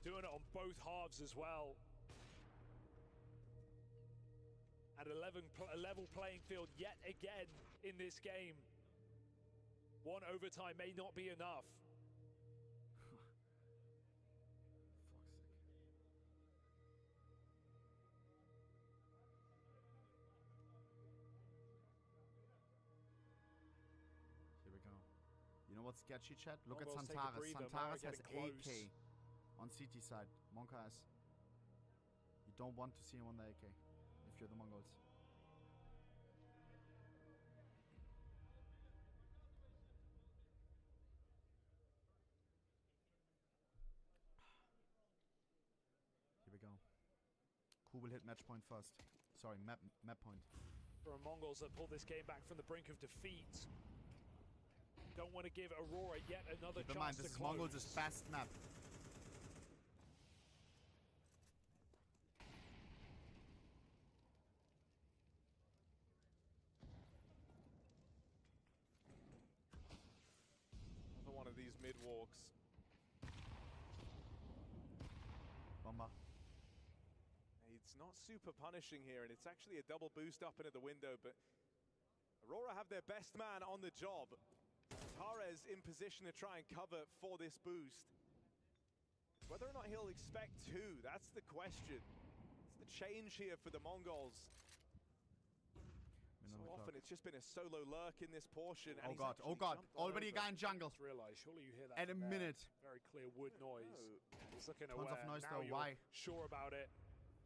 Speaker 9: Doing it on both halves as well. At a level playing field yet again in this game. One overtime may not be enough.
Speaker 7: know what's sketchy, chat? Look at
Speaker 9: Mongols take a
Speaker 7: Santaris.
Speaker 9: breather,
Speaker 7: Santaris
Speaker 9: Mara
Speaker 7: has
Speaker 9: getting close.
Speaker 7: AK on CT side. Monka has. You don't want to see him on the AK if you're the Mongols. Here we go. Who will hit match point first? Sorry, map point.
Speaker 9: For Mongols that pulled this game back from the brink of defeat. Don't want to give Aurora yet another
Speaker 7: Keep in mind,
Speaker 9: chance
Speaker 7: this
Speaker 9: to
Speaker 7: is Mongols' fast map.
Speaker 8: Another one of these mid walks.
Speaker 7: Bomba.
Speaker 8: It's not super punishing here, and it's actually a double boost up into the window, but Aurora have their best man on the job. Torres in position to try and cover for this boost. Whether or not he'll expect two, that's the question. It's the change here for the Mongols. So often it's just been a solo lurk in this portion.
Speaker 7: Oh god, oh god. Already a guy in jungle.
Speaker 9: Realize, surely you hear that
Speaker 7: At a
Speaker 9: from there.
Speaker 7: minute.
Speaker 9: Very clear wood noise. He's looking
Speaker 7: Tons
Speaker 9: aware.
Speaker 7: of noise
Speaker 9: now
Speaker 7: though,
Speaker 9: you're
Speaker 7: why?
Speaker 9: Sure about it.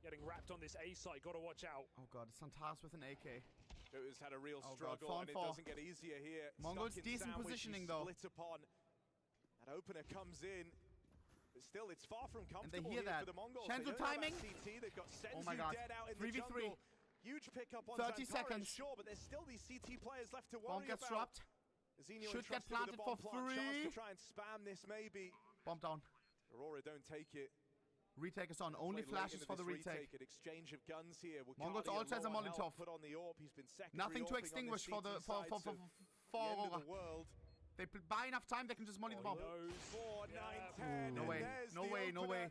Speaker 9: Getting wrapped on this A site, gotta watch out.
Speaker 7: Oh god, Santaris with an AK.
Speaker 8: Jota's had a real
Speaker 7: Oh god,
Speaker 8: struggle, and it
Speaker 7: 4-on-4.
Speaker 8: doesn't get easier here.
Speaker 7: Mongols
Speaker 8: Stuck in
Speaker 7: decent
Speaker 8: sandwich,
Speaker 7: positioning
Speaker 8: he's
Speaker 7: though.
Speaker 8: Split upon. That opener comes in. But still, it's far from
Speaker 7: And they
Speaker 8: comfortable
Speaker 7: hear
Speaker 8: here
Speaker 7: that.
Speaker 8: for the Mongols.
Speaker 7: Shenzu
Speaker 8: They don't have
Speaker 7: timing.
Speaker 8: that CT. They've got Senzu
Speaker 7: Oh my god.
Speaker 8: dead out in
Speaker 7: 3v3.
Speaker 8: the jungle. Huge pickup on
Speaker 7: 30
Speaker 8: Zantares,
Speaker 7: seconds.
Speaker 8: sure, but there's still these CT players left to
Speaker 7: Bomb
Speaker 8: worry
Speaker 7: gets
Speaker 8: about.
Speaker 7: dropped.
Speaker 8: Zinio
Speaker 7: Should get
Speaker 8: entrusted with
Speaker 7: planted
Speaker 8: a
Speaker 7: for
Speaker 8: bomb plant. Chance
Speaker 7: free.
Speaker 8: to try and spam this maybe.
Speaker 7: Bomb down.
Speaker 8: Aurora don't take it.
Speaker 7: Retake is on. Only
Speaker 8: Quite late
Speaker 7: flashes
Speaker 8: into
Speaker 7: for the
Speaker 8: this
Speaker 7: retake.
Speaker 8: An exchange of guns here.
Speaker 7: Mongols
Speaker 8: Wukardi
Speaker 7: also has a
Speaker 8: low on health,
Speaker 7: Molotov.
Speaker 8: Put on the AWP. He's been secondary
Speaker 7: Nothing to
Speaker 8: AWPing on
Speaker 7: extinguish
Speaker 8: this
Speaker 7: for the
Speaker 8: CT side, so
Speaker 7: for
Speaker 8: the end of
Speaker 7: Aurora.
Speaker 8: the world.
Speaker 7: They buy enough time, they can just molly the bomb.
Speaker 8: 4, 9, 10.
Speaker 7: No
Speaker 8: and
Speaker 7: way.
Speaker 8: there's
Speaker 7: No
Speaker 8: the
Speaker 7: way, no
Speaker 8: opener.
Speaker 7: way.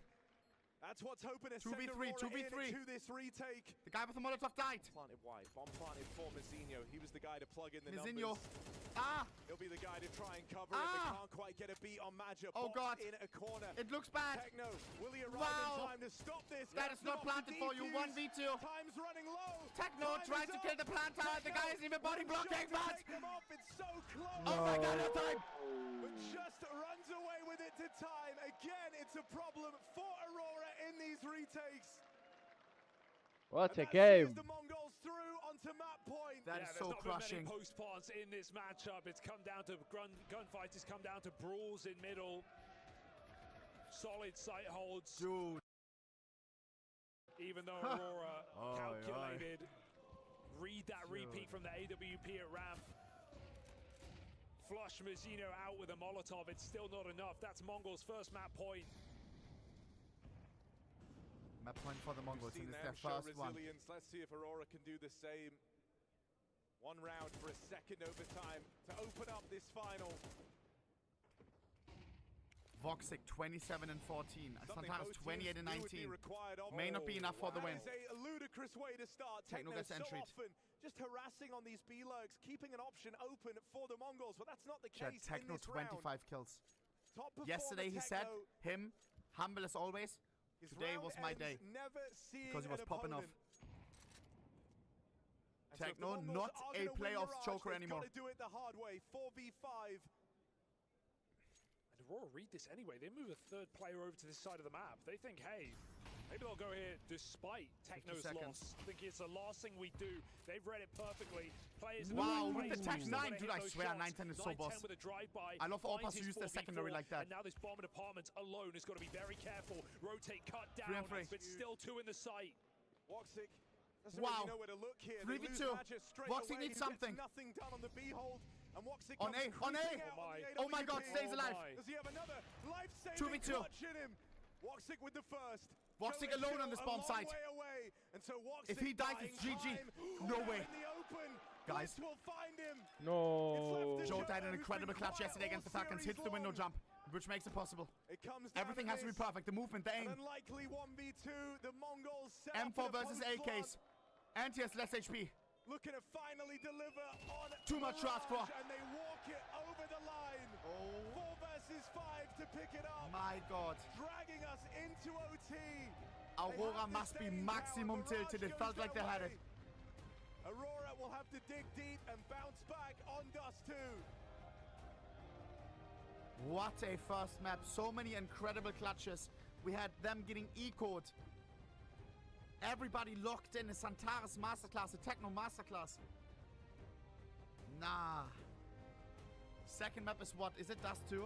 Speaker 8: That's what's hoping to
Speaker 7: 2v3,
Speaker 8: send Aurora
Speaker 7: 2v3.
Speaker 8: into this retake.
Speaker 7: The guy with the Molotov died.
Speaker 8: Planted wide. Bomb planted for Mazzinho. He was the guy to plug in the
Speaker 7: Mazzinho.
Speaker 8: numbers.
Speaker 7: Ah!
Speaker 8: He'll be the guy to try and cover it, but
Speaker 7: Ah!
Speaker 8: can't quite get a beat on Maja.
Speaker 7: Oh god.
Speaker 8: In a corner.
Speaker 7: It looks bad.
Speaker 8: Techno, will he arrive
Speaker 7: Wow.
Speaker 8: in time to stop this?
Speaker 7: That
Speaker 8: Gets
Speaker 7: is not
Speaker 8: them off the
Speaker 7: planted for you.
Speaker 8: defuse.
Speaker 7: 1v2.
Speaker 8: Time's running low.
Speaker 7: Techno
Speaker 8: Time
Speaker 7: tries
Speaker 8: is
Speaker 7: to
Speaker 8: up.
Speaker 7: kill the planter. The guy isn't even body
Speaker 8: One shot
Speaker 7: blocking,
Speaker 8: to
Speaker 7: but
Speaker 8: take them off. It's so close.
Speaker 7: oh my god, no time.
Speaker 8: But just runs away with it to time. Again, it's a problem for Aurora in these retakes.
Speaker 1: What
Speaker 8: And
Speaker 1: a
Speaker 8: that
Speaker 1: game!
Speaker 8: sees the Mongols through onto map point.
Speaker 7: That is
Speaker 9: there's
Speaker 7: so
Speaker 9: not
Speaker 7: crushing.
Speaker 9: been many post parts in this matchup. It's come down to gunfights. It's come down to brawls in middle. Solid sight holds.
Speaker 7: Dude.
Speaker 9: Even though Aurora
Speaker 7: Oi,
Speaker 9: calculated. Read that repeat from the AWP at ramp. Flush Mazzinho out with a Molotov. It's still not enough. That's Mongols' first map point.
Speaker 7: Map point for the Mongols,
Speaker 8: We've
Speaker 7: and
Speaker 8: seen
Speaker 7: it's
Speaker 8: them
Speaker 7: their
Speaker 8: show
Speaker 7: first one.
Speaker 8: resilience. Let's see if Aurora can do the same. One round for a second overtime to open up this final.
Speaker 7: Voxic 27 and 14.
Speaker 8: Something
Speaker 7: Sometimes
Speaker 8: both
Speaker 7: 28
Speaker 8: teams
Speaker 7: and
Speaker 8: knew would be
Speaker 7: 19.
Speaker 8: required of
Speaker 7: May
Speaker 8: them.
Speaker 7: not be enough for the win.
Speaker 8: That is a ludicrous way to start.
Speaker 7: Techno
Speaker 8: Techno
Speaker 7: gets
Speaker 8: so
Speaker 7: entry.
Speaker 8: often just harassing on these B-lurks, keeping an option open for the Mongols, but that's not the
Speaker 7: Chat,
Speaker 8: case
Speaker 7: Techno
Speaker 8: in this round.
Speaker 7: 25 kills.
Speaker 8: Top performer
Speaker 7: Yesterday he said,
Speaker 8: Techno,
Speaker 7: humble as always.
Speaker 8: his
Speaker 7: Today
Speaker 8: round
Speaker 7: was my
Speaker 8: ends
Speaker 7: day.
Speaker 8: never seeing
Speaker 7: Because he was
Speaker 8: an
Speaker 7: popping off.
Speaker 8: opponent. And so if the
Speaker 7: Techno,
Speaker 8: Mongols
Speaker 7: not
Speaker 8: are
Speaker 7: a
Speaker 8: gonna win
Speaker 7: playoff
Speaker 8: Mirage,
Speaker 7: choker
Speaker 8: they've
Speaker 7: anymore.
Speaker 8: Got to do it the hard way. 4v5.
Speaker 9: And Aurora read this anyway. They move a third player over to this side of the map. They think, hey, maybe they'll go here despite Techno's loss. Thinking it's the last thing we do. They've read it perfectly. Players
Speaker 7: Wow,
Speaker 9: with
Speaker 7: with the Tech 9, dude, I swear 9-10 is so boss.
Speaker 9: With a drive-by,
Speaker 7: I love all
Speaker 9: finds
Speaker 7: pass to
Speaker 9: his
Speaker 7: use their
Speaker 9: 4v4,
Speaker 7: secondary like that.
Speaker 9: And now this bomb in apartments alone has got to be very careful. Rotate, cut
Speaker 7: 3
Speaker 9: down,
Speaker 7: and 3.
Speaker 9: but still 2 in the sight.
Speaker 8: Woxic doesn't
Speaker 7: Wow.
Speaker 8: really know where to look here.
Speaker 7: 3v2.
Speaker 8: They lose Maja straight
Speaker 7: Woxic
Speaker 8: away.
Speaker 7: needs
Speaker 8: He gets
Speaker 7: something.
Speaker 8: Nothing done on the behold. And Woxic
Speaker 7: On
Speaker 8: comes
Speaker 7: A, on A.
Speaker 8: creeping out on the
Speaker 7: Oh my god,
Speaker 8: AWP.
Speaker 7: stays alive.
Speaker 8: Does he have another life-saving
Speaker 7: 2v2.
Speaker 8: clutch in him? Woxic with the first.
Speaker 7: Woxic
Speaker 8: Joe
Speaker 7: alone
Speaker 8: is
Speaker 7: on this
Speaker 8: still
Speaker 7: bomb
Speaker 8: a long
Speaker 7: site.
Speaker 8: way away. And so Woxic
Speaker 7: If he dies,
Speaker 8: buying
Speaker 7: it's GG.
Speaker 8: time.
Speaker 7: No
Speaker 8: Out
Speaker 7: way.
Speaker 8: in the open.
Speaker 7: Guys.
Speaker 8: Blitz will find him.
Speaker 1: No.
Speaker 8: It's
Speaker 7: Joe
Speaker 8: left to
Speaker 7: died an
Speaker 8: who's
Speaker 7: incredible
Speaker 8: been
Speaker 7: clutch
Speaker 8: quiet
Speaker 7: yesterday against the
Speaker 8: all
Speaker 7: Falcons. Hits the
Speaker 8: series
Speaker 7: window
Speaker 8: long.
Speaker 7: jump, which makes it possible.
Speaker 8: It comes down
Speaker 7: Everything has to be
Speaker 8: this.
Speaker 7: perfect. The movement, the aim.
Speaker 8: An unlikely 1v2. The Mongols set
Speaker 7: M4
Speaker 8: up in a
Speaker 7: versus
Speaker 8: post plant.
Speaker 7: AKs. And he has less HP.
Speaker 8: Looking to finally deliver on
Speaker 7: Too much to ask for.
Speaker 8: Mirage, and they walk it over the line. 4 versus 5 to pick it up.
Speaker 7: My god.
Speaker 8: Dragging us into OT.
Speaker 7: Aurora must be maximum tilted. It felt like they had it.
Speaker 8: Aurora will have to dig deep and bounce back on Dust 2.
Speaker 7: What a first map. So many incredible clutches. We had them getting ecoed. Everybody locked in. A Santaris masterclass, a Techno masterclass. Nah. Second map is what? Is it Dust 2?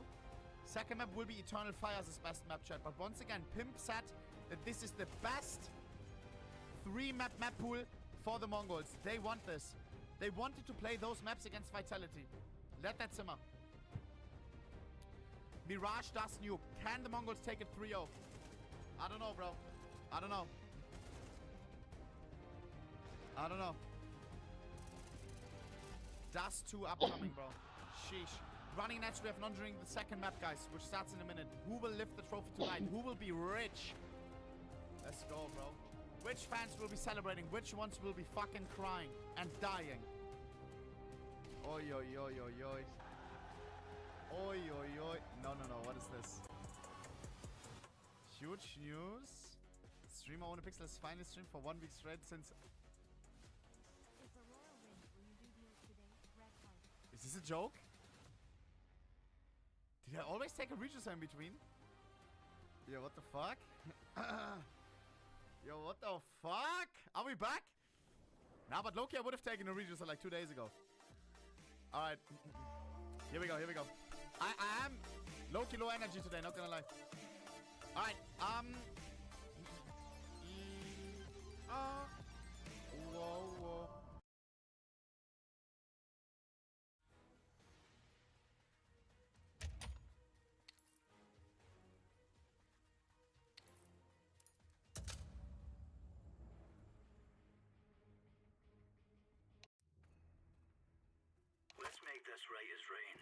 Speaker 7: Second map will be Eternal Fires' best map, chat. But once again, Pimp said that this is the best 3-map map pool for the Mongols. They want this. They wanted to play those maps against Vitality. Let that simmer. Mirage Dust Nuke. Can the Mongols take it 3-0? I don't know, bro. I don't know. I don't know. Dust 2 upcoming, bro. Sheesh. Running Edge, we have non-during the second map, guys, which starts in a minute. Who will lift the trophy tonight? Who will be rich? Let's go, bro. Which fans will be celebrating? Which ones will be fucking crying and dying? Oi, oi, oi, oi, oi. Oi, oi, oi. No, no, no. What is this? Huge news. Streamer One Pixel's finally streamed for 1 week straight since...
Speaker 10: If Aurora wins, will you do deals today? Red heart.
Speaker 7: Is this a joke? Did I always take a register in between? Yo, what the fuck? Yo, what the fuck? Are we back? Nah, but Loki, I would have taken a register like 2 days ago. Alright. Here we go, here we go. I am Loki low energy today, not gonna lie. Alright, whoa, whoa.
Speaker 4: Let's make this right as rain.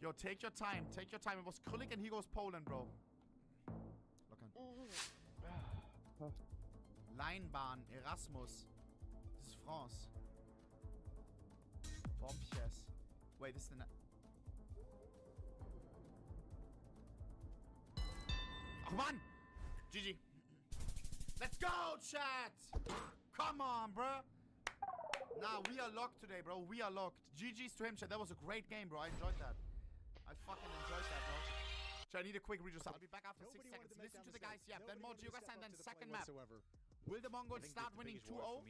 Speaker 7: Yo, take your time. Take your time. It was Krullik and he goes Poland, bro. Look on. Leinbahn, Erasmus. This is France. Bombches. Wait, this is the... Oh, man! GG. Let's go, chat! Come on, bro. Nah, we are locked today, bro. We are locked. GG's to him, chat. That was a great game, bro. I enjoyed that. I fucking enjoyed that, bro. Chat, I need a quick read. I'll be back after 6 seconds. Listen to the guys, yeah. Then more Geogas and then second map. Will the Mongols start winning 2-0?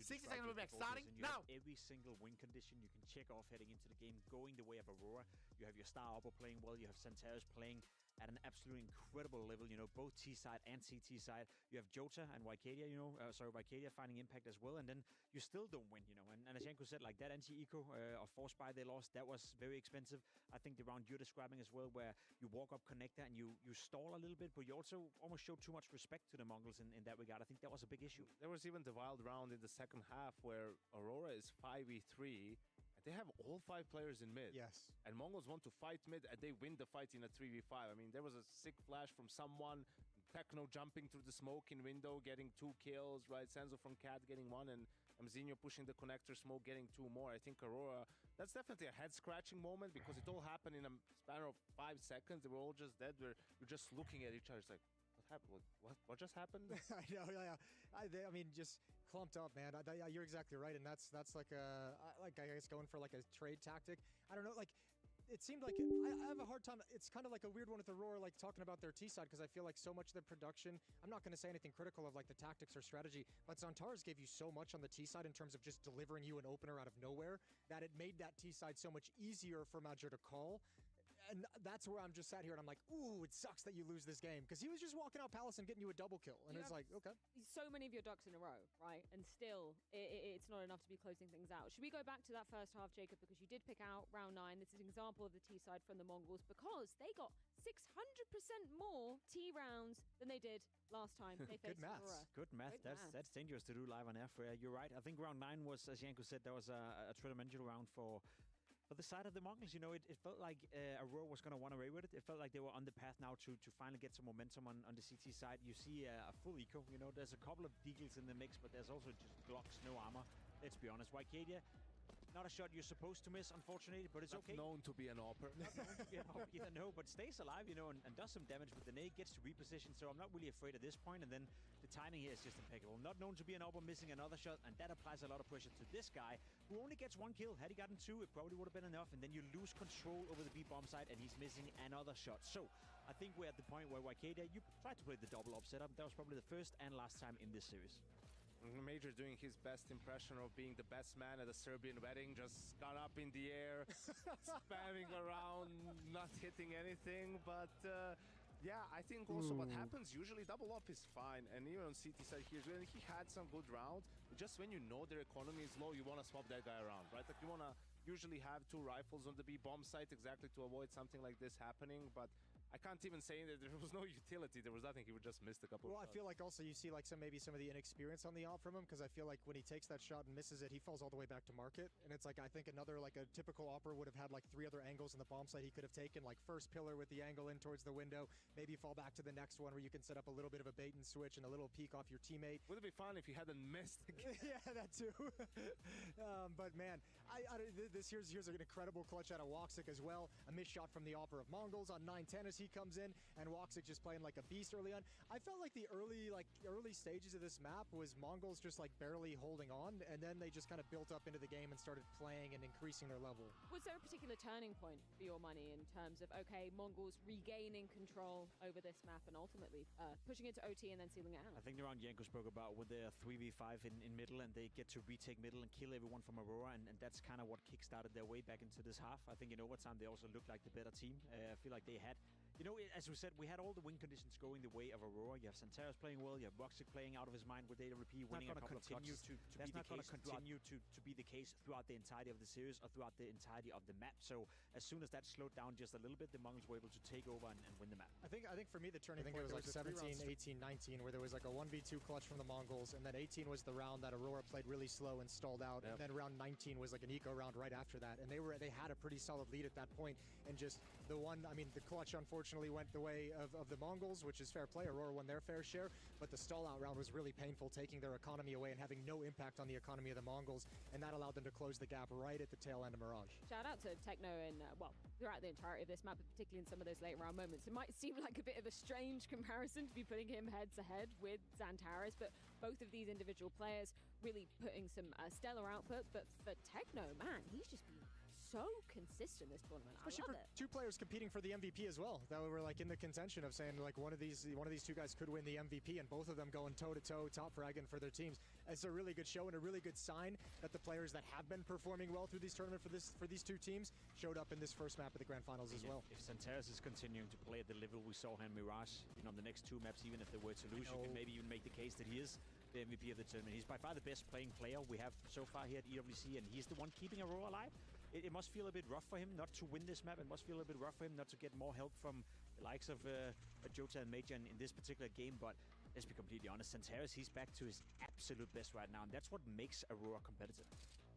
Speaker 7: 60 seconds will be back. Starting now.
Speaker 11: Every single win condition you can check off heading into the game, going the way of Aurora. You have your star upper playing well. You have Santaris playing at an absolutely incredible level, you know, both T-side and CT side. You have Jota and Wycadia, you know, Wycadia finding impact as well, and then you still don't win, you know. And as Janko said, like that anti-eco or force buy they lost, that was very expensive. I think the round you're describing as well, where you walk up connector and you stall a little bit, but you also almost showed too much respect to the Mongols in that regard. I think that was a big issue.
Speaker 8: There was even the wild round in the second half where Aurora is 5v3. They have all 5 players in mid.
Speaker 12: Yes.
Speaker 8: And Mongols want to fight mid, and they win the fight in a 3v5. I mean, there was a sick flash from someone, Techno jumping through the smoke in window, getting 2 kills, right? Senzo from Cat getting 1, and Mzinho pushing the connector smoke, getting 2 more. I think Aurora, that's definitely a head-scratching moment because it all happened in a span of 5 seconds. They were all just dead. You're just looking at each other. It's like, what happened? What just happened?
Speaker 12: I know, yeah. I mean, just clumped up, man. Yeah, you're exactly right, and that's like I guess going for like a trade tactic. I don't know, like it seemed like I have a hard time. It's kind of like a weird one with Aurora, like talking about their T side, because I feel like so much of the production. I'm not going to say anything critical of like the tactics or strategy, but Zantares gave you so much on the T side in terms of just delivering you an opener out of nowhere that it made that T side so much easier for Major to call. And that's where I'm just sat here and I'm like, ooh, it sucks that you lose this game. Because he was just walking out Palace and getting you a double kill. And it's like, okay.
Speaker 13: So many of your ducks in a row, right? And still, it's not enough to be closing things out. Should we go back to that first half, Jacob? Because you did pick out round 9. This is an example of the T side from the Mongols because they got 600% more T rounds than they did last time they faced Aurora.
Speaker 11: Good math. That's dangerous to do live on air. You're right. I think round 9 was, as Janko said, that was a tremendous round for the side of the Mongols. You know, it felt like Aurora was going to run away with it. It felt like they were on the path now to finally get some momentum on the CT side. You see a full eco. You know, there's a couple of deagles in the mix, but there's also just Glocks, no armor. Let's be honest. Wycadia, not a shot you're supposed to miss, unfortunately, but it's okay.
Speaker 8: Known to be an AWPer.
Speaker 11: Yeah, no, but stays alive, you know, and does some damage with the nade, gets to reposition, so I'm not really afraid at this point. And then the timing here is just impeccable. Not known to be an AWPer, missing another shot, and that applies a lot of pressure to this guy, who only gets 1 kill. Had he gotten 2, it probably would have been enough, and then you lose control over the B-bomb side, and he's missing another shot. So, I think we're at the point where Wycadia, you tried to play the double up setup. That was probably the first and last time in this series.
Speaker 8: Major doing his best impression of being the best man at a Serbian wedding, just got up in the air, spamming around, not hitting anything. But yeah, I think also what happens usually, double up is fine. And even on CT side here, when he had some good rounds, just when you know their economy is low, you want to swap that guy around, right? Like you want to usually have 2 rifles on the B bomb site exactly to avoid something like this happening. But I can't even say that there was no utility. There was nothing. He would just missed a couple of shots.
Speaker 12: I feel like also you see like maybe some of the inexperience on the op from him, because I feel like when he takes that shot and misses it, he falls all the way back to market. And it's like, I think another, like a typical opera would have had like 3 other angles in the bomb site he could have taken, like first pillar with the angle in towards the window, maybe fall back to the next one where you can set up a little bit of a bait and switch and a little peek off your teammate.
Speaker 8: Would it be fun if he hadn't missed again?
Speaker 12: Yeah, that too. But man, here's an incredible clutch out of Woxic as well. A missed shot from the opera of Mongols on 9-10 as he comes in. And Woxic just playing like a beast early on. I felt like the early stages of this map was Mongols just like barely holding on, and then they just kind of built up into the game and started playing and increasing their level.
Speaker 13: Was there a particular turning point for your money in terms of, okay, Mongols regaining control over this map and ultimately pushing it to OT and then sealing it out?
Speaker 11: I think the round Janko spoke about with their 3v5 in middle, and they get to retake middle and kill everyone from Aurora, and that's kind of what kickstarted their way back into this half. I think in overtime they also looked like the better team. I feel like they had You know, as we said, we had all the win conditions going the way of Aurora. You have Santaris playing well. You have Voxic playing out of his mind with AWP, winning a couple of clutches. That's not going to continue to be the case throughout the entirety of the series or throughout the entirety of the map. So as soon as that slowed down just a little bit, the Mongols were able to take over and win the map.
Speaker 12: I think for me the turning point, it was like 17, 18, 19, where there was like a 1v2 clutch from the Mongols, and then 18 was the round that Aurora played really slow and stalled out, and then round 19 was like an eco round right after that, and they had a pretty solid lead at that point, and just the clutch unfortunately went the way of the Mongols, which is fair play. Aurora won their fair share, but the stall out round was really painful, taking their economy away and having no impact on the economy of the Mongols, and that allowed them to close the gap right at the tail end of Mirage.
Speaker 13: Shout out to Techno and, throughout the entirety of this map, but particularly in some of those late round moments. It might seem like a bit of a strange comparison to be putting him head to head with Zantaris, but both of these individual players really putting some stellar output. But for Techno, man, he's just been so consistent this tournament.
Speaker 12: Especially for two players competing for the MVP as well. That we were like in the contention of saying like one of these two guys could win the MVP, and both of them going toe to toe, top fragging for their teams. It's a really good show and a really good sign that the players that have been performing well through these tournament for these two teams showed up in this first map of the grand finals as well.
Speaker 11: If Santaris is continuing to play at the level we saw him in Mirage, the next two maps, even if they were to lose, you can maybe even make the case that he is the MVP of the tournament. He's by far the best playing player we have so far here at EWC, and he's the one keeping Aurora alive. It must feel a bit rough for him not to win this map. It must feel a bit rough for him not to get more help from the likes of Jota and Major in this particular game. But let's be completely honest, Santaris, he's back to his absolute best right now, and that's what makes Aurora competitive.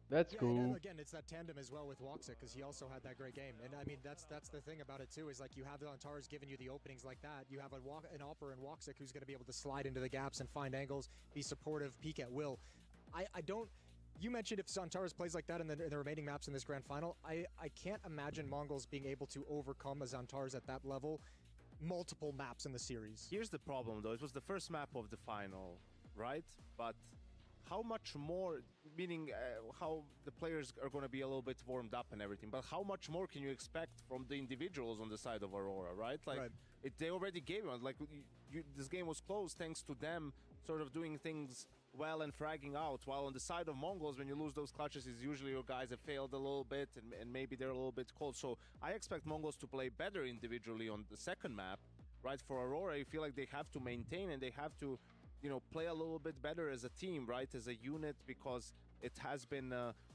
Speaker 1: That's cool.
Speaker 12: And again, it's that tandem as well with Voxic, because he also had that great game. And I mean, that's the thing about it too, is like you have the Zantaris giving you the openings like that. You have an Opera and Voxic who's going to be able to slide into the gaps and find angles, be supportive, peek at will. I don't. You mentioned if Zantaris plays like that in the remaining maps in this grand final, I can't imagine Mongols being able to overcome a Zantaris at that level multiple maps in the series.
Speaker 14: Here's the problem though, it was the first map of the final, right? But how much more, meaning how the players are going to be a little bit warmed up and everything, but how much more can you expect from the individuals on the side of Aurora, right? Like, they already gave it, like, this game was close thanks to them sort of doing things well and fragging out, while on the side of Mongols, when you lose those clutches, it's usually your guys have failed a little bit and maybe they're a little bit cold. So I expect Mongols to play better individually on the second map, right? For Aurora, I feel like they have to maintain and they have to, play a little bit better as a team, right? As a unit, because it has been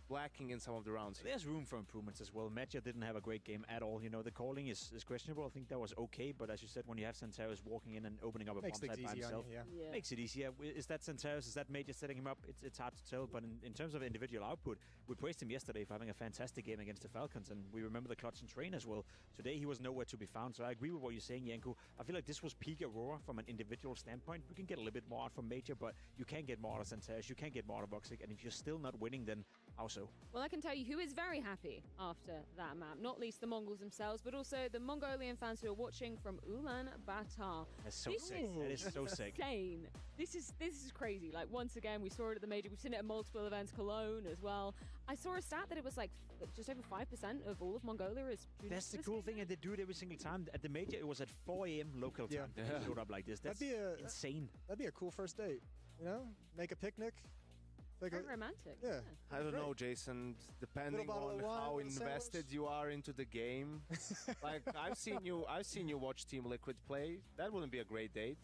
Speaker 14: lacking in some of the rounds.
Speaker 11: There's room for improvements as well. Matcha didn't have a great game at all. The calling is questionable. I think that was okay, but as you said, when you have Santaris walking in and opening up a bomb site by himself, makes it easier. Is that Santaris? Is that Major setting him up? It's hard to tell, but in terms of individual output, we praised him yesterday for having a fantastic game against the Falcons, and we remember the clutch and train as well. Today he was nowhere to be found, so I agree with what you're saying, Yanko. I feel like this was peak Aurora from an individual standpoint. We can get a little bit more out from Major, but you can't get more out of Santaris, you can't get more out of Voxic, and if you're still not winning, then how so?
Speaker 13: Well, I can tell you who is very happy after that map, not least the Mongols themselves, but also the Mongolian fans who are watching from Ulaanbaatar.
Speaker 11: That's so sick. That is so sick.
Speaker 13: Insane. This is crazy. Like, once again, we saw it at the major. We've seen it at multiple events, Cologne as well. I saw a stat that it was like just over 5% of all of Mongolia is.
Speaker 11: That's the cool thing, and they do it every single time. At the major, it was at 4 a.m. local time. They showed up like this. That's insane.
Speaker 12: That'd be a cool first date. Make a picnic.
Speaker 13: Very romantic.
Speaker 12: Yeah.
Speaker 14: I don't know, Jason, depending on how invested you are into the game. Like, I've seen you watch Team Liquid play. That wouldn't be a great date.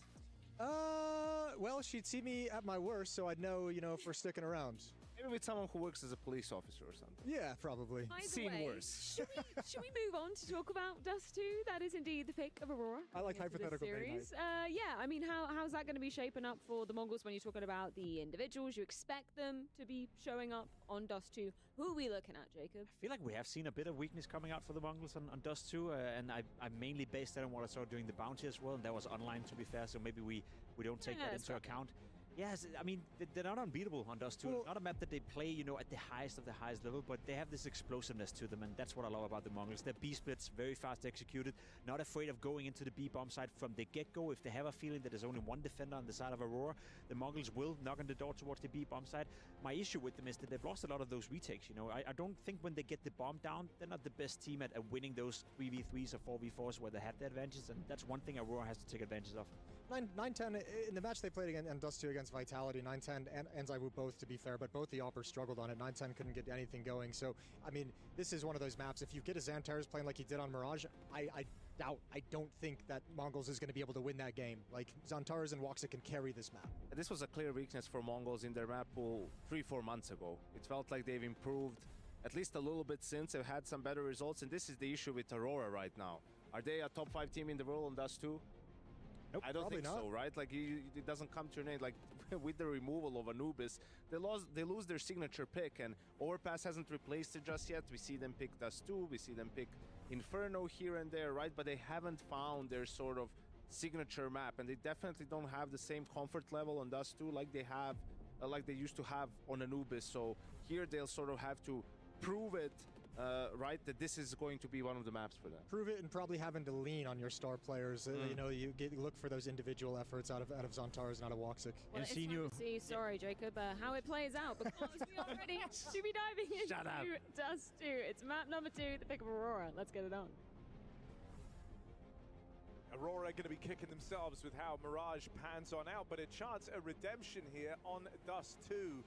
Speaker 12: Well, she'd see me at my worst, so I'd know, if we're sticking around.
Speaker 14: Maybe with someone who works as a police officer or something.
Speaker 12: Yeah, probably.
Speaker 13: Seen worse. Should we move on to talk about Dust 2? That is indeed the pick of Aurora.
Speaker 12: I like hypothetical
Speaker 13: series. Yeah, I mean, how's that going to be shaping up for the Mongols when you're talking about the individuals? You expect them to be showing up on Dust 2. Who are we looking at, Jacob?
Speaker 11: I feel like we have seen a bit of weakness coming out for the Mongols on Dust 2, and I mainly based that on what I saw during the bounty as well, and that was online, to be fair, so maybe we don't take that into account. Yes, I mean, they're not unbeatable on Dust 2. Well, not a map that they play, at the highest of the highest level, but they have this explosiveness to them, and that's what I love about the Mongols. Their B splits, very fast executed, not afraid of going into the B bomb site from the get-go. If they have a feeling that there's only one defender on the side of Aurora, the Mongols will knock on the door towards the B bomb site. My issue with them is that they've lost a lot of those retakes, I don't think when they get the bomb down, they're not the best team at winning those 3v3s or 4v4s where they have the advantages, and that's one thing Aurora has to take advantage of.
Speaker 12: 9-10, in the match they played in Dust 2 against Vitality, 9-10 and Zaiwu both, to be fair, but both the Oppers struggled on it. 9-10 couldn't get anything going. So, I mean, this is one of those maps. If you get a Zantaris playing like he did on Mirage, doubt, I don't think that MONGOLZ is going to be able to win that game. Like, Zantares and Woxic can carry this map.
Speaker 14: This was a clear weakness for MONGOLZ in their map pool 3-4 months ago. It felt like they've improved at least a little bit since. They've had some better results, and this is the issue with AURORA right now. Are they a top 5 team in the world on Dust 2?
Speaker 12: Nope,
Speaker 14: I don't think
Speaker 12: not.
Speaker 14: so, right? Like, it doesn't come to your name. Like, with the removal of Anubis, they lose their signature pick, and Overpass hasn't replaced it just yet. We see them pick Dust 2, we see them pick Inferno here and there, right? But they haven't found their sort of signature map, and they definitely don't have the same comfort level on Dust 2 like they have, like they used to have on Anubis. So here they'll sort of have to prove it, right, that this is going to be one of the maps for them.
Speaker 12: Prove it, and probably having to lean on your star players. You know, you look for those individual efforts out of Zantares and out of Woxic.
Speaker 13: Well, it's time to see, sorry Jacob, how it plays out, because we are ready to be diving into Dust 2. It's map number 2, the pick of AURORA. Let's get it on.
Speaker 8: AURORA going to be kicking themselves with how Mirage pans on out, but a chance at redemption here on Dust 2.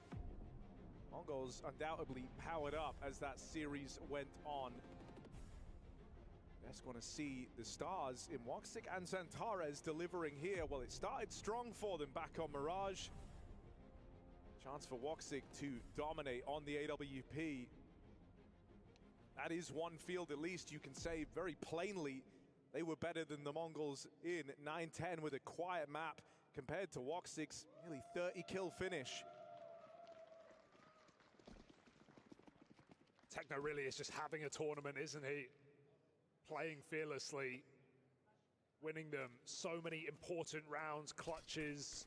Speaker 8: MONGOLZ undoubtedly powered up as that series went on. Just want to see the stars in Woxic and Zantares delivering here. Well, it started strong for them back on Mirage. Chance for Woxic to dominate on the AWP. That is one field at least you can say very plainly they were better than the MONGOLZ in 9-10 with a quiet map compared to Woxic's nearly 30 kill finish.
Speaker 9: Techno really is just having a tournament, isn't he? Playing fearlessly, winning them so many important rounds, clutches,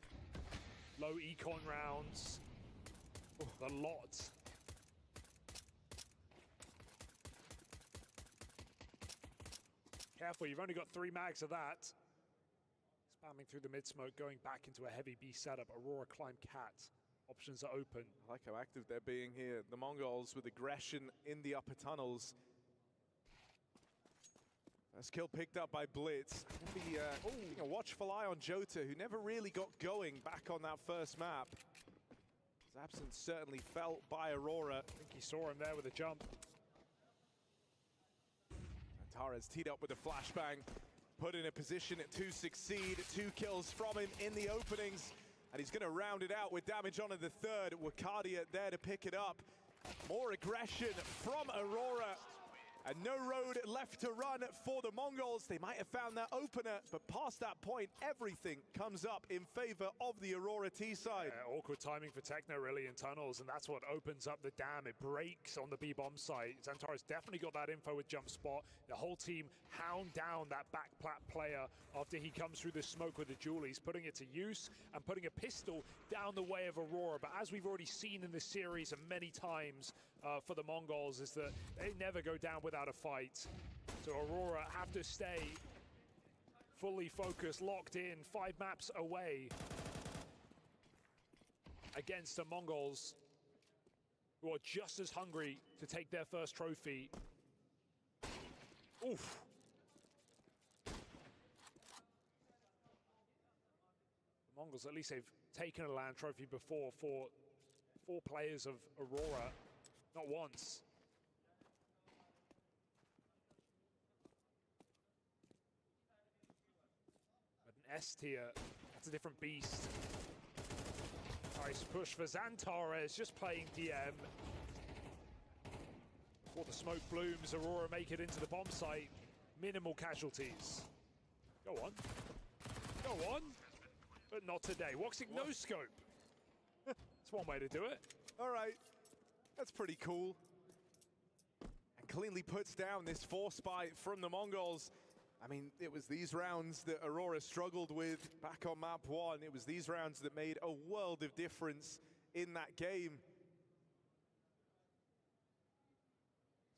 Speaker 9: low econ rounds, the lot. Careful, you've only got 3 mags of that. Spamming through the mid smoke, going back into a heavy B setup. AURORA climb cat. Options are open.
Speaker 8: I like how active they're being here. The MONGOLZ with aggression in the upper tunnels. First kill picked up by Blitz. Keeping a watchful eye on Jota, who never really got going back on that first map. His absence certainly felt by AURORA.
Speaker 9: I think he saw him there with a jump.
Speaker 8: Zantares teed up with a flashbang, put in a position to succeed. 2 kills from him in the openings. And he's going to round it out with damage on the third. Wakadia there to pick it up. More aggression from AURORA. And no road left to run for the MONGOLZ. They might have found that opener, but past that point, everything comes up in favor of the AURORA T side.
Speaker 9: Yeah, awkward timing for Techno really in tunnels, and that's what opens up the dam. It breaks on the B-bomb site. Zantares definitely got that info with jump spot. The whole team hound down that back plat player after he comes through the smoke with the jewel. He's putting it to use and putting a pistol down the way of AURORA. But as we've already seen in this series and many times for the MONGOLZ, is that they never go down without a fight. So AURORA have to stay fully focused, locked in, 5 maps away against the MONGOLZ, who are just as hungry to take their first trophy. Oof. The MONGOLZ, at least they've taken a LAN trophy before for 4 players of AURORA, not once. But an S tier, that's a different beast. Nice push for Zantares, just playing DM. Before the smoke blooms, AURORA make it into the bomb site. Minimal casualties. Go on. Go on. But not today. Woxic no scope. That's one way to do it.
Speaker 8: All right. That's pretty cool. And cleanly puts down this force spike from the MONGOLZ. I mean, it was these rounds that AURORA struggled with back on map 1. It was these rounds that made a world of difference in that game.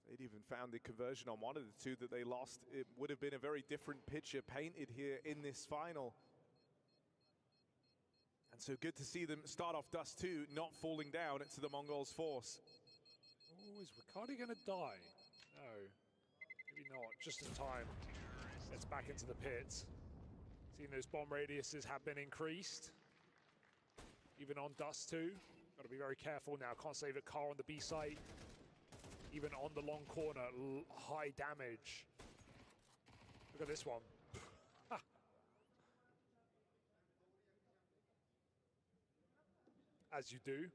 Speaker 8: They'd even found the conversion on one of the 2 that they lost. It would have been a very different picture painted here in this final. And so good to see them start off Dust 2, not falling down to the MONGOLZ force.
Speaker 9: Oh, is Ricardi going to die? No, maybe not, just in time. Gets back into the pit. Seeing those bomb radiuses have been increased. Even on Dust 2. Got to be very careful now. Can't save a car on the B site. Even on the long corner, high damage. Look at this one. As you do.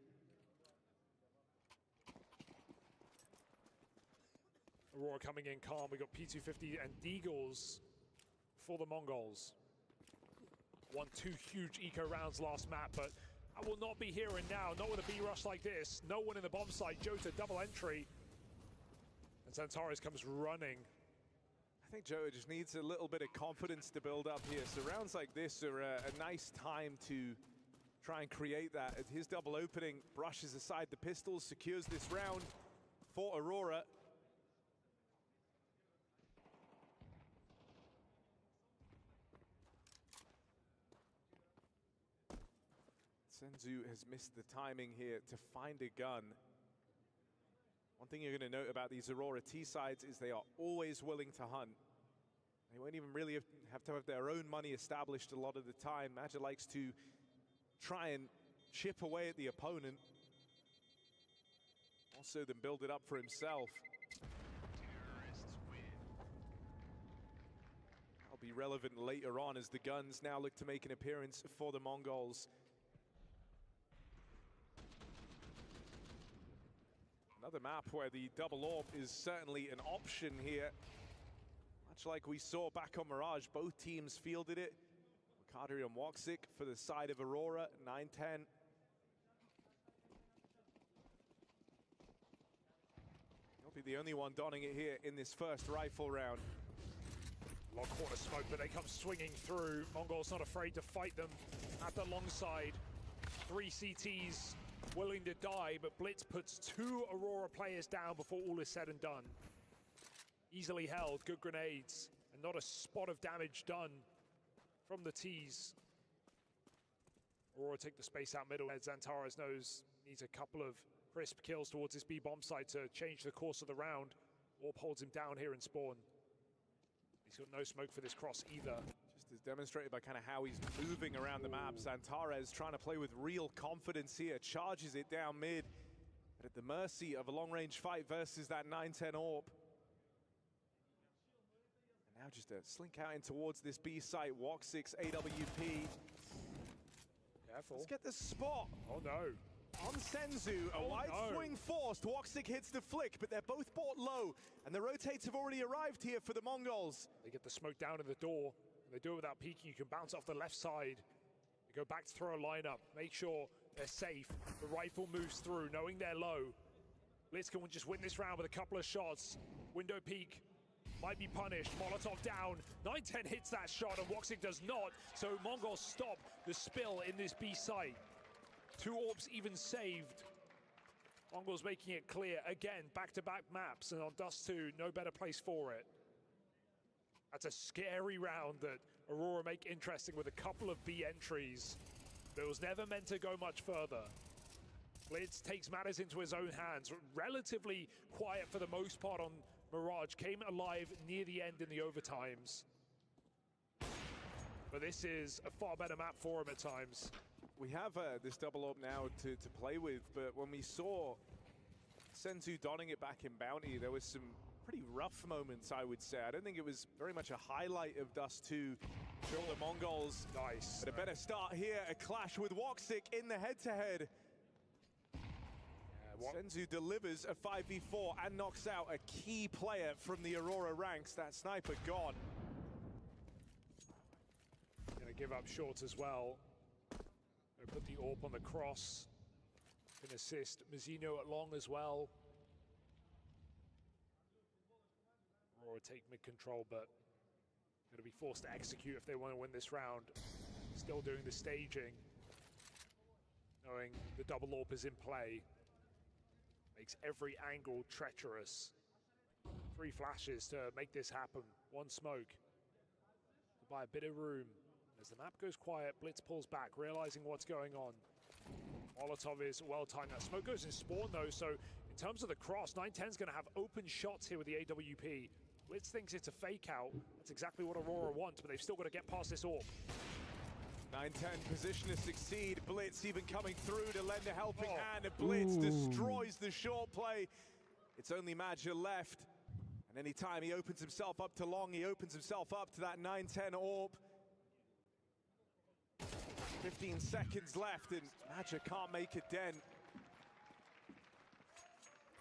Speaker 9: Aurora coming in calm. We got P250 and Deagles for the Mongols. Won 2 huge eco rounds last map, but I will not be here and now. Not with a B rush like this. No one in the bomb site. Jota double entry. And Xantares comes running.
Speaker 8: I think Jota just needs a little bit of confidence to build up here. So rounds like this are a nice time to try and create that. As his double opening brushes aside the pistols, secures this round for Aurora. Senzu has missed the timing here to find a gun. One thing you're going to note about these Aurora T-sides is they are always willing to hunt. They won't even really have to have their own money established a lot of the time. Magic likes to try and chip away at the opponent, also then build it up for himself. That'll be relevant later on as the guns now look to make an appearance for the Mongols. Another map where the double orb is certainly an option here. Much like we saw back on Mirage, both teams fielded it. QATAR and Woxic for the side of Aurora, 9-10. He'll be the only one donning it here in this first rifle round.
Speaker 9: Long corner smoke, but they come swinging through. Mongols not afraid to fight them at the long side. 3 CTs willing to die, but Blitz puts 2 Aurora players down before all is said and done. Easily held, good grenades, and not a spot of damage done from the T's. Aurora take the space out middle. Xantares knows needs a couple of crisp kills towards this B bomb site to change the course of the round. Orb holds him down here in spawn. He's got no smoke for this cross either.
Speaker 8: Just as demonstrated by kind of how he's moving around the map. Xantares trying to play with real confidence here, charges it down mid, but at the mercy of a long-range fight versus that 9-10 orb. And now just a slink out in towards this B site. Woxic's AWP.
Speaker 9: Careful.
Speaker 8: Let's get the spot.
Speaker 9: Oh no.
Speaker 8: On Senzu, a wide swing forced. Woxic hits the flick, but they're both bought low, and the rotates have already arrived here for the Mongols.
Speaker 9: They get the smoke down in the door. They do it without peeking. You can bounce off the left side. They go back to throw a lineup. Make sure they're safe. The rifle moves through, knowing they're low. Blitz can just win this round with a couple of shots. Window peek might be punished. Molotov down. 9-10 hits that shot, and Woxic does not. So Mongols stop the spill in this B site. 2 orbs even saved. Mongols making it clear. Again, back-to-back maps, and on Dust 2, no better place for it. That's a scary round that Aurora make interesting with a couple of B entries. But it was never meant to go much further. Blitz takes matters into his own hands. Relatively quiet for the most part on Mirage. Came alive near the end in the overtimes. But this is a far better map for him at times.
Speaker 8: We have this double orb now to play with, but when we saw Senzu donning it back in Bounty, there was some pretty rough moments, I would say. I don't think it was very much a highlight of Dust 2 for the Mongols.
Speaker 9: Nice.
Speaker 8: But a better start here, a clash with Woxic in the head-to-head. Senzu delivers a 5v4 and knocks out a key player from the Aurora ranks. That sniper gone.
Speaker 9: Gonna give up short as well. Gonna put the AWP on the cross. Can assist Mazzino at long as well. Aurora take mid-control, but gonna be forced to execute if they want to win this round. Still doing the staging. Knowing the double AWP is in play. Makes every angle treacherous. 3 flashes to make this happen. 1 smoke. To buy a bit of room. As the map goes quiet, Blitz pulls back, realizing what's going on. Molotov is well timed. That smoke goes in spawn though, so in terms of the cross, 910's gonna have open shots here with the AWP. Blitz thinks it's a fake out. That's exactly what Aurora wants, but they've still got to get past this AWP.
Speaker 8: 910 position to succeed. Blitz even coming through to lend a helping hand, and Blitz destroys the short play. It's only Maggia left. Anytime he opens himself up to long, he opens himself up to that 9-10 AWP. 15 seconds left and Magic can't make a dent.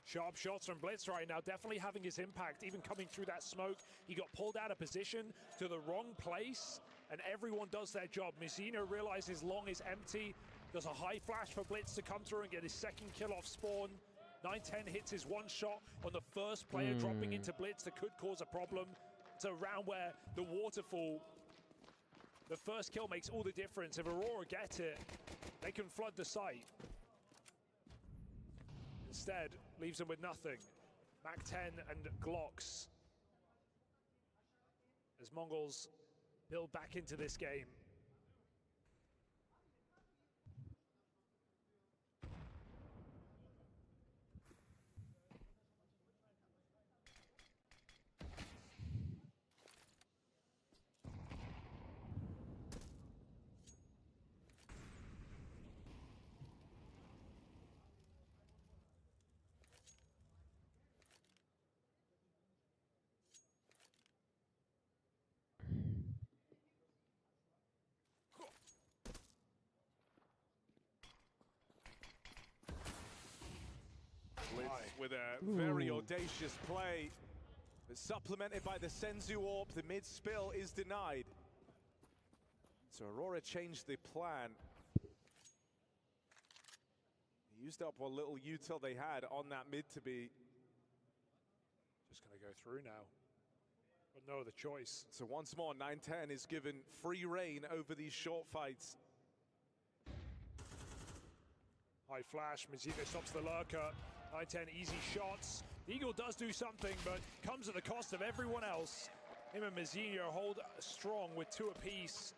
Speaker 9: Sharp shots from Blitz right now, definitely having his impact, even coming through that smoke. He got pulled out of position to the wrong place, and everyone does their job. Mizina realizes long is empty, does a high flash for Blitz to come through and get his second kill off spawn. 9-10 hits his one shot on the first player dropping into Blitz that could cause a problem. It's a round where the waterfall, the first kill makes all the difference. If Aurora get it, they can flood the site. Instead, leaves them with nothing. Mac 10 and Glocks as Mongols build back into this game.
Speaker 8: With a very audacious play, but supplemented by the Senzu AWP, the mid spill is denied. So Aurora changed the plan. He used up what little util they had on that mid to be.
Speaker 9: Just gonna go through now, but no other choice.
Speaker 8: So once more, 9-10 is given free reign over these short fights.
Speaker 9: High flash, Mizina stops the lurker. 9-10 easy shots. The Eagle does do something, but comes at the cost of everyone else. Him and Mizina hold strong with 2 apiece.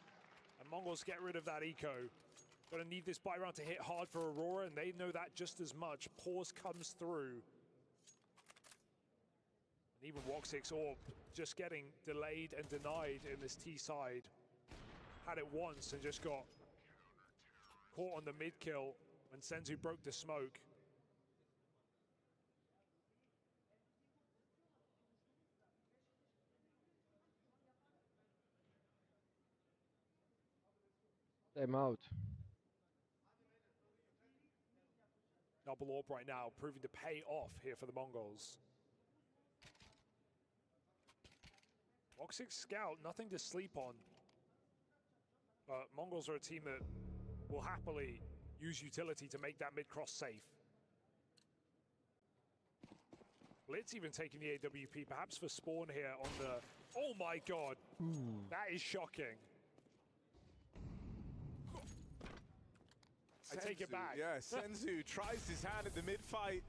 Speaker 9: And Mongols get rid of that eco. Gonna need this buy round to hit hard for Aurora, and they know that just as much. Pause comes through. And even Woxix AWP just getting delayed and denied in this T side. Had it once and just got caught on the mid kill when Senzu broke the smoke.
Speaker 1: Time out.
Speaker 9: Double AWP right now, proving to pay off here for the Mongols. Woxix Scout, nothing to sleep on. But Mongols are a team that will happily use utility to make that mid-cross safe. Blitz even taking the AWP, perhaps for spawn here on the... Oh my god! That is shocking. I take it back.
Speaker 8: Yeah, Senzu tries his hand at the mid-fight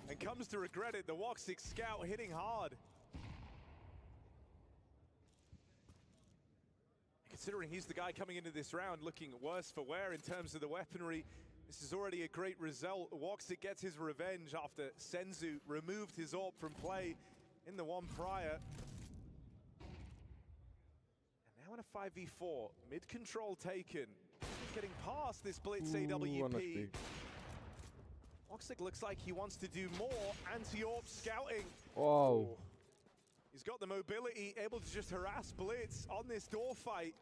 Speaker 8: and comes to regret it. The Woxix Scout hitting hard. Considering he's the guy coming into this round looking worse for wear in terms of the weaponry, this is already a great result. Woxix gets his revenge after Senzu removed his AWP from play in the one prior. And now in a 5v4, mid-control taken. Getting past this Blitz AWP. Woxix looks like he wants to do more anti-AWP scouting.
Speaker 1: Wow.
Speaker 8: He's got the mobility, able to just harass Blitz on this door fight.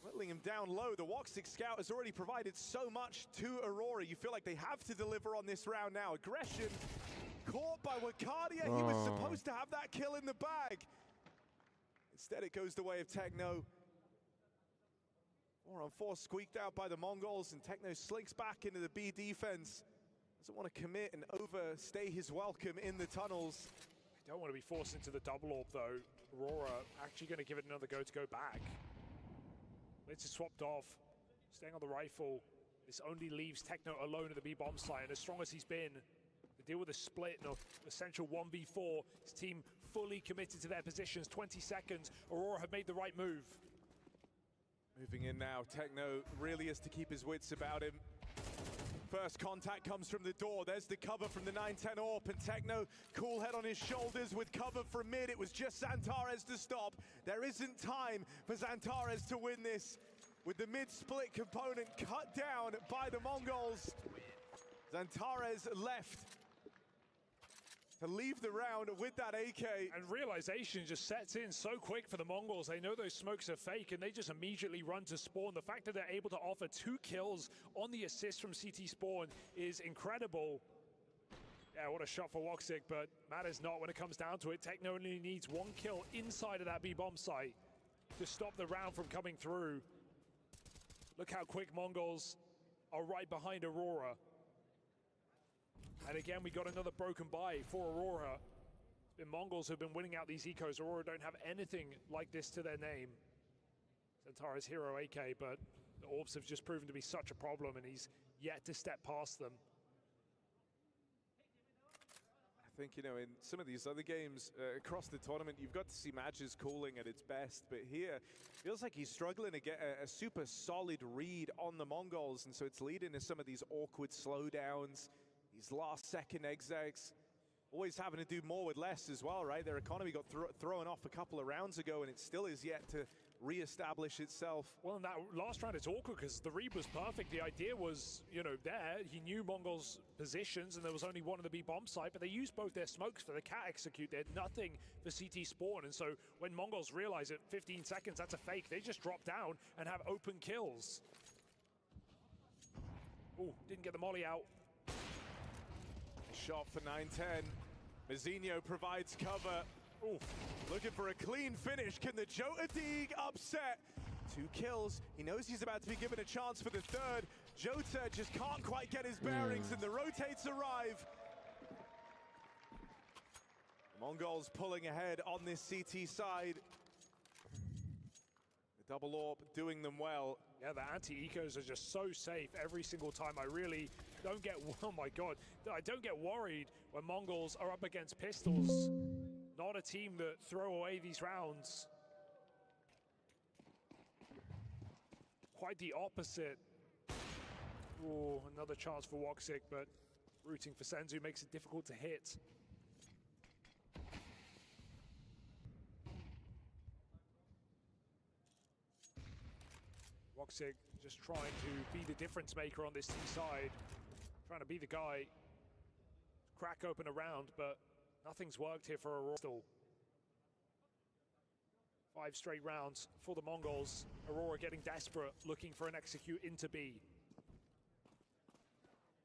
Speaker 8: Whittling him down low. The Woxix Scout has already provided so much to Aurora. You feel like they have to deliver on this round now. Aggression caught by Wakadia. He was supposed to have that kill in the bag. Instead, it goes the way of Techno. 4-on-4 squeaked out by the Mongols, and Techno slinks back into the B defense. Doesn't want to commit and overstay his welcome in the tunnels.
Speaker 9: Don't want to be forced into the double AWP though. Aurora actually going to give it another go to go back. Blitz is swapped off, staying on the rifle. This only leaves Techno alone at the B bomb site, and as strong as he's been to deal with a split and an essential 1v4, his team fully committed to their positions. 20 seconds, Aurora have made the right move.
Speaker 8: Moving in now, Techno really has to keep his wits about him. First contact comes from the door. There's the cover from the 9-10 AWP, and Techno, cool head on his shoulders with cover from mid. It was just Xantares to stop. There isn't time for Xantares to win this, with the mid-split component cut down by the Mongols. Xantares left to leave the round with that AK.
Speaker 9: And realization just sets in so quick for the Mongols. They know those smokes are fake, and they just immediately run to spawn. The fact that they're able to offer 2 kills on the assist from CT spawn is incredible. Yeah, what a shot for Woxic, but matters not when it comes down to it. Techno only needs 1 kill inside of that B-bomb site to stop the round from coming through. Look how quick Mongols are right behind Aurora. And again, we got another broken buy for Aurora. It's been Mongols who've been winning out these ecos. Aurora don't have anything like this to their name. Centaur's hero AK, but the orbs have just proven to be such a problem, and he's yet to step past them.
Speaker 8: I think, you know, in some of these other games across the tournament, you've got to see matches calling at its best, but here, feels like he's struggling to get a super solid read on the Mongols, and so it's leading to some of these awkward slowdowns, these last-second execs, always having to do more with less as well, right? Their economy got thrown off a couple of rounds ago, and it still is yet to re-establish itself.
Speaker 9: Well, in that last round, it's awkward because the read was perfect. The idea was, you know, there. He knew Mongols' positions, and there was only one on the B-bomb site, but they used both their smokes for the cat execute. They had nothing for CT spawn, and so when Mongols realize at 15 seconds that's a fake, they just drop down and have open kills. Ooh, didn't get the molly out.
Speaker 8: Shot for 9-10. Mazzinho provides cover. Ooh, looking for a clean finish. Can the Jota Deeg upset? 2 kills. He knows he's about to be given a chance for the 3rd. Jota just can't quite get his bearings, and the rotates arrive. The Mongols pulling ahead on this CT side. The double AWP doing them well.
Speaker 9: Yeah, the anti-ecos are just so safe every single time. I really don't get, oh my god, I don't get worried when Mongols are up against pistols. Not a team that throw away these rounds. Quite the opposite. Ooh, another chance for Woxic, but rooting for Senzu makes it difficult to hit. Woxic just trying to be the difference maker on this T side. Trying to be the guy. Crack open a round, but nothing's worked here for Aurora still. 5 straight rounds for the Mongols. Aurora getting desperate, looking for an execute into B.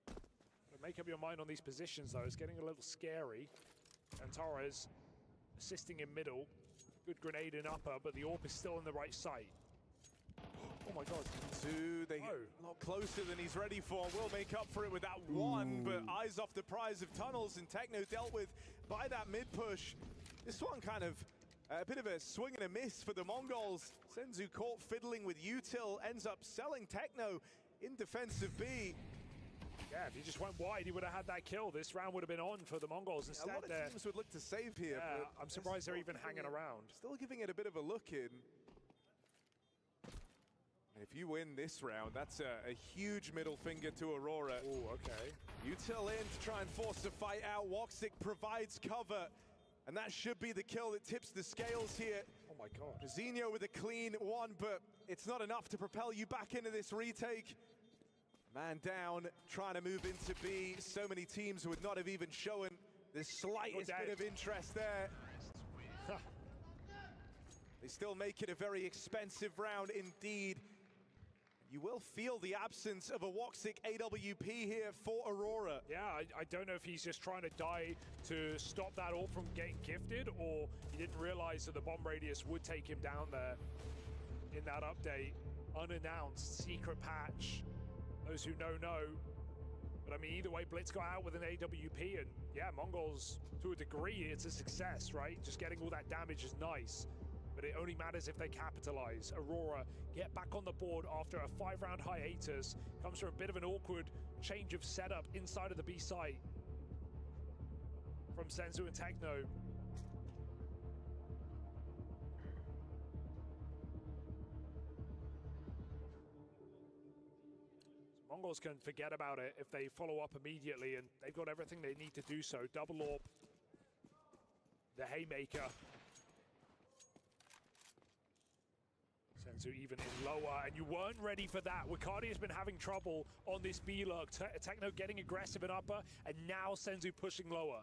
Speaker 9: But make up your mind on these positions though, it's getting a little scary. And Torres assisting in middle. Good grenade in upper, but the AWP is still in the right site. Oh my god.
Speaker 8: 2, they get a lot closer than he's ready for. Will make up for it with that 1, but eyes off the prize of tunnels, and Techno dealt with by that mid push. This one kind of a bit of a swing and a miss for the Mongols. Senzu caught fiddling with Util, ends up selling Techno in defense of B.
Speaker 9: Yeah, if he just went wide, he would have had that kill. This round would have been on for the Mongols. Instead,
Speaker 8: a lot of teams would look to save here.
Speaker 9: Yeah,
Speaker 8: but
Speaker 9: I'm surprised they're even hanging around.
Speaker 8: Still giving it a bit of a look in. And if you win this round, that's a huge middle finger to Aurora.
Speaker 9: Oh, okay.
Speaker 8: Util in to try and force the fight out. Woxic provides cover, and that should be the kill that tips the scales here.
Speaker 9: Oh my god.
Speaker 8: Mazzinho with a clean 1, but it's not enough to propel you back into this retake. Man down, trying to move into B. So many teams would not have even shown the slightest bit of interest there. They still make it a very expensive round indeed. You will feel the absence of a Woxic AWP here for Aurora.
Speaker 9: Yeah, I don't know if he's just trying to die to stop that AWP from getting gifted, or he didn't realize that the bomb radius would take him down there in that update. Unannounced secret patch. Those who know. But I mean, either way, Blitz got out with an AWP, and yeah, Mongols, to a degree, it's a success, right? Just getting all that damage is nice. But it only matters if they capitalize. Aurora get back on the board after a 5-round hiatus. Comes from a bit of an awkward change of setup inside of the B site from Senzu and Techno. So Mongols can forget about it if they follow up immediately, and they've got everything they need to do so. Double AWP, the haymaker. Senzu even in lower, and you weren't ready for that. Wakadi has been having trouble on this B lurk. Techno getting aggressive in upper, and now Senzu pushing lower.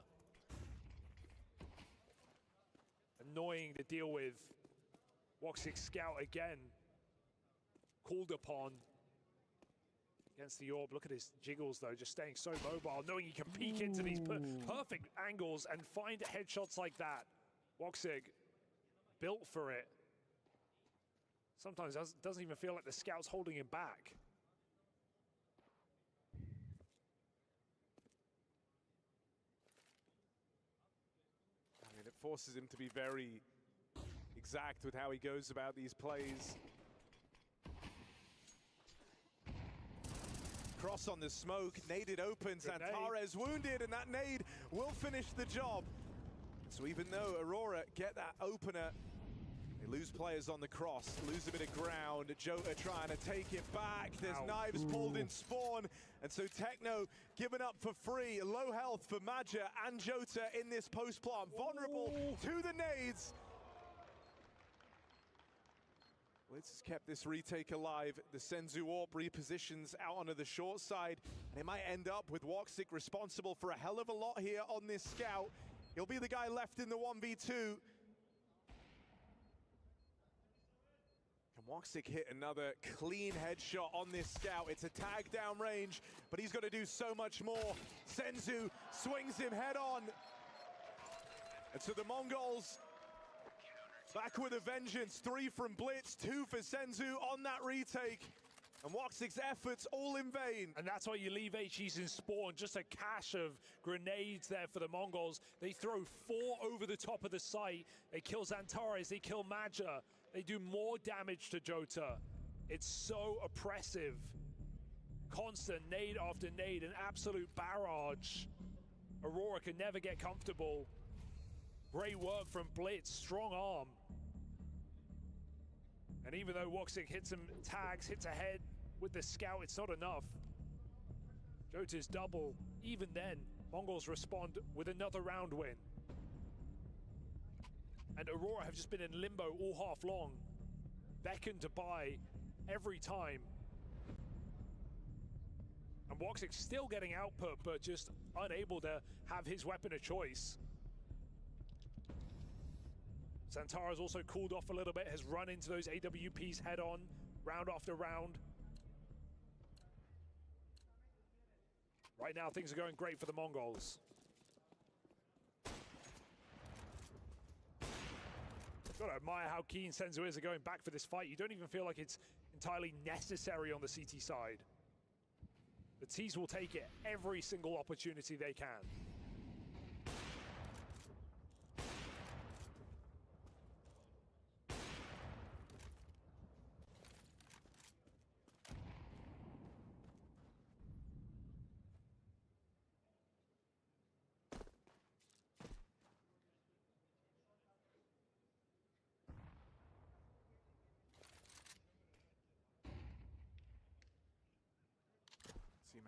Speaker 9: annoying to deal with. Woxic Scout again called upon against the orb. Look at his jiggles though, just staying so mobile, knowing he can peek into these perfect angles and find headshots like that. Woxic, built for it. Sometimes doesn't even feel like the Scout's holding him back.
Speaker 8: I mean, it forces him to be very exact with how he goes about these plays. Cross on the smoke, naded open, Santares wounded, and that nade will finish the job. So even though Aurora get that opener, they lose players on the cross, lose a bit of ground. Jota trying to take it back. There's knives pulled in spawn, and so Techno given up for free. Low health for Maja and Jota in this post plant, vulnerable to the nades. Blitz has kept this retake alive. The Senzu Orb repositions out onto the short side, and it might end up with Woxic responsible for a hell of a lot here on this scout. He'll be the guy left in the 1v2. Can Woxic hit another clean headshot on this scout? It's a tag down range, but he's got to do so much more. Senzu swings him head on. And so the MONGOLZ back with a vengeance. 3 from Blitz, 2 for Senzu on that retake. And Woxic's efforts all in vain.
Speaker 9: And that's why you leave HEs in spawn. Just a cache of grenades there for the MONGOLZ. They throw 4 over the top of the site. They kill Zantares, they kill Maja. They do more damage to Jota. It's so oppressive. Constant nade after nade, an absolute barrage. Aurora can never get comfortable. Great work from Blitz, strong arm. And even though Woxic hits some tags, hits ahead with the scout, it's not enough. Jota's double. Even then, MONGOLZ respond with another round win. And Aurora have just been in limbo all half long, beckoned to buy every time. And Woxic still getting output, but just unable to have his weapon of choice. Santara's also cooled off a little bit, has run into those AWPs head on, round after round. Right now, things are going great for the MONGOLZ. Gotta admire how keen Senzu is at going back for this fight. You don't even feel like it's entirely necessary on the CT side. The T's will take it every single opportunity they can.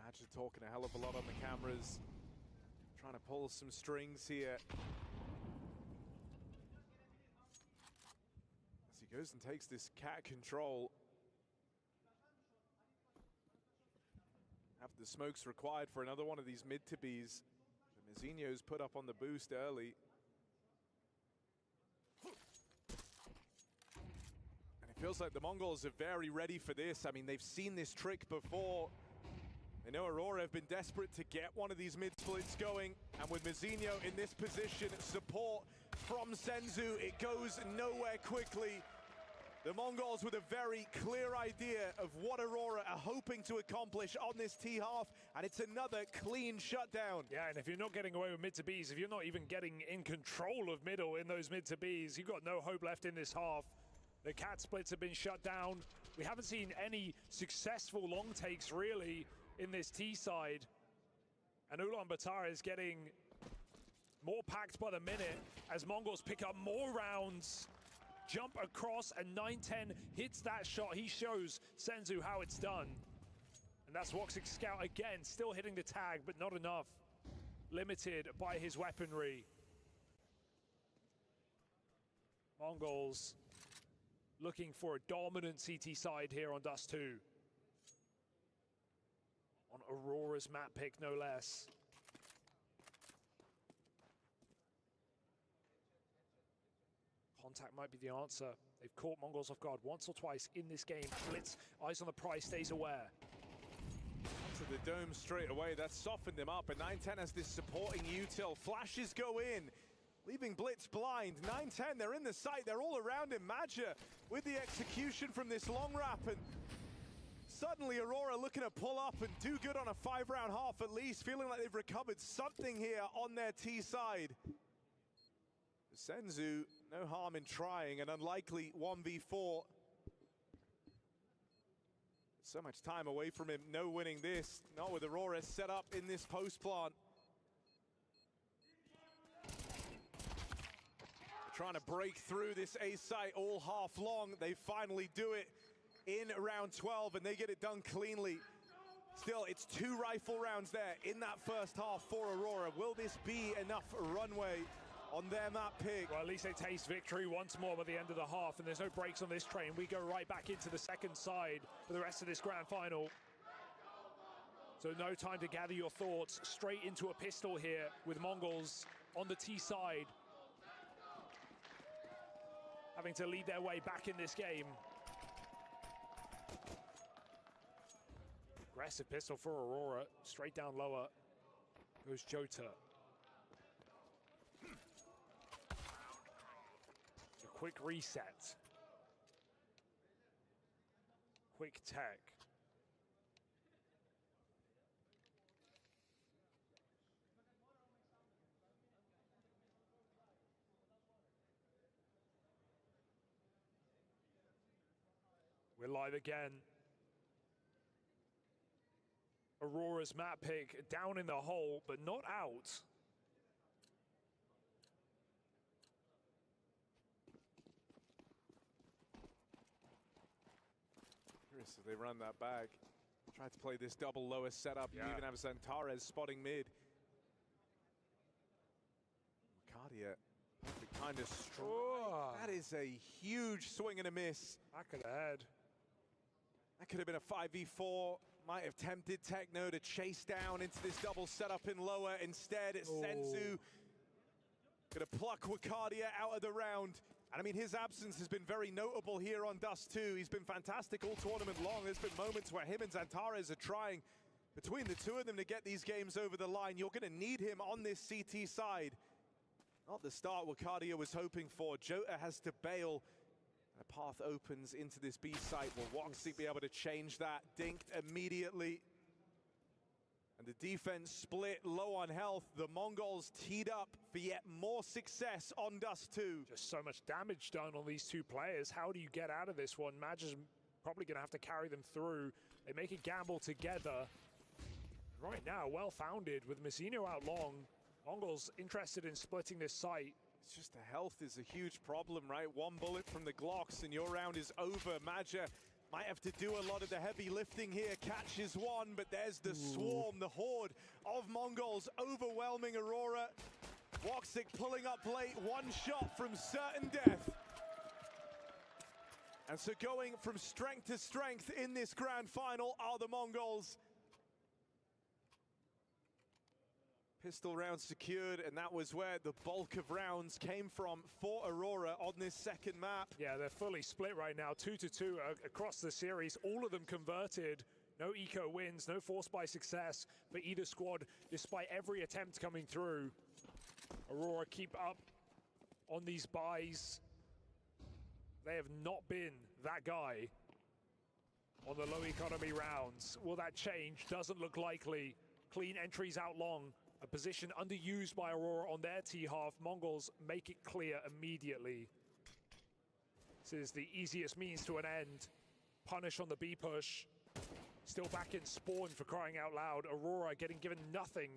Speaker 8: Maja talking a hell of a lot on the cameras, trying to pull some strings here. As he goes and takes this cat control. Have the smokes required for another one of these mid-to-Bs. Mizinho's put up on the boost early. And it feels like the MONGOLZ are very ready for this. I mean, they've seen this trick before. They know Aurora have been desperate to get one of these mid-splits going, and with Mizinho in this position, support from Senzu, it goes nowhere quickly. The MONGOLZ with a very clear idea of what Aurora are hoping to accomplish on this T-half, and it's another clean shutdown.
Speaker 9: Yeah, and if you're not getting away with mid-to-Bs, if you're not even getting in control of middle in those mid-to-Bs, you've got no hope left in this half. The cat splits have been shut down. We haven't seen any successful long takes, really, in this T side. And Ulaanbaatar is getting more packed by the minute as MONGOLZ pick up more rounds, jump across, and 9-10 hits that shot. He shows Senzu how it's done. And that's Woxic Scout again, still hitting the tag, but not enough. Limited by his weaponry. MONGOLZ looking for a dominant CT side here on Dust 2. On Aurora's map pick, no less. Contact might be the answer. They've caught Mongols off guard once or twice in this game. Blitz, eyes on the prize, stays aware.
Speaker 8: To the dome straight away, that softened him up, and 910 has this supporting util. Flashes go in, leaving Blitz blind. 910, they're in the sight, they're all around him. Maja with the execution from this long wrap, and suddenly Aurora looking to pull up and do good on a 5-round half at least, feeling like they've recovered something here on their T side. Senzu, no harm in trying, an unlikely 1v4. So much time away from him, no winning this. Not with Aurora set up in this post plant. Trying to break through this A site all half long. They finally do it in round 12 and they get it done cleanly. Still, it's 2 rifle rounds there in that first half for Aurora. Will this be enough runway on their map pick?
Speaker 9: Well, at least they taste victory once more by the end of the half, and there's no breaks on this train. We go right back into the second side for the rest of this grand final. So no time to gather your thoughts. Straight into a pistol here with MONGOLZ on the T side, having to lead their way back in this game. Aggressive pistol for Aurora. Straight down lower goes Jota. A quick reset. Quick tech. We're live again. Aurora's map pick down in the hole, but not out.
Speaker 8: So they run that back. Try to play this double lowest setup. You even have Zantares spotting mid. Cardia, perfect kind of strike. That is a huge swing and a miss.
Speaker 9: Back of the head.
Speaker 8: That could have been a 5v4. Might have tempted Techno to chase down into this double setup in lower. Instead, it's Senzu gonna pluck Wakadia out of the round. And I mean, his absence has been very notable here on Dust 2. He's been fantastic all tournament long. There's been moments where him and Zantares are trying between the two of them to get these games over the line. You're gonna need him on this CT side. Not the start Wakadia was hoping for. Jota has to bail. A path opens into this B site. Will Woxic be able to change that? Dinked immediately. And the defense split low on health. The Mongols teed up for yet more success on Dust 2.
Speaker 9: Just so much damage done on these two players. How do you get out of this one? Madge is probably going to have to carry them through. They make a gamble together. Right now, well-founded with Mazzino out long. Mongols interested in splitting this site.
Speaker 8: It's just the health is a huge problem, right? One bullet from the Glocks and your round is over. Maja might have to do a lot of the heavy lifting here. Catches one, but there's the swarm, the horde of Mongols overwhelming Aurora. Woxic pulling up late, one shot from certain death. And so going from strength to strength in this grand final are the Mongols. Pistol round secured, and that was where the bulk of rounds came from for Aurora on this second map.
Speaker 9: Yeah, they're fully split right now, 2-2 across the series. All of them converted. No eco wins, no force by success for either squad, despite every attempt coming through. Aurora keep up on these buys. They have not been that guy on the low economy rounds. Will that change? Doesn't look likely. Clean entries out long. A position underused by Aurora on their T-half. Mongols make it clear immediately. This is the easiest means to an end. Punish on the B push. Still back in spawn for crying out loud. Aurora getting given nothing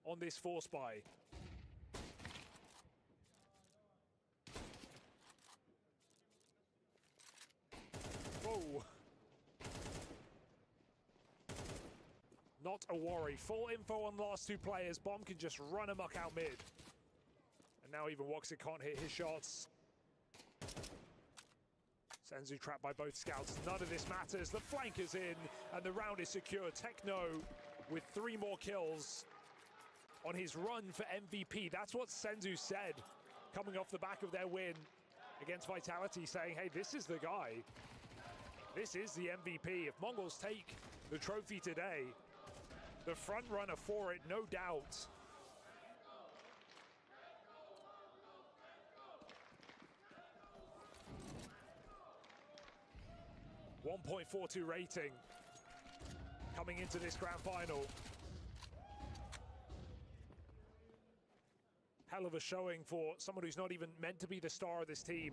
Speaker 9: on this force buy. Whoa. Not a worry. Full info on the last two players. Bomb can just run amok out mid. And now even Woxic can't hit his shots. Senzu trapped by both scouts. None of this matters. The flank is in and the round is secure. Techno with 3 more kills on his run for MVP. That's what Senzu said coming off the back of their win against Vitality, saying, hey, this is the guy. This is the MVP. If Mongols take the trophy today, the front runner for it, no doubt. 1.42 rating coming into this grand final. Hell of a showing for someone who's not even meant to be the star of this team.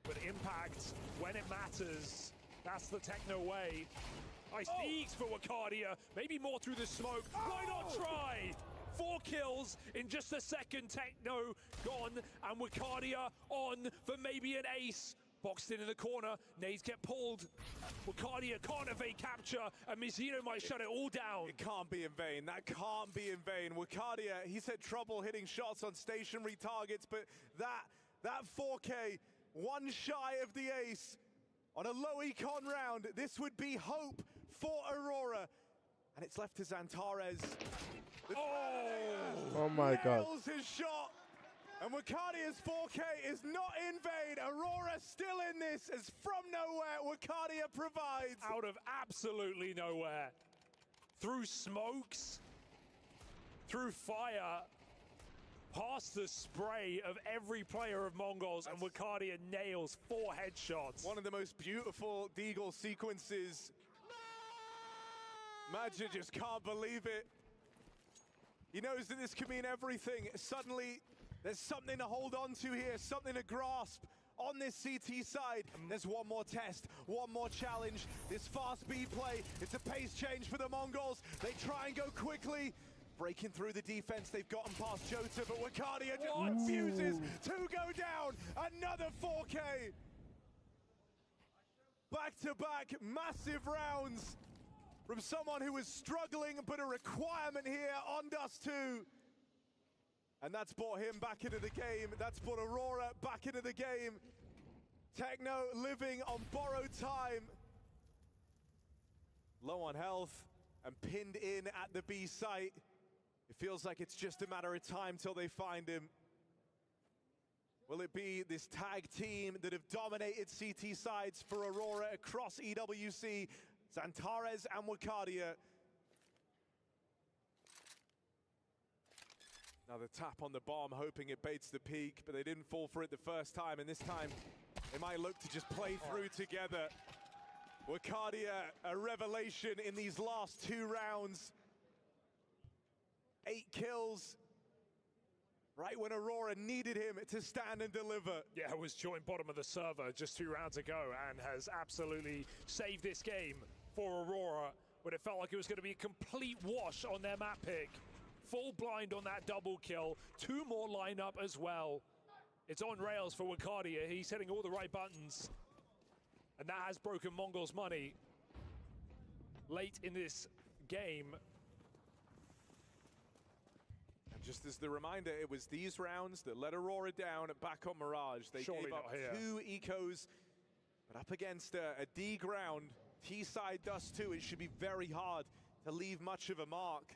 Speaker 9: But impact, when it matters, that's the Techno way. Nice peaks for Wakadia, maybe more through the smoke. Why not try? 4 kills in just a second. Techno gone, and Wakadia on for maybe an ace. Boxed in the corner, nades get pulled. Wakadia can't evade capture, and Mizzino might shut it all down.
Speaker 8: It can't be in vain. That can't be in vain. Wakadia, he's had trouble hitting shots on stationary targets, but that 4K, one shy of the ace on a low econ round. This would be hope for Aurora, and it's left to Xantares.
Speaker 1: Oh my God.
Speaker 8: Nails his shot. And Wakadia's 4K is not in vain. Aurora still in this, as from nowhere, Wakadia provides.
Speaker 9: Out of absolutely nowhere. Through smokes, through fire, past the spray of every player of MONGOLZ, and Wakadia nails 4 headshots.
Speaker 8: One of the most beautiful Deagle sequences. Magic just can't believe it. He knows that this could mean everything. Suddenly, there's something to hold on to here, something to grasp on this CT side. There's one more test, one more challenge. This fast speed play, it's a pace change for the MONGOLZ. They try and go quickly, breaking through the defense. They've gotten past Jota, but Wakadia just refuses to go down. Another 4K. Back-to-back massive rounds from someone who was struggling, but a requirement here on Dust 2. And that's brought him back into the game. That's brought Aurora back into the game. Techno living on borrowed time. Low on health and pinned in at the B site. It feels like it's just a matter of time till they find him. Will it be this tag team that have dominated CT sides for Aurora across EWC? Xantares and Wakadia. Another tap on the bomb, hoping it baits the peak, but they didn't fall for it the first time, and this time they might look to just play through together. Wakadia, a revelation in these last 2 rounds. 8 kills, right when Aurora needed him to stand and deliver.
Speaker 9: Yeah, was joint bottom of the server just 2 rounds ago and has absolutely saved this game for Aurora, but it felt like it was going to be a complete wash on their map pick. Full blind on that double kill. 2 more line up as well. It's on rails for Wakadia. He's hitting all the right buttons. And that has broken MONGOLZ money late in this game.
Speaker 8: And just as the reminder, it was these rounds that let Aurora down back on Mirage. They gave up 2 ecos, but up against a D ground, T-side Dust 2, it should be very hard to leave much of a mark.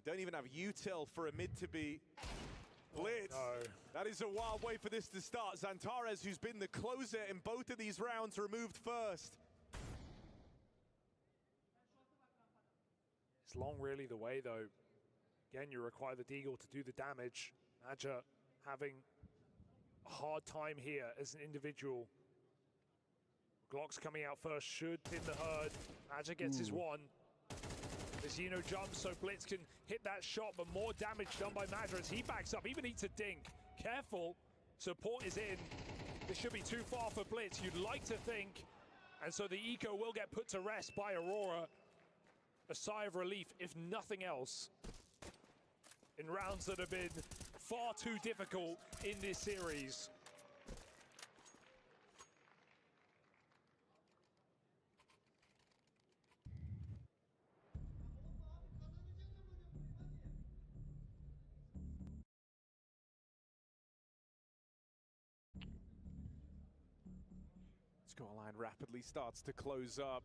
Speaker 8: Don't even have util for a mid to be. Blitz.
Speaker 9: No.
Speaker 8: That is a wild way for this to start. Xantares, who's been the closer in both of these rounds, removed first.
Speaker 9: It's long really the way though. Again, you require the Deagle to do the damage. Nadja having a hard time here as an individual. Glock's coming out first, should pin the herd. Nadja gets his 1. Mizzino jumps so Blitz can hit that shot, but more damage done by Madra as he backs up, even eats a dink. Careful, support is in. This should be too far for Blitz, you'd like to think. And so the eco will get put to rest by Aurora. A sigh of relief, if nothing else, in rounds that have been far too difficult in this series.
Speaker 8: Scoreline rapidly starts to close up.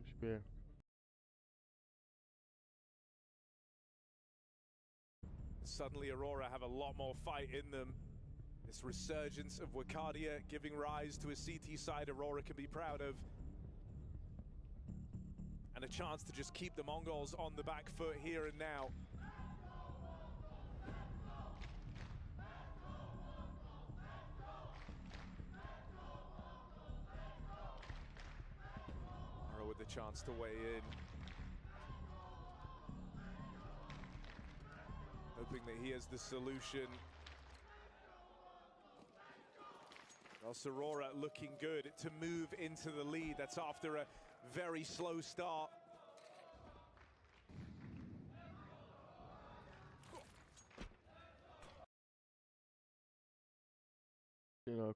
Speaker 1: Spear.
Speaker 8: Suddenly Aurora have a lot more fight in them. This resurgence of Wakadia giving rise to a CT side Aurora can be proud of. And a chance to just keep the Mongols on the back foot here and now. Aurora with the chance to weigh in. Hoping that he has the solution. Whilst Aurora looking good to move into the lead. That's after a very slow start.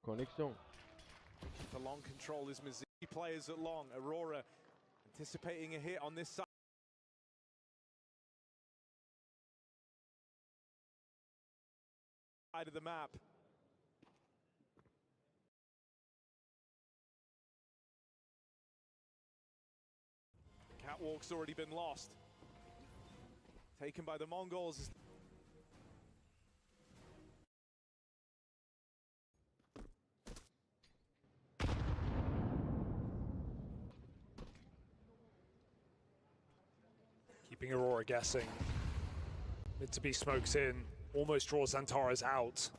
Speaker 1: Connexion.
Speaker 8: The long control is Mazzi. Players at long. Aurora anticipating a hit on this side of the map. Catwalk's already been lost. Taken by the Mongols.
Speaker 9: Keeping Aurora guessing. Mid to be smokes in. Almost draws Xantaras out.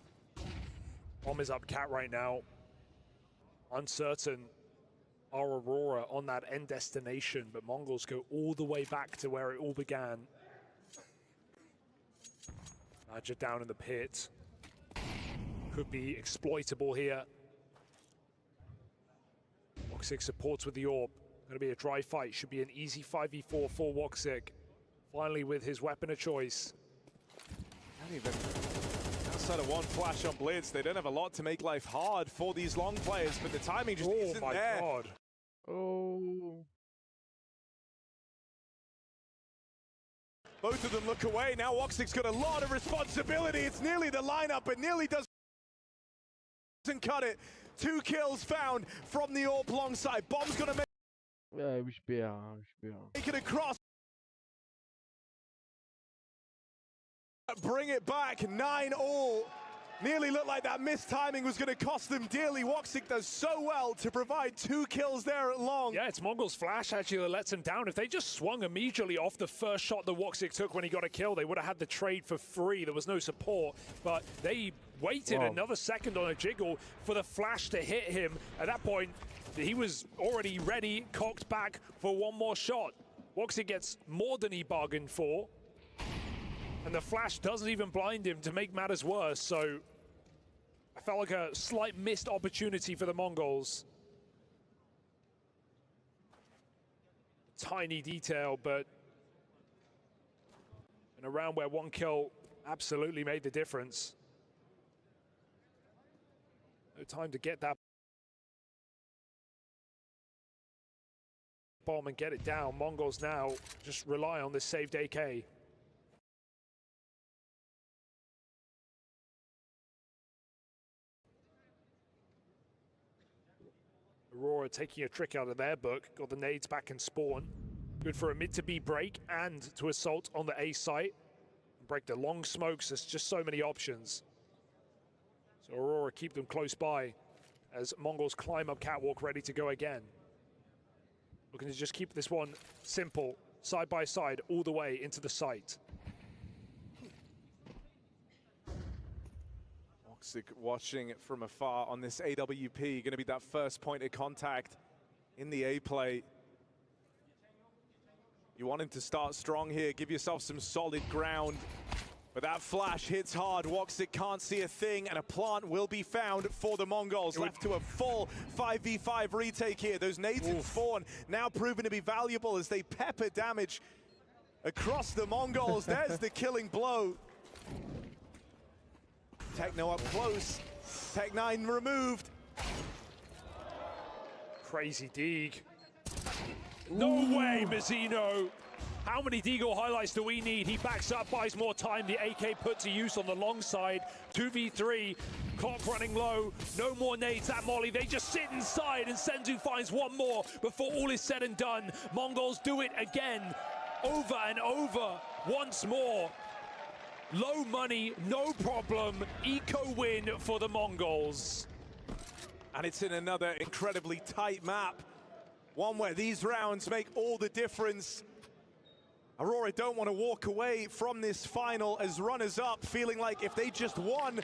Speaker 9: Bomb is up Cat right now. Uncertain are Aurora on that end destination, but Mongols go all the way back to where it all began. Badger down in the pit. Could be exploitable here. Woxic supports with the orb. Going to be a dry fight. Should be an easy 5v4 for Woxic. Finally with his weapon of choice.
Speaker 8: Not even outside of one flash on Blitz, they don't have a lot to make life hard for these long players, but the timing just isn't there.
Speaker 9: Oh my god.
Speaker 1: Oh.
Speaker 8: Both of them look away. Now Woxic's got a lot of responsibility. It's nearly the lineup, but nearly doesn't cut it. 2 kills found from the AWP long side. Bomb's gonna make it across. Bring it back, 9-all. Nearly looked like that missed timing was going to cost them dearly. Woxic does so well to provide 2 kills there at long.
Speaker 9: Yeah, it's Mongols flash actually that lets him down. If they just swung immediately off the first shot that Woxic took when he got a kill, they would have had the trade for free. There was no support, but they waited another second on a jiggle for the flash to hit him. At that point, he was already ready, cocked back for one more shot. Woxic gets more than he bargained for. And the flash doesn't even blind him to make matters worse, so I felt like a slight missed opportunity for the Mongols. Tiny detail, but in a round where 1 kill absolutely made the difference. No time to get that bomb and get it down. Mongols now just rely on this saved AK. Aurora taking a trick out of their book, got the nades back in spawn. Good for a mid to B break and to assault on the A site. Break the long smokes, there's just so many options. So Aurora keep them close by as Mongols climb up catwalk ready to go again. Looking to just keep this one simple, side by side, all the way into the site.
Speaker 8: Watching it from afar on this AWP, going to be that first point of contact in the A play. You want him to start strong here, give yourself some solid ground. But that flash hits hard. Woxic can't see a thing, and a plant will be found for the Mongols. Left to a full 5v5 retake here. Those nades in spawn now proven to be valuable as they pepper damage across the Mongols. There's the killing blow. Techno up close. Tech9 removed.
Speaker 9: Crazy Deeg. No way, Mazzino. How many Deagle highlights do we need? He backs up, buys more time. The AK put to use on the long side. 2v3, clock running low. No more nades, that molly. They just sit inside and Senzu finds one more before all is said and done. Mongols do it again, over and over, once more. Low money, no problem. Eco win for the Mongols.
Speaker 8: And it's in another incredibly tight map. One where these rounds make all the difference. Aurora don't want to walk away from this final as runners-up, feeling like if they just won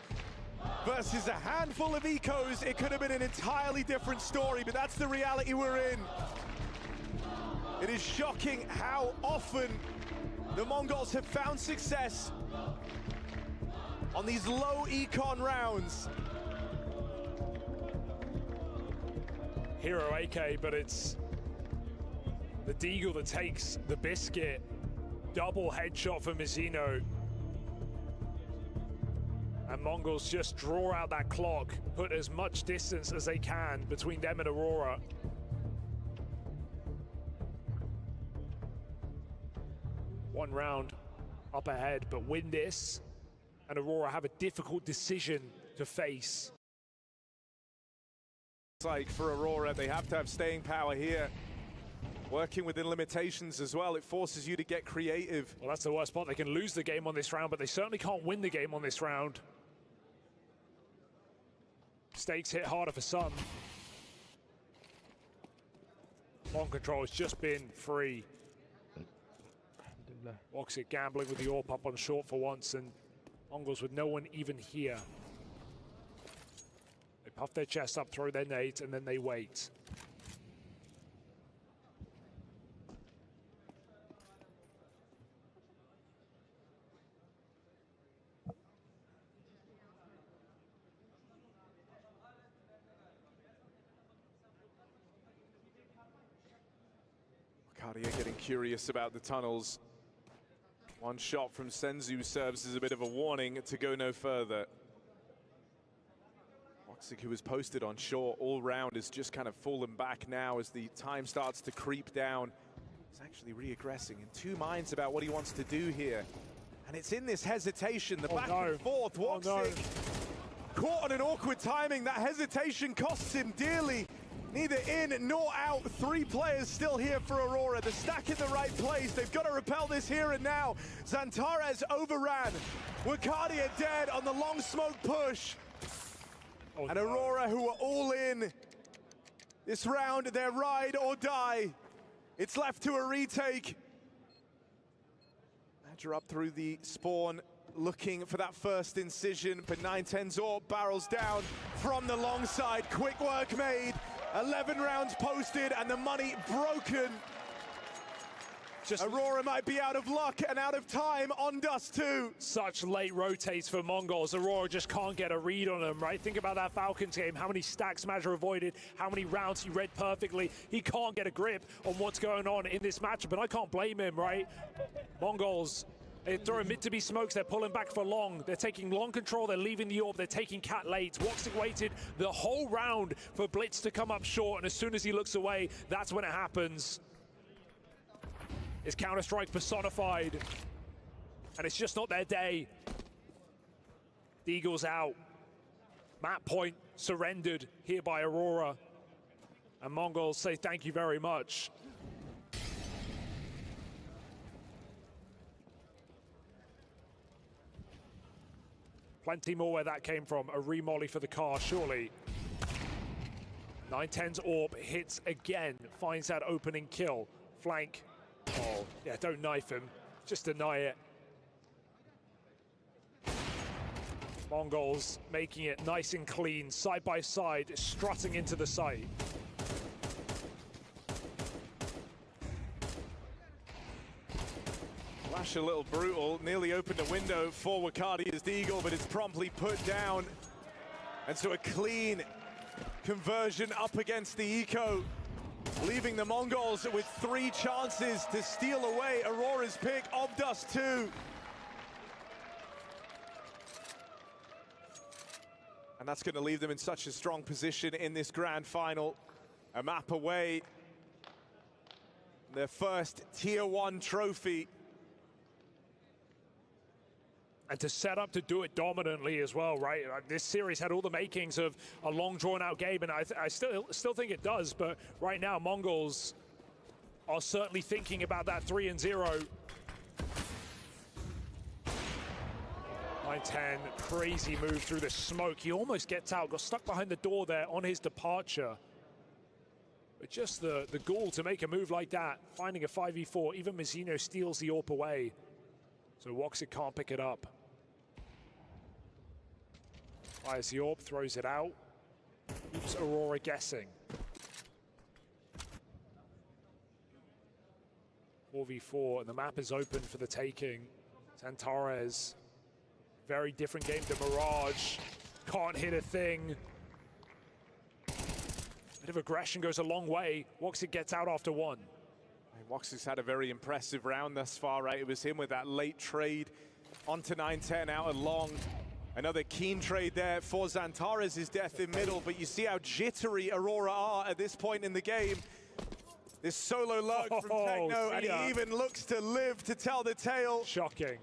Speaker 8: versus a handful of ecos, it could have been an entirely different story, but that's the reality we're in. It is shocking how often the Mongols have found success on these low econ rounds.
Speaker 9: Hero AK, but it's the Deagle that takes the biscuit. Double headshot for Mizzino. And Mongols just draw out that clock, put as much distance as they can between them and Aurora. One round up ahead, but win this, and Aurora have a difficult decision to face.
Speaker 8: It's like for Aurora, they have to have staying power here. Working within limitations as well, it forces you to get creative.
Speaker 9: Well, that's the worst part. They can lose the game on this round, but they certainly can't win the game on this round. Stakes hit harder for some. Long control has just been free. Woxic gambling with the AWP up on short for once, and Mongols with no one even here. They puff their chest up, throw their nades, and then they wait.
Speaker 8: Cartier getting curious about the tunnels. One shot from Senzu serves as a bit of a warning to go no further. Woxic, who was posted on short all round, has just kind of fallen back now as the time starts to creep down. He's actually re-aggressing, in two minds about what he wants to do here. And it's in this hesitation, the back and forth. Woxic caught on an awkward timing. That hesitation costs him dearly. Neither in nor out. Three players still here for Aurora. The stack in the right place. They've got to repel this here and now. Zantares overran. Wakadia dead on the long smoke push. And Aurora, who are all in this round, their ride or die. It's left to a retake. Badger up through the spawn, looking for that first incision, but 9-10's AWP barrels down from the long side. Quick work made. 11 rounds posted and the money broken. Aurora might be out of luck and out of time on Dust 2.
Speaker 9: Such late rotates for Mongols. Aurora just can't get a read on them, right? Think about that Falcons game, how many stacks Madger avoided, how many rounds he read perfectly. He can't get a grip on what's going on in this matchup, and I can't blame him, right? Mongols, they're throwing mid to be smokes, they're pulling back for long. They're taking long control, they're leaving the AWP, they're taking cat late. Woxic waited the whole round for Blitz to come up short, and as soon as he looks away, that's when it happens. It's Counter-Strike personified, and it's just not their day. The Eagles out. Map point surrendered here by Aurora, and Mongols say thank you very much. Plenty more where that came from. A remolly for the car, surely. 9-10's AWP hits again, finds that opening kill. Flank. Oh, yeah, don't knife him. Just deny it. Mongols making it nice and clean, side by side, strutting into the site.
Speaker 8: Flash a little brutal, nearly opened a window for Wakadia's Deagle, but it's promptly put down. And so a clean conversion up against the Eco, leaving the Mongols with 3 chances to steal away Aurora's pick of Dust 2. And that's going to leave them in such a strong position in this grand final. A map away. Their first Tier 1 trophy.
Speaker 9: And to set up to do it dominantly as well, right? This series had all the makings of a long, drawn-out game, and I still think it does. But right now, Mongols are certainly thinking about that 3-0. 9-10, crazy move through the smoke. He almost gets out, got stuck behind the door there on his departure. But just the gall to make a move like that, finding a 5v4, even Mazzino steals the AWP away. So Woxit can't pick it up. Fires the AWP, throws it out. Keeps Aurora guessing. 4v4, and the map is open for the taking. Santares, very different game to Mirage. Can't hit a thing. Bit of aggression goes a long way. Woxit gets out after one.
Speaker 15: Woxit's had a very impressive round thus far, right? It was him with that late trade onto 9-10 out and long. Another keen trade there for Zantares' death in middle, but you see how jittery Aurora are at this point in the game. This solo lurk from Techno, and he even looks to live to tell the tale.
Speaker 9: Shocking.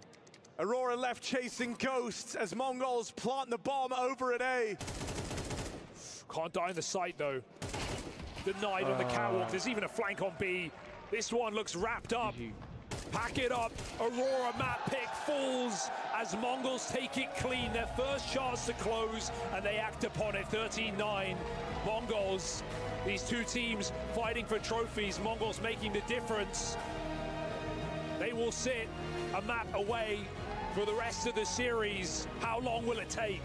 Speaker 15: Aurora left chasing ghosts as MONGOLZ plant the bomb over at A.
Speaker 9: Can't die in the sight though. Denied on the catwalk. There's even a flank on B. This one looks wrapped up. Pack it up. Aurora map pick falls as MONGOLZ take it clean. Their first chance to close, and they act upon it. 13-9. MONGOLZ. These two teams fighting for trophies. MONGOLZ making the difference. They will sit a map away for the rest of the series. How long will it take?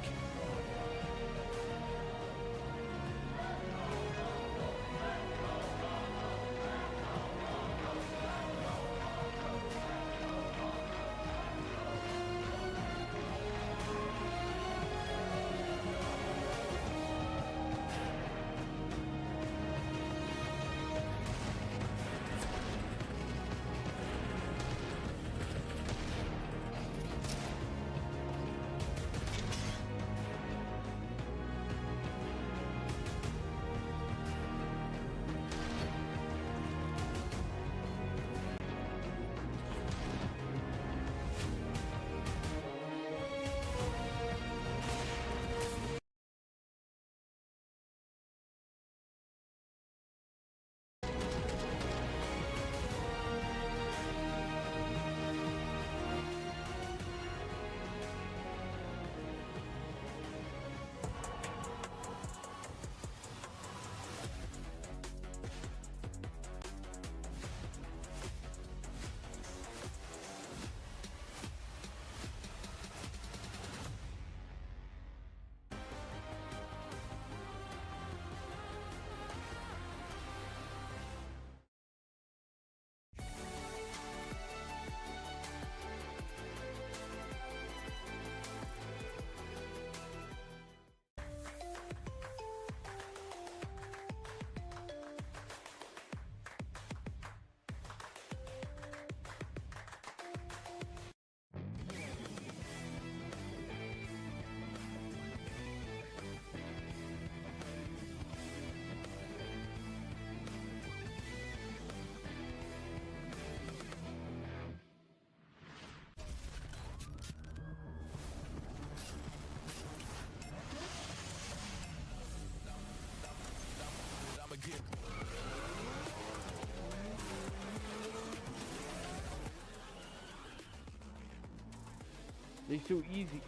Speaker 1: They're so easy.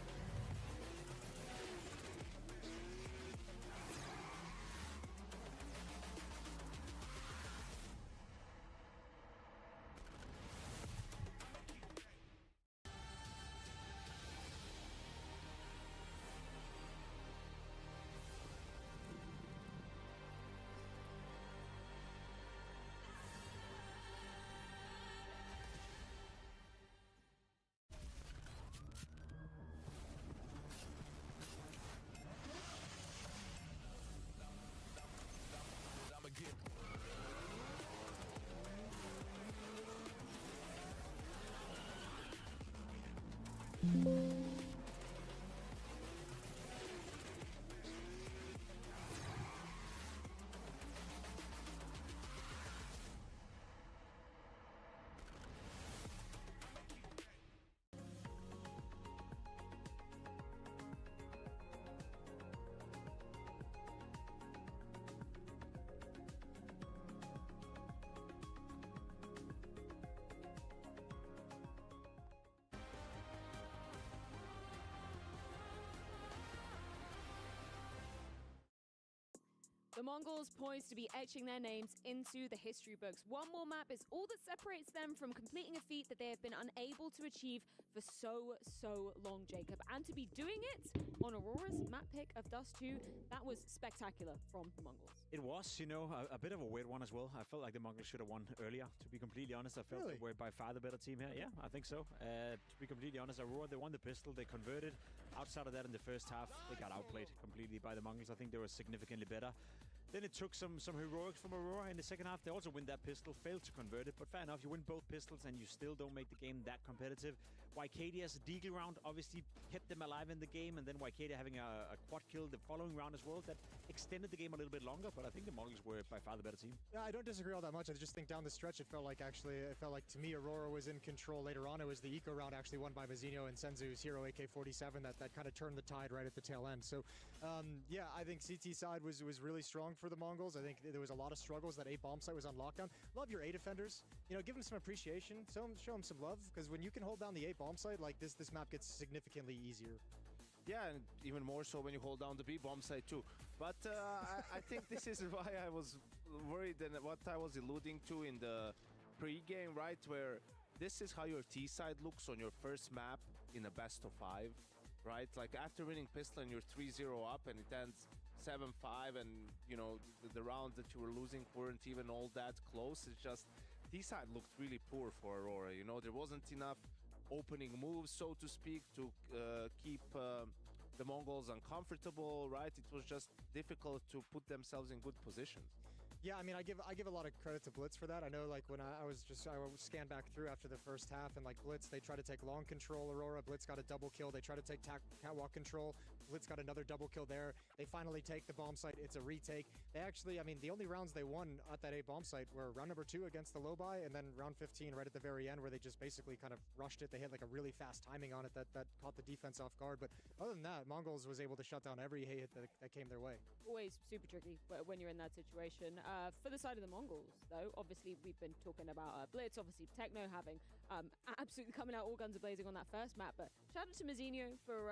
Speaker 13: The Mongols poised to be etching their names into the history books. One more map is all that separates them from completing a feat that they have been unable to achieve for so long, Jacob. And to be doing it on Aurora's map pick of Dust 2, that was spectacular from the Mongols.
Speaker 11: It was, you know, a bit of a weird one as well. I felt like the Mongols should have won earlier, to be completely honest. I felt they were by far the better team here. Yeah, I think so. To be completely honest, Aurora, they won the pistol, they converted. Outside of that, in the first half, they got outplayed completely by the Mongols. I think they were significantly better. Then it took some heroics from Aurora in the second half. They also win that pistol, failed to convert it, but fair enough. You win both pistols and you still don't make the game that competitive. Wykadia's Deagle round obviously kept them alive in the game, and then Wykadia having a quad kill the following round as well. That extended the game a little bit longer, but I think the Mongols were by far the better team.
Speaker 12: Yeah, I don't disagree all that much. I just think down the stretch, it felt like to me, Aurora was in control. Later on, it was the eco round actually won by Mazinho and Senzu's hero AK-47 that kind of turned the tide right at the tail end. So, yeah, I think CT side was really strong for the Mongols. I think there was a lot of struggles. That A bomb site was on lockdown. Love your A defenders. You know, give them some appreciation. Show them some love, because when you can hold down the A bomb site like this map gets significantly easier.
Speaker 14: Yeah, and even more so when you hold down the B bomb site too. But I think this is why I was worried, and what I was alluding to in the pre-game, right? Where this is how your T side looks on your first map in a best of 5, right? Like after winning pistol and you're 3-0 up and it ends 7-5, and you know the rounds that you were losing weren't even all that close. It's just T side looked really poor for Aurora. You know, there wasn't enough opening moves, so to speak, to keep the Mongols uncomfortable, right? It was just difficult to put themselves in good positions.
Speaker 12: Yeah, I mean, I give a lot of credit to Blitz for that. I know, like, when I scanned back through after the first half, and like Blitz, they try to take long control. Aurora, Blitz got a double kill. They try to take catwalk control. Blitz got another double kill there. They finally take the bomb site. It's a retake. They actually, I mean, the only rounds they won at that A bomb site were round number 2 against the Lobai, and then round 15 right at the very end, where they just basically kind of rushed it. They had like a really fast timing on it that caught the defense off guard. But other than that, Mongols was able to shut down every hit that came their way.
Speaker 13: Always super tricky when you're in that situation. For the side of the Mongols, though, obviously we've been talking about Blitz, obviously Techno having absolutely coming out all guns a-blazing on that first map, but shout out to Mazinho for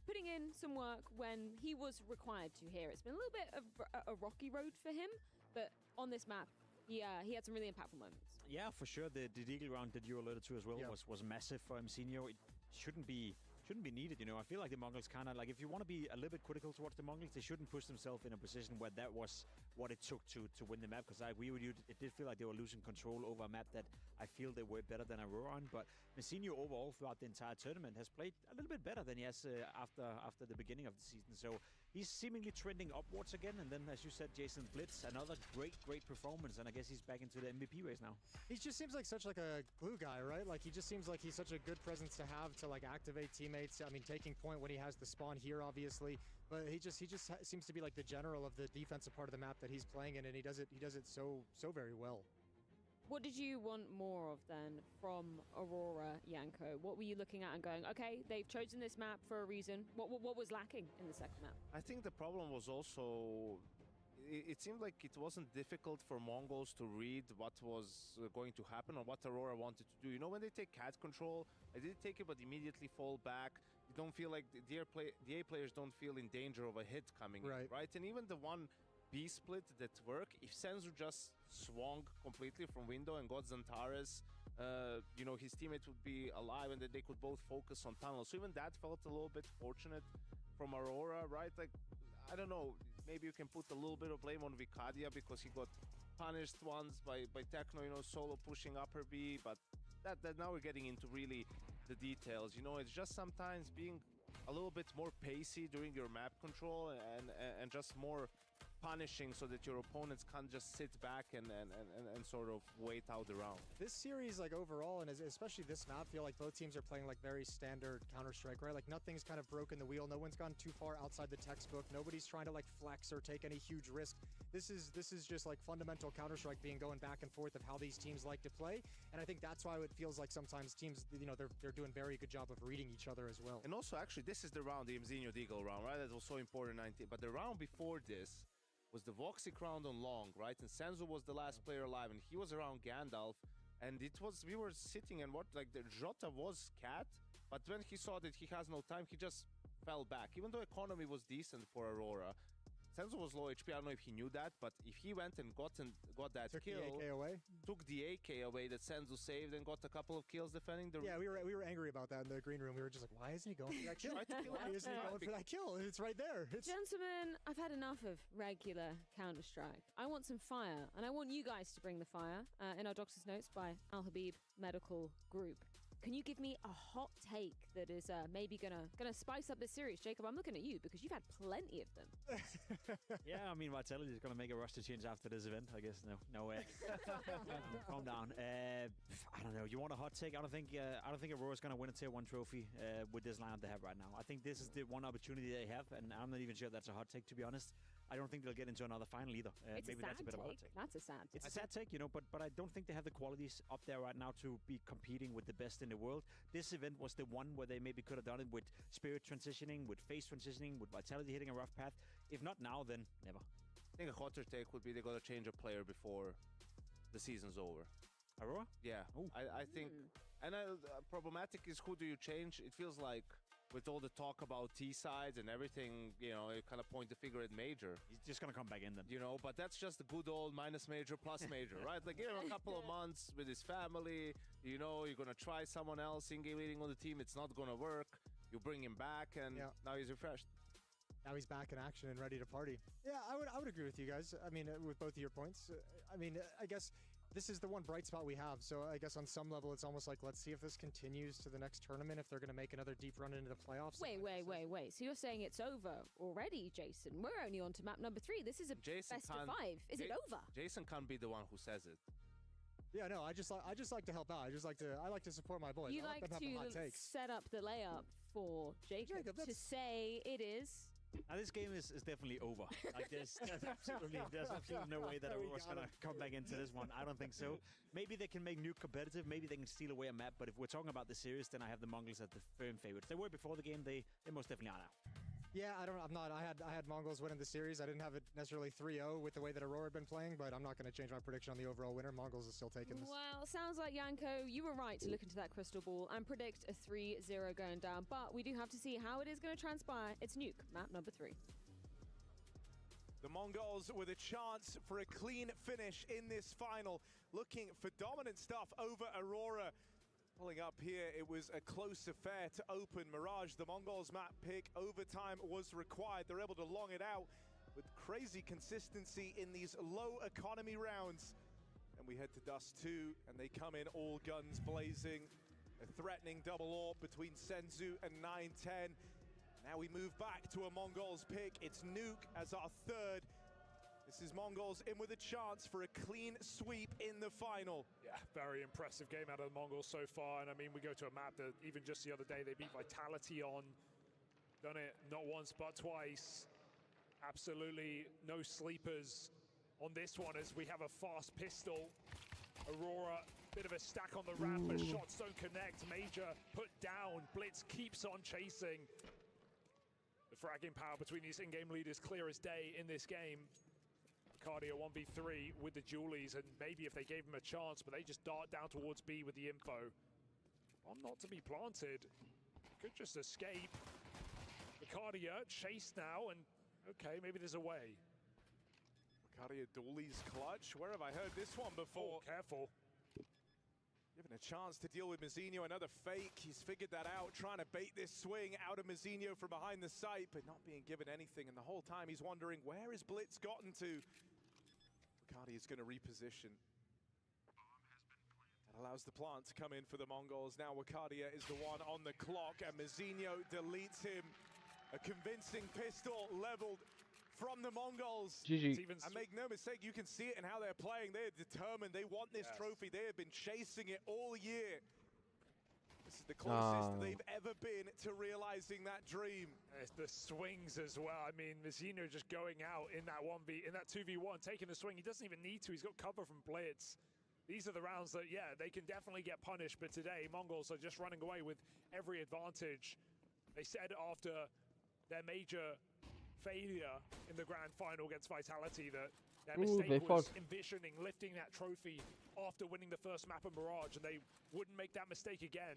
Speaker 13: putting in some work when he was required to here. It's been a little bit of a rocky road for him, but on this map, he had some really impactful moments.
Speaker 11: Yeah, for sure. The Deagle round that you alluded to as well was massive for Mazinho. It shouldn't be needed, you know. I feel like the Mongols kind of, like, if you want to be a little bit critical towards the Mongols, they shouldn't push themselves in a position where that was what it took to win the map, because I agree with you, it did feel like they were losing control over a map that I feel they were better than Aurora on, but Mazinho overall throughout the entire tournament has played a little bit better than he has after the beginning of the season, so he's seemingly trending upwards again. And then, as you said, Jason, Blitz, another great performance, and I guess he's back into the MVP race now.
Speaker 12: He just seems like such like a glue guy, right? Like, he just seems like he's such a good presence to have to like activate teammates. I mean, taking point when he has the spawn here, obviously, but he just seems to be like the general of the defensive part of the map that he's playing in, and he does it so very well.
Speaker 13: What did you want more of then from Aurora, Yanko? What were you looking at and going, okay, they've chosen this map for a reason? What was lacking in the second map?
Speaker 14: I think the problem was also, it seemed like it wasn't difficult for Mongols to read what was going to happen or what Aurora wanted to do. You know, when they take cat control, they did take it but immediately fall back. You don't feel like the A players don't feel in danger of a hit coming in, right? And even the one B split that worked, if Senzu just swung completely from window and got Zantares, you know, his teammate would be alive and then they could both focus on tunnel. So even that felt a little bit fortunate from Aurora, right? Like, I don't know, maybe you can put a little bit of blame on Wykadia because he got punished once by Techno, you know, solo pushing upper B, but that now we're getting into really the details. You know, it's just sometimes being a little bit more pacey during your map control and just more punishing so that your opponents can't just sit back and sort of wait out the round.
Speaker 12: This series, like, overall, and especially this map, feel like both teams are playing like very standard Counter-Strike, right? Like, nothing's kind of broken the wheel. No one's gone too far outside the textbook. Nobody's trying to like flex or take any huge risk. This is just like fundamental Counter-Strike being going back and forth of how these teams like to play. And I think that's why it feels like sometimes teams, you know, they're doing very good job of reading each other as well.
Speaker 14: And also, actually, this is the round, the Mazinho Deagle round, right? That was so important, 19. But the round before this was the Voxic round on long, right? And Senzu was the last player alive, and he was around Gandalf. And we were sitting and like the Jota was cat, but when he saw that he has no time, he just fell back. Even though economy was decent for Aurora, Senzu was low HP. I don't know if he knew that, but if he went and got that kill,
Speaker 12: the AK away.
Speaker 14: Took the AK away that Senzu saved and got a couple of kills defending the.
Speaker 12: Yeah, we were angry about that in the green room. We were just like, why isn't he going for that kill? Why isn't he going for that kill? It's right there.
Speaker 13: Gentlemen, I've had enough of regular Counter-Strike. I want some fire, and I want you guys to bring the fire. In our doctor's notes by Al Habib Medical Group. Can you give me a hot take that is maybe gonna spice up this series? Jacob, I'm looking at you because you've had plenty of them.
Speaker 11: Yeah, I mean, Vitality is gonna make a roster change after this event. I guess no way. Calm down. I don't know. You want a hot take? I don't think Aurora's gonna win a tier 1 trophy with this lineup they have right now. I think this is the one opportunity they have, and I'm not even sure that's a hot take, to be honest. I don't think they'll get into another final either. Maybe that's a bit of a hot take.
Speaker 13: That's a sad take.
Speaker 11: It's a sad take, you know, but I don't think they have the qualities up there right now to be competing with the best in the world. This event was the one where they maybe could have done it with Spirit transitioning, with Face transitioning, with Vitality hitting a rough path. If not now, then never.
Speaker 14: I think a hotter take would be they're gonna change a player before the season's over.
Speaker 11: Aurora?
Speaker 14: Yeah, I think. And problematic is who do you change? It feels like with all the talk about T-sides and everything, you know, you kind of point the finger at Major.
Speaker 11: He's just going to come back in then.
Speaker 14: You know, but that's just the good old minus Major plus Major, right? Like, give him a couple of months with his family, you know, you're going to try someone else in-game leading on the team, it's not going to work. You bring him back, and now he's refreshed.
Speaker 12: Now he's back in action and ready to party. Yeah, I would agree with you guys. I mean, with both of your points. I mean, I guess this is the one bright spot we have. So I guess on some level, it's almost like, let's see if this continues to the next tournament, if they're going to make another deep run into the playoffs.
Speaker 13: Wait. So you're saying it's over already, Jason? We're only on to map number 3. This is a best of 5. Is it over?
Speaker 14: Jason can't be the one who says it.
Speaker 12: Yeah, no, I just like to help out. I like to support my boys.
Speaker 13: You
Speaker 12: I
Speaker 13: like
Speaker 12: them having hot
Speaker 13: to
Speaker 12: takes.
Speaker 13: set up the layup for Jacob to say it is.
Speaker 11: Now this game is definitely over. Like there's absolutely no way that Aurora's gonna come back into this one. I don't think so. Maybe they can make Nuke competitive. Maybe they can steal away a map. But if we're talking about the series, then I have the Mongols as the firm favorites. They were before the game. They most definitely are now.
Speaker 12: Yeah, I'm not. I had Mongols winning the series. I didn't have it necessarily 3-0 with the way that Aurora had been playing, but I'm not going to change my prediction on the overall winner. Mongols is still taking this.
Speaker 13: Well, sounds like Yanko, you were right to look into that crystal ball and predict a 3-0 going down. But we do have to see how it is going to transpire. It's Nuke, map number 3.
Speaker 8: The Mongols with a chance for a clean finish in this final, looking for dominant stuff over Aurora. Pulling up here, it was a close affair to open. Mirage, the Mongols map pick, overtime was required. They're able to long it out with crazy consistency in these low economy rounds. And we head to Dust 2, and they come in all guns blazing. A threatening double AWP between Senzu and 910. Now we move back to a Mongols pick. It's Nuke as our third. This is Mongols in with a chance for a clean sweep in the final.
Speaker 9: Yeah, very impressive game out of the Mongols so far. And I mean, we go to a map that even just the other day, they beat Vitality on. Done it not once, but twice. Absolutely no sleepers on this one as we have a fast pistol. Aurora, bit of a stack on the ramp, but shots don't connect. Major put down. Blitz keeps on chasing. The fragging power between these in-game leaders clear as day in this game. Cardio 1v3 with the Julies, and maybe if they gave him a chance, but they just dart down towards B with the info. Bomb not to be planted. Could just escape. Cardio chased now, and okay, maybe there's a way.
Speaker 8: Cardio Dooley's clutch. Where have I heard this one before?
Speaker 9: Oh, careful.
Speaker 8: Given a chance to deal with Mazinho, another fake. He's figured that out, trying to bait this swing out of Mazinho from behind the site, but not being given anything. And the whole time he's wondering, where is Blitz gotten to? Bacardi is going to reposition. That allows the plant to come in for the Mongols. Now Wakadia is the one on the clock, and Mazinho deletes him. A convincing pistol leveled from the Mongols.
Speaker 1: GG.
Speaker 8: And make no mistake, you can see it in how they're playing. They're determined. They want this trophy. They have been chasing it all year. This is the closest they've ever been to realizing that dream.
Speaker 9: It's the swings as well. I mean, Mazinho just going out in that 2v1, taking the swing. He doesn't even need to. He's got cover from Blitz. These are the rounds that, yeah, they can definitely get punished. But today, Mongols are just running away with every advantage. They said after their major failure in the grand final against Vitality that their mistake was envisioning lifting that trophy after winning the first map of Mirage, and they wouldn't make that mistake again.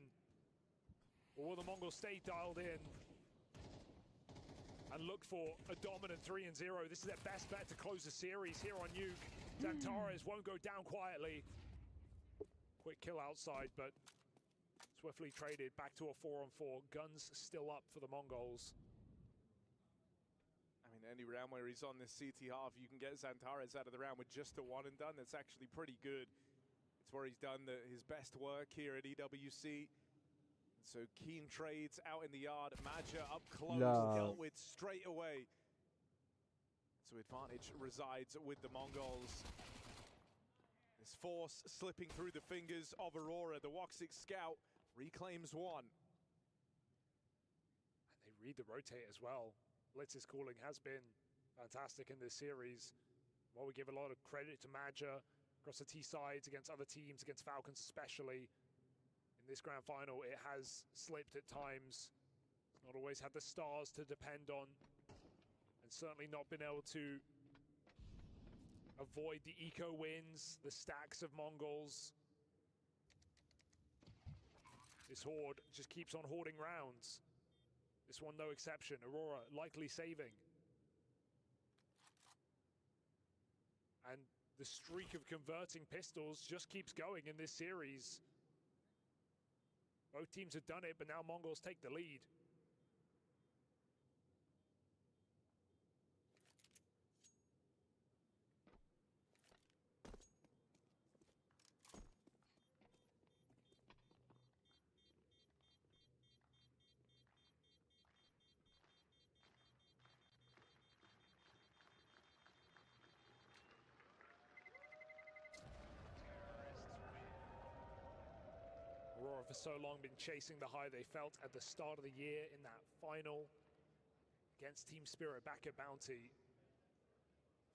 Speaker 9: Or will the Mongols stay dialed in? and look for a dominant 3-0. This is their best bet to close the series here on Nuke. Zantares won't go down quietly. Quick kill outside, but swiftly traded back to a 4-on-4. Guns still up for the Mongols.
Speaker 15: I mean, any round where he's on this CT half, you can get Zantares out of the round with just a 1 and done. That's actually pretty good. It's where he's done his best work here at EWC. So keen trades out in the yard. Maja up close, dealt with straight away. So advantage resides with the Mongols. This force slipping through the fingers of Aurora. The Woxic scout reclaims 1.
Speaker 9: And they read the rotate as well. Blitz's calling has been fantastic in this series. While we give a lot of credit to Maja across the T sides against other teams, against Falcons especially, in this grand final it has slipped at times. Not always had the stars to depend on, and certainly not been able to avoid the eco wins, the stacks of Mongols. This horde just keeps on hoarding rounds. This one no exception. Aurora likely saving. And the streak of converting pistols just keeps going in this series. Both teams have done it, but now Mongols take the lead. Aurora for so long been chasing the high they felt at the start of the year in that final against Team Spirit back at Bounty.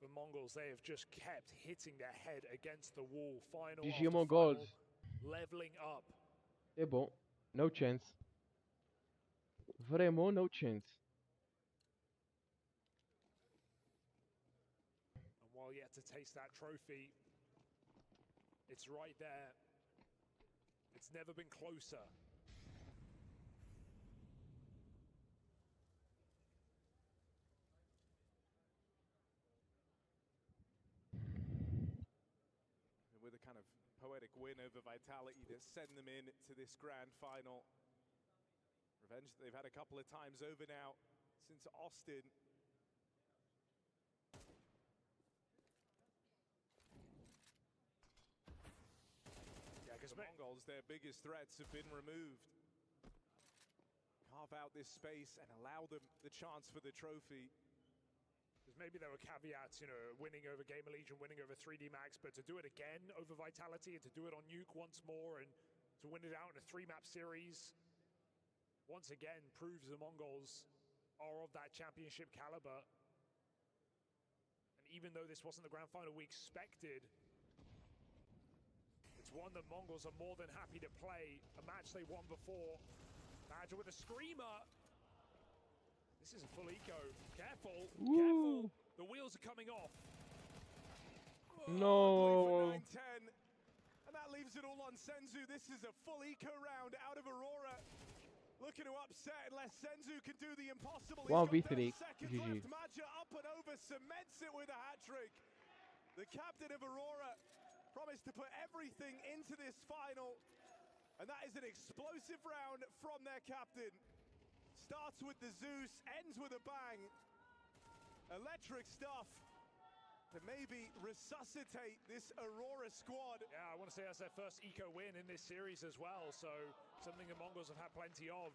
Speaker 9: For Mongols, they have just kept hitting their head against the wall. Final
Speaker 1: GG
Speaker 9: after
Speaker 1: Mongols.
Speaker 9: final, leveling up.
Speaker 1: C'est bon. No chance. Vraiment no chance.
Speaker 9: And while yet to taste that trophy, it's right there. It's never been closer.
Speaker 15: With a kind of poetic win over Vitality to send them in to this grand final. Revenge they've had a couple of times over now since Austin. The Mongols, their biggest threats have been removed. Carve out this space and allow them the chance for the trophy.
Speaker 9: Because maybe there were caveats, you know, winning over Gamer Legion, winning over 3D Max, but to do it again over Vitality and to do it on Nuke once more and to win it out in a 3-map series, once again proves the Mongols are of that championship caliber. And even though this wasn't the grand final we expected, it's one that Mongols are more than happy to play. A match they won before. Badger with a screamer. This is a full eco. Careful, careful. The wheels are coming off.
Speaker 1: No.
Speaker 15: 9-10. And that leaves it all on Senzu. This is a full eco round out of Aurora. Looking to upset unless Senzu can do the impossible.
Speaker 1: One
Speaker 15: He's got 30
Speaker 1: V3.
Speaker 15: seconds
Speaker 1: GG.
Speaker 15: left. Maja up and over, cements it with a hat trick. The captain of Aurora promised to put everything into this final, and that is an explosive round from their captain. Starts with the Zeus, ends with a bang. Electric stuff to maybe resuscitate this Aurora squad.
Speaker 9: Yeah, I want to say that's their first eco win in this series as well, so something the Mongols have had plenty of.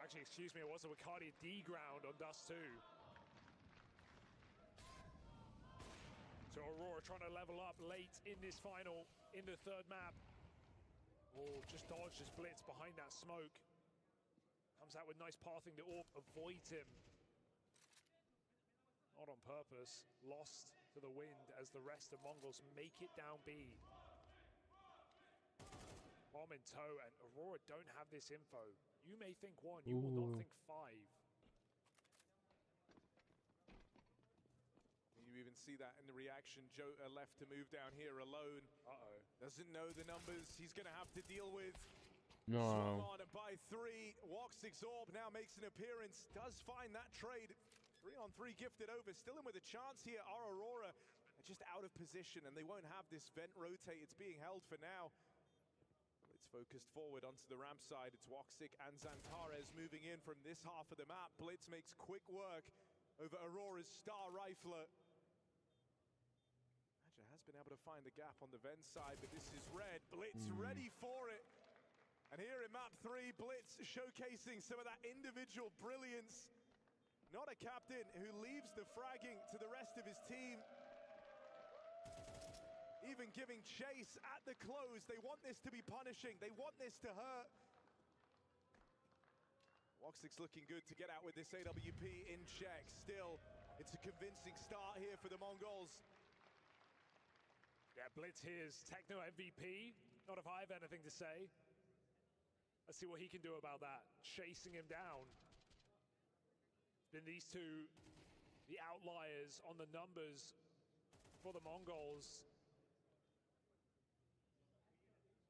Speaker 9: Actually, excuse me, it was a Wicardia D ground on Dust 2. So Aurora trying to level up late in this final, in the 3rd map. Oh, just dodged his blitz behind that smoke. Comes out with nice pathing. The AWP avoids him. Not on purpose. Lost to the wind as the rest of Mongols make it down B. Bomb in tow, and Aurora don't have this info. You may think 1, you will not think 5.
Speaker 15: You even see that in the reaction. Jota left to move down here alone. Doesn't know the numbers he's going to have to deal with.
Speaker 1: No.
Speaker 8: On by 3. Woxic's orb now makes an appearance. Does find that trade. 3-on-3 gifted over. Still in with a chance here. Aurora are just out of position and they won't have this vent rotate. It's being held for now. Blitz focused forward onto the ramp side. It's Woxic and Zantares moving in from this half of the map. Blitz makes quick work over Aurora's star rifler. Maja has been able to find the gap on the vent side, but this is red. Blitz ready for it. And here in map 3, Blitz showcasing some of that individual brilliance. Not a captain who leaves the fragging to the rest of his team. Even giving chase at the close. They want this to be punishing. They want this to hurt. Woxic's looking good to get out with this AWP in check. Still, it's a convincing start here for the Mongols.
Speaker 9: Yeah, Blitz here's Techno MVP. Not if I have anything to say. Let's see what he can do about that. Chasing him down. Been these two, the outliers on the numbers for the Mongols.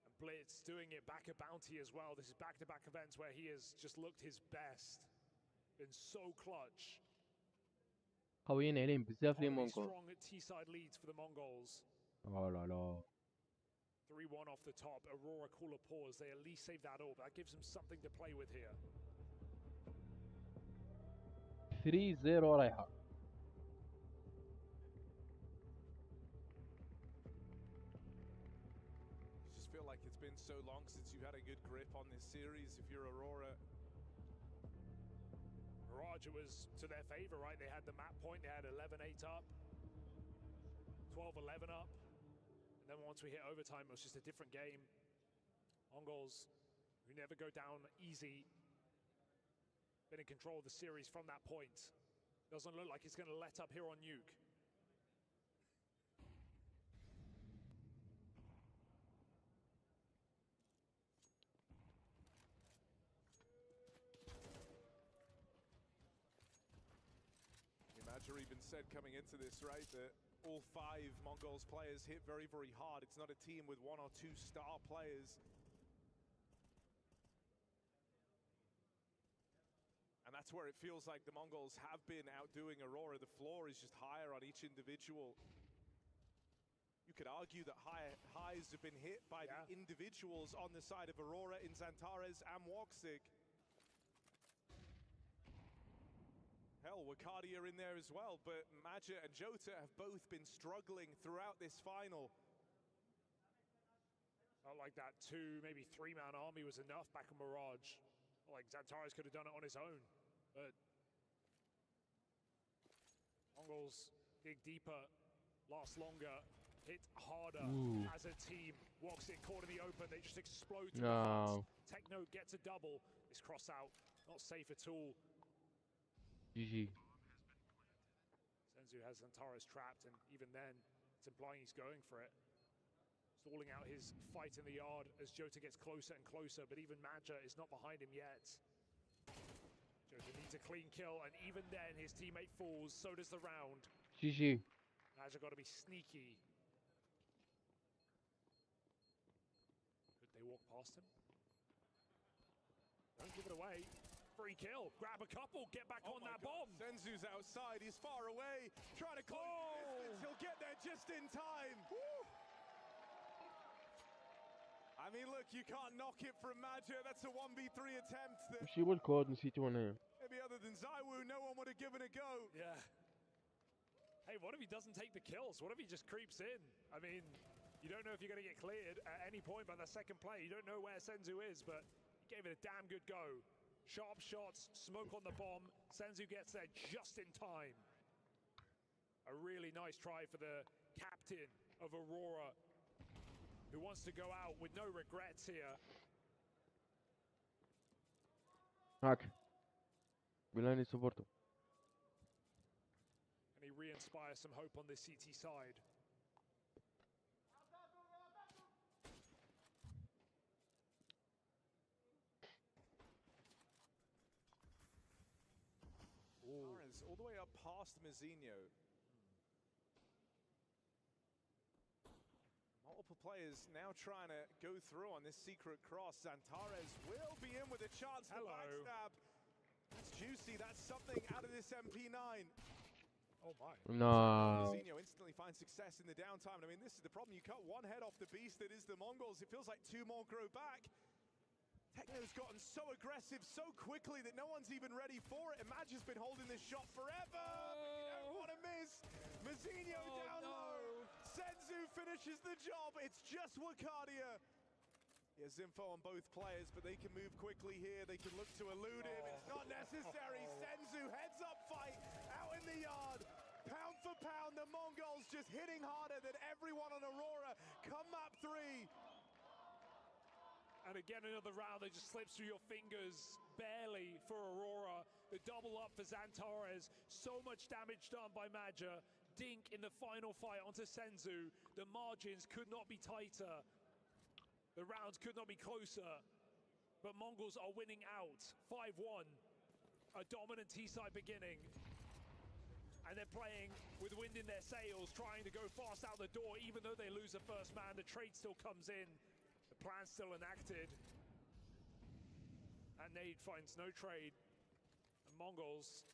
Speaker 9: And Blitz doing it back at Bounty as well. This is back-to-back events where he has just looked his best. Been so clutch.
Speaker 1: قويين عليهم بزاف لي
Speaker 9: Already
Speaker 1: مونغول.
Speaker 9: strong T-side leads for the Mongols.
Speaker 1: Oh لا لا.
Speaker 9: 3-1 off the top. Aurora call a pause. They at least save that orb. That gives them something to play with here.
Speaker 1: 3-0 رايحة.
Speaker 8: Just feel like it's been so long since you've had a good grip on this series if you're Aurora.
Speaker 9: Mirage, it was to their favor, right? They had the map point. They had 11-8 up. 12-11 up. And then once we hit overtime, it was just a different game. Mongols, who never go down easy, been in control of the series from that point. Doesn't look like it's going to let up here on Nuke.
Speaker 8: Maja even said coming into this, right, that all 5 Mongols players hit very, very hard. It's not a team with 1 or 2 star players. And that's where it feels like the Mongols have been outdoing Aurora. The floor is just higher on each individual. You could argue that highs have been hit by the individuals on the side of Aurora in Zantares and Woxic. Hell, Wakadi are in there as well, but Maja and Jota have both been struggling throughout this final.
Speaker 9: Felt like that 2, maybe 3-man army was enough back in Mirage. Like Zantares could have done it on his own, but Mongols dig deeper, last longer, hit harder as a team. Woxic caught in the open, they just explode to the heart. Techno gets a double. This cross out, not safe at all.
Speaker 1: GG.
Speaker 9: Senzu has Zantares trapped, and even then, it's implying he's going for it. Stalling out his fight in the yard as Jota gets closer and closer, but even Maja is not behind him yet. Jota needs a clean kill, and even then, his teammate falls, so does the round.
Speaker 1: GG.
Speaker 9: Maja got to be sneaky. Could they walk past him? Don't give it away. Free kill, grab a couple, get back on that bomb.
Speaker 8: Senzu's outside, he's far away, trying to close the distance, he'll get there just in time. Woo! I mean, look, you can't knock it from Maja, that's a 1v3 attempt that
Speaker 1: وش هو الكود نسيته أنا.
Speaker 8: maybe other than Zywoo, no one would have given a go.
Speaker 9: Yeah. Hey, what if he doesn't take the kills? What if he just creeps in? I mean, you don't know if you're going to get cleared at any point by the second play. You don't know where Senzu is, but he gave it a damn good go. Sharp shots, smoke on the bomb. Senzu gets there just in time. A really nice try for the captain of Aurora, who wants to go out with no regrets here.
Speaker 1: هاك. بلاني سبورته.
Speaker 9: And he re-inspires some hope on the CT side.
Speaker 8: All the way up past Mazinho. Multiple players now trying to go through on this secret cross. Zantares will be in with a chance to backstab. That's juicy. That's something out of this MP9.
Speaker 9: Oh my.
Speaker 1: No.
Speaker 8: Zinho instantly finds success in the downtime. I mean, this is the problem. You cut one head off the beast that is the Mongols. It feels like two more grow back. Techno's gotten so aggressive so quickly that no one's even ready for it. Imag's been holding this shot forever, but you don't want to miss. Mazzinho down low. Senzu finishes the job. It's just Wakadia. He has info on both players, but they can move quickly here. They can look to elude him. It's not necessary. Senzu heads up fight out in the yard. Pound for pound, the Mongols just hitting harder than everyone on Aurora. Come map 3.
Speaker 9: And again, another round that just slips through your fingers, barely for Aurora. The double up for Zantares. So much damage done by Maja. Dink in the final fight onto Senzu. The margins could not be tighter. The rounds could not be closer. But Mongols are winning out. 5-1. A dominant T-side beginning. And they're playing with wind in their sails, trying to go fast out the door. Even though they lose the first man, the trade still comes in. The plan's still enacted. And Nade finds no trade. The Mongols,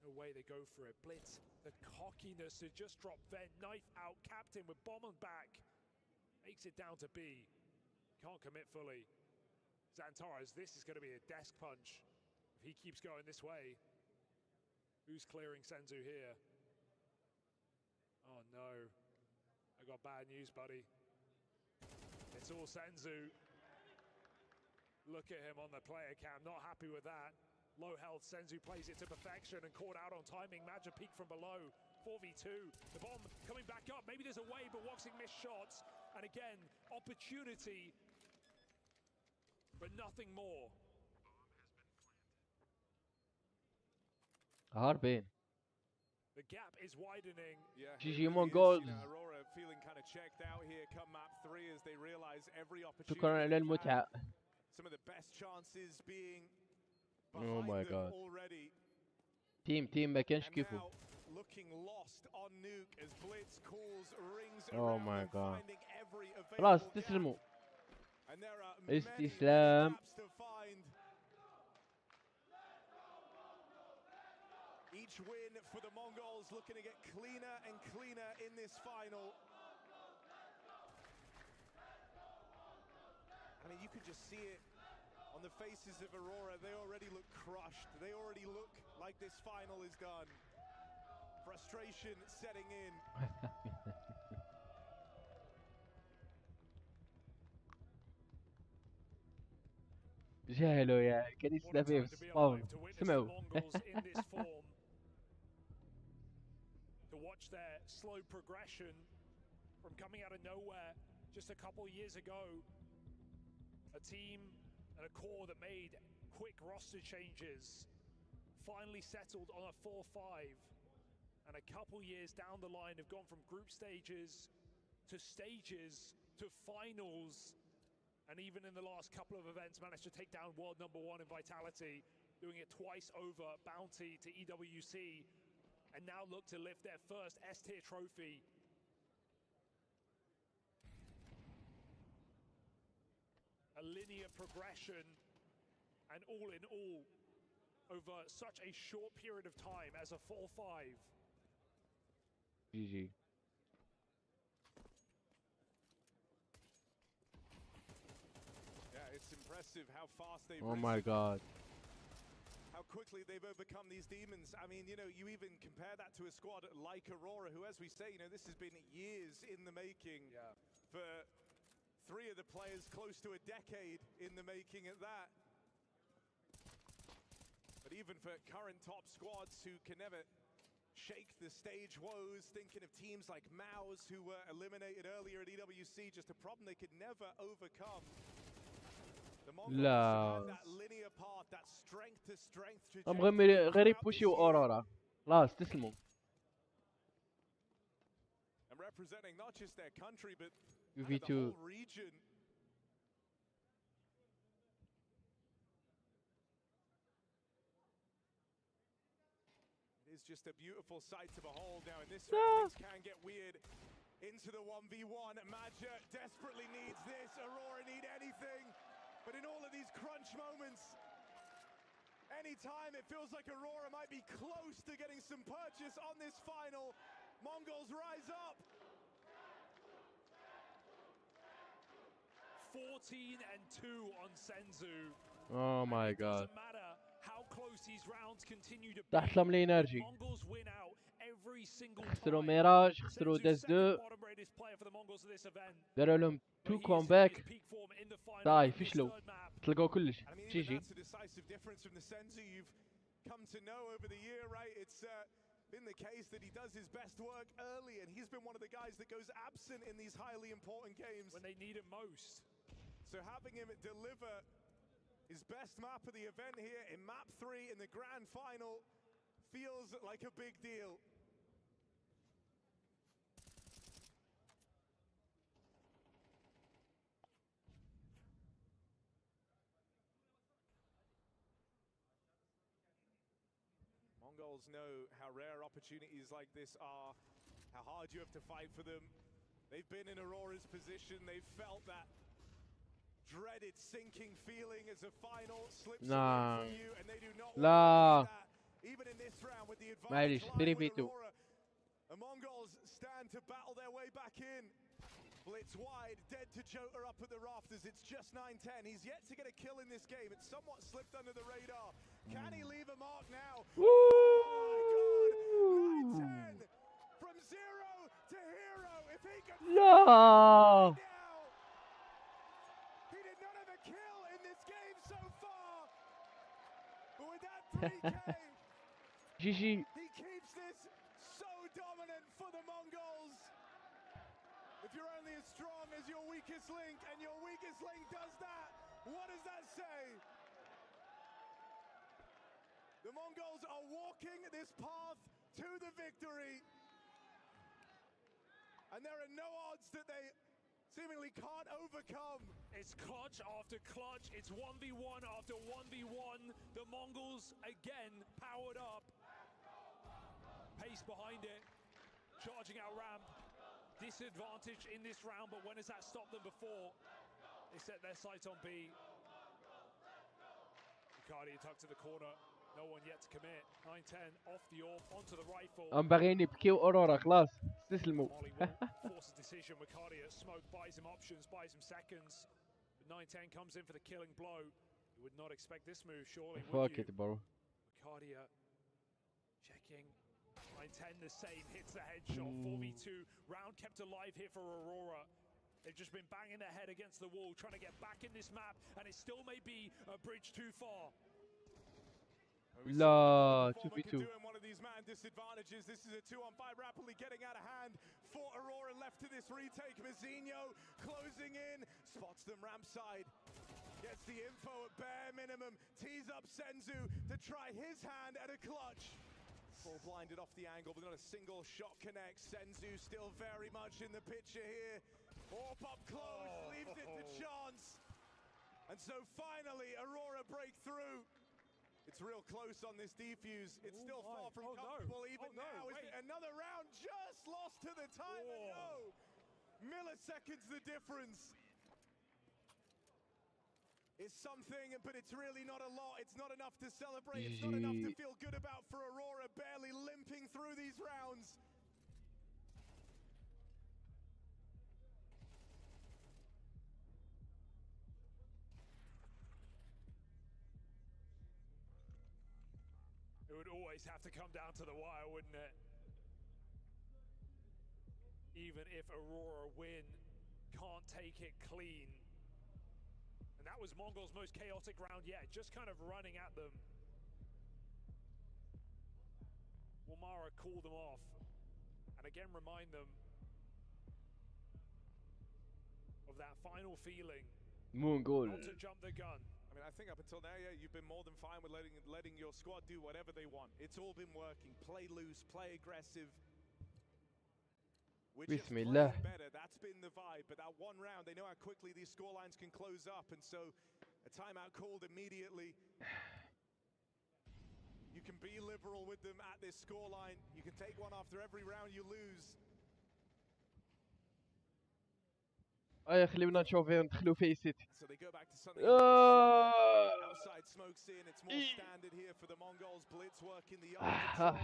Speaker 9: no way they go for it. Blitz, the cockiness to just drop vent, knife out, captain with bomb on back. Makes it down to B. Can't commit fully. Zantares, this is going to be a desk punch if he keeps going this way. Who's clearing Senzu here? Oh no. I got bad news, buddy. It's all Senzu. Look at him on the player cam, not happy with that. Low health, Senzu plays it to perfection and caught out on timing. Maja peek from below. 4v2. The bomb coming back up. Maybe there's a way, but Woxing missed shots. And again, opportunity, but nothing more.
Speaker 1: هاربين.
Speaker 9: The gap is widening.
Speaker 8: Yeah,
Speaker 1: GG MONGOLZ.
Speaker 8: Aurora feeling kind of checked out here come map 3 as they realize every opportunity.
Speaker 1: شكرا للمتعة.
Speaker 8: Some of the best chances being
Speaker 1: Oh my
Speaker 8: behind them
Speaker 1: god.
Speaker 8: already.
Speaker 1: تيم ما كانش كيفه.
Speaker 8: Looking lost on Nuke as Blitz calls rings
Speaker 1: Oh
Speaker 8: around
Speaker 1: my
Speaker 8: and
Speaker 1: god.
Speaker 8: finding every
Speaker 1: خلاص
Speaker 8: available
Speaker 1: استسلموا.
Speaker 8: gap. And there are many
Speaker 1: استسلام.
Speaker 8: gaps to find. Each win for the Mongols looking to get cleaner and cleaner in this final. I mean, you could just see it on the faces of Aurora. They already look crushed. They already look like this final is done. Frustration setting in.
Speaker 1: جاهلوا يا كان يستفيد بالصوم. سمعوا.
Speaker 9: To watch their slow progression from coming out of nowhere just a couple years ago. A team and a core that made quick roster changes, finally settled on a 4-5, and a couple years down the line have gone from group stages to finals, and even in the last couple of events managed to take down world #1 in Vitality, doing it twice over Bounty to EWC, and now look to lift their first S-tier trophy. A linear progression, and all in all, over such a short period of time as a 4-5.
Speaker 1: GG.
Speaker 8: Yeah, it's impressive how fast they've
Speaker 1: Oh my god.
Speaker 8: how quickly they've overcome these demons. I mean, you know, you even compare that to a squad like Aurora, who, as we say, you know, this has been years in the making.
Speaker 9: Yeah.
Speaker 8: For 3 of the players, close to a decade in the making at that. But even for current top squads who can never shake the stage woes, thinking of teams like Maus who were eliminated earlier at EWC, just a problem they could never overcome. The Mongols
Speaker 1: لا.
Speaker 8: had that linear path, that strength to strength
Speaker 1: هم
Speaker 8: trajectory
Speaker 1: غير
Speaker 8: throughout this
Speaker 1: يبوشوا
Speaker 8: year.
Speaker 1: اورورا. خلاص استسلموا.
Speaker 8: And representing not just their country, but
Speaker 1: UV2.
Speaker 8: the whole region. It is just a beautiful sight to behold. Now in this round, things can get weird into the 1v1. Maja desperately needs this. Aurora need anything. But in all of these crunch moments, anytime it feels like Aurora might be close to getting some purchase on this final, Mongols rise up.
Speaker 9: 14-2 on Senzu.
Speaker 1: Oh my god.
Speaker 9: Doesn't matter how close these rounds continue to be.
Speaker 1: تحت لهم انرجي.
Speaker 9: Mongols win out every single
Speaker 1: خسروا
Speaker 9: time.
Speaker 1: ميراج، خسروا ديس 2. داروا لهم 2 كومباك. داي فشلوا. تلقوا كلش. جي جي.
Speaker 8: Come to know over the year, right? It's been the case that he does his best work early, and he's been one of the guys that goes absent in these highly important games
Speaker 9: when they need him most.
Speaker 8: So having him deliver his best map of the event here in map 3 in the grand final feels like a big deal. Mongols know how rare opportunities like this are, how hard you have to fight for them. They've been in Aurora's position, they've felt that dreaded sinking feeling as a final slips away from you, and they do not want to do that. Even in this round with the advantage lying with Aurora, the Mongols stand to battle their way back in. Blitz wide, dead to Jota up at the rafters. It's just 9-10. He's yet to get a kill in this game. It's somewhat slipped under the radar. Can he leave a mark now?
Speaker 1: Woo!
Speaker 8: Oh my god! 9-10! From 0 to hero. If he could
Speaker 1: no!
Speaker 8: He did not have a kill in this game so far. But with that 3K,
Speaker 1: GG.
Speaker 8: he keeps this so dominant for the Mongols. If you're only as strong as your weakest link, and your weakest link does that, what does that say? The Mongols are walking this path to the victory. And there are no odds that they seemingly can't overcome.
Speaker 9: It's clutch after clutch. It's 1v1 after 1v1. The Mongols again powered up. Pace behind it. Charging out ramp. Disadvantage in this round, but when has that stopped them before? They set their sights on B. Ricardi tucked to the corner. No one yet to commit. 9-10 off the off onto the rifle.
Speaker 1: باغيين يبكيو اورورا خلاص استسلموا.
Speaker 9: Forces decision. Ricardi at smoke buys him options, buys him seconds. But 9-10 comes in for the killing blow. You would not expect this move, surely.
Speaker 1: Fuck it, bro.
Speaker 9: Ricardi checking. 9-10 the same, hits the headshot. 4v2 round kept alive here for Aurora. They've just been banging their head against the wall, trying to get back in this map, and it still may be a bridge too far.
Speaker 1: La 2v2.
Speaker 8: One of these man disadvantages. This is a 2-on-5 rapidly getting out of hand for Aurora. Left to this retake. Mazzinho closing in, spots them ramp side. Gets the info at bare minimum. Tees up Senzu to try his hand at a clutch. Full blinded off the angle, but not a single shot connects. Senzu still very much in the picture here. Orp up close, leaves it to chance. And so finally, Aurora break through. It's real close on this defuse. It's still far from comfortable even now. Another round just lost to the timer. No! Milliseconds the difference. It's something, but it's really not a lot. It's not enough to celebrate. It's not enough to feel good about for Aurora, barely limping through these rounds.
Speaker 9: It would always have to come down to the wire, wouldn't it? Even if Aurora win, can't take it clean. And that was Mongol's most chaotic round yet, just kind of running at them. Wamara called them off, and again remind them of that final feeling.
Speaker 1: MONGOLZ.
Speaker 9: Not to jump the gun.
Speaker 8: I mean, I think up until now, yeah, you've been more than fine with letting your squad do whatever they want. It's all been working. Play loose, play aggressive.
Speaker 1: Bismillah.
Speaker 8: Better. That's been the vibe. But that one round, they know how quickly these scorelines can close up, and so a timeout called immediately. You can be liberal with them at this scoreline. You can take one after every round you lose.
Speaker 1: خلينا نشوف ندخلوا في سيتي.
Speaker 8: So they go back to something outside smokes in. It's more standard here for the Mongols. Blitz work in the yard control.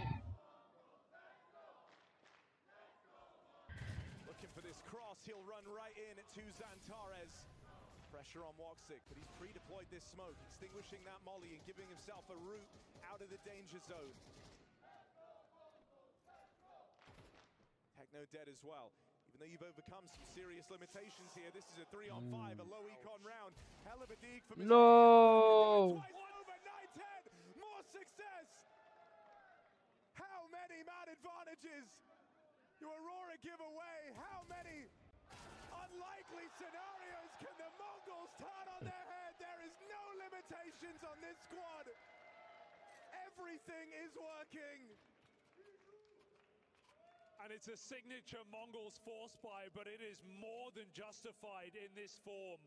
Speaker 8: Looking for this cross. He'll run right in to Zantares. Pressure on Woxic, but he's pre-deployed this smoke, extinguishing that molly and giving himself a route out of the danger zone. Techno dead as well. Even though you've overcome some serious limitations here, this is a 3-on-5, a low econ round. Hell of a dig for
Speaker 1: No!
Speaker 8: Twice over 9-10. More success. How many man advantages do Aurora give away? How many unlikely scenarios can the Mongols turn on their head? There is no limitations on this squad. Everything is working.
Speaker 9: And it's a signature Mongols force buy, but it is more than justified in this form.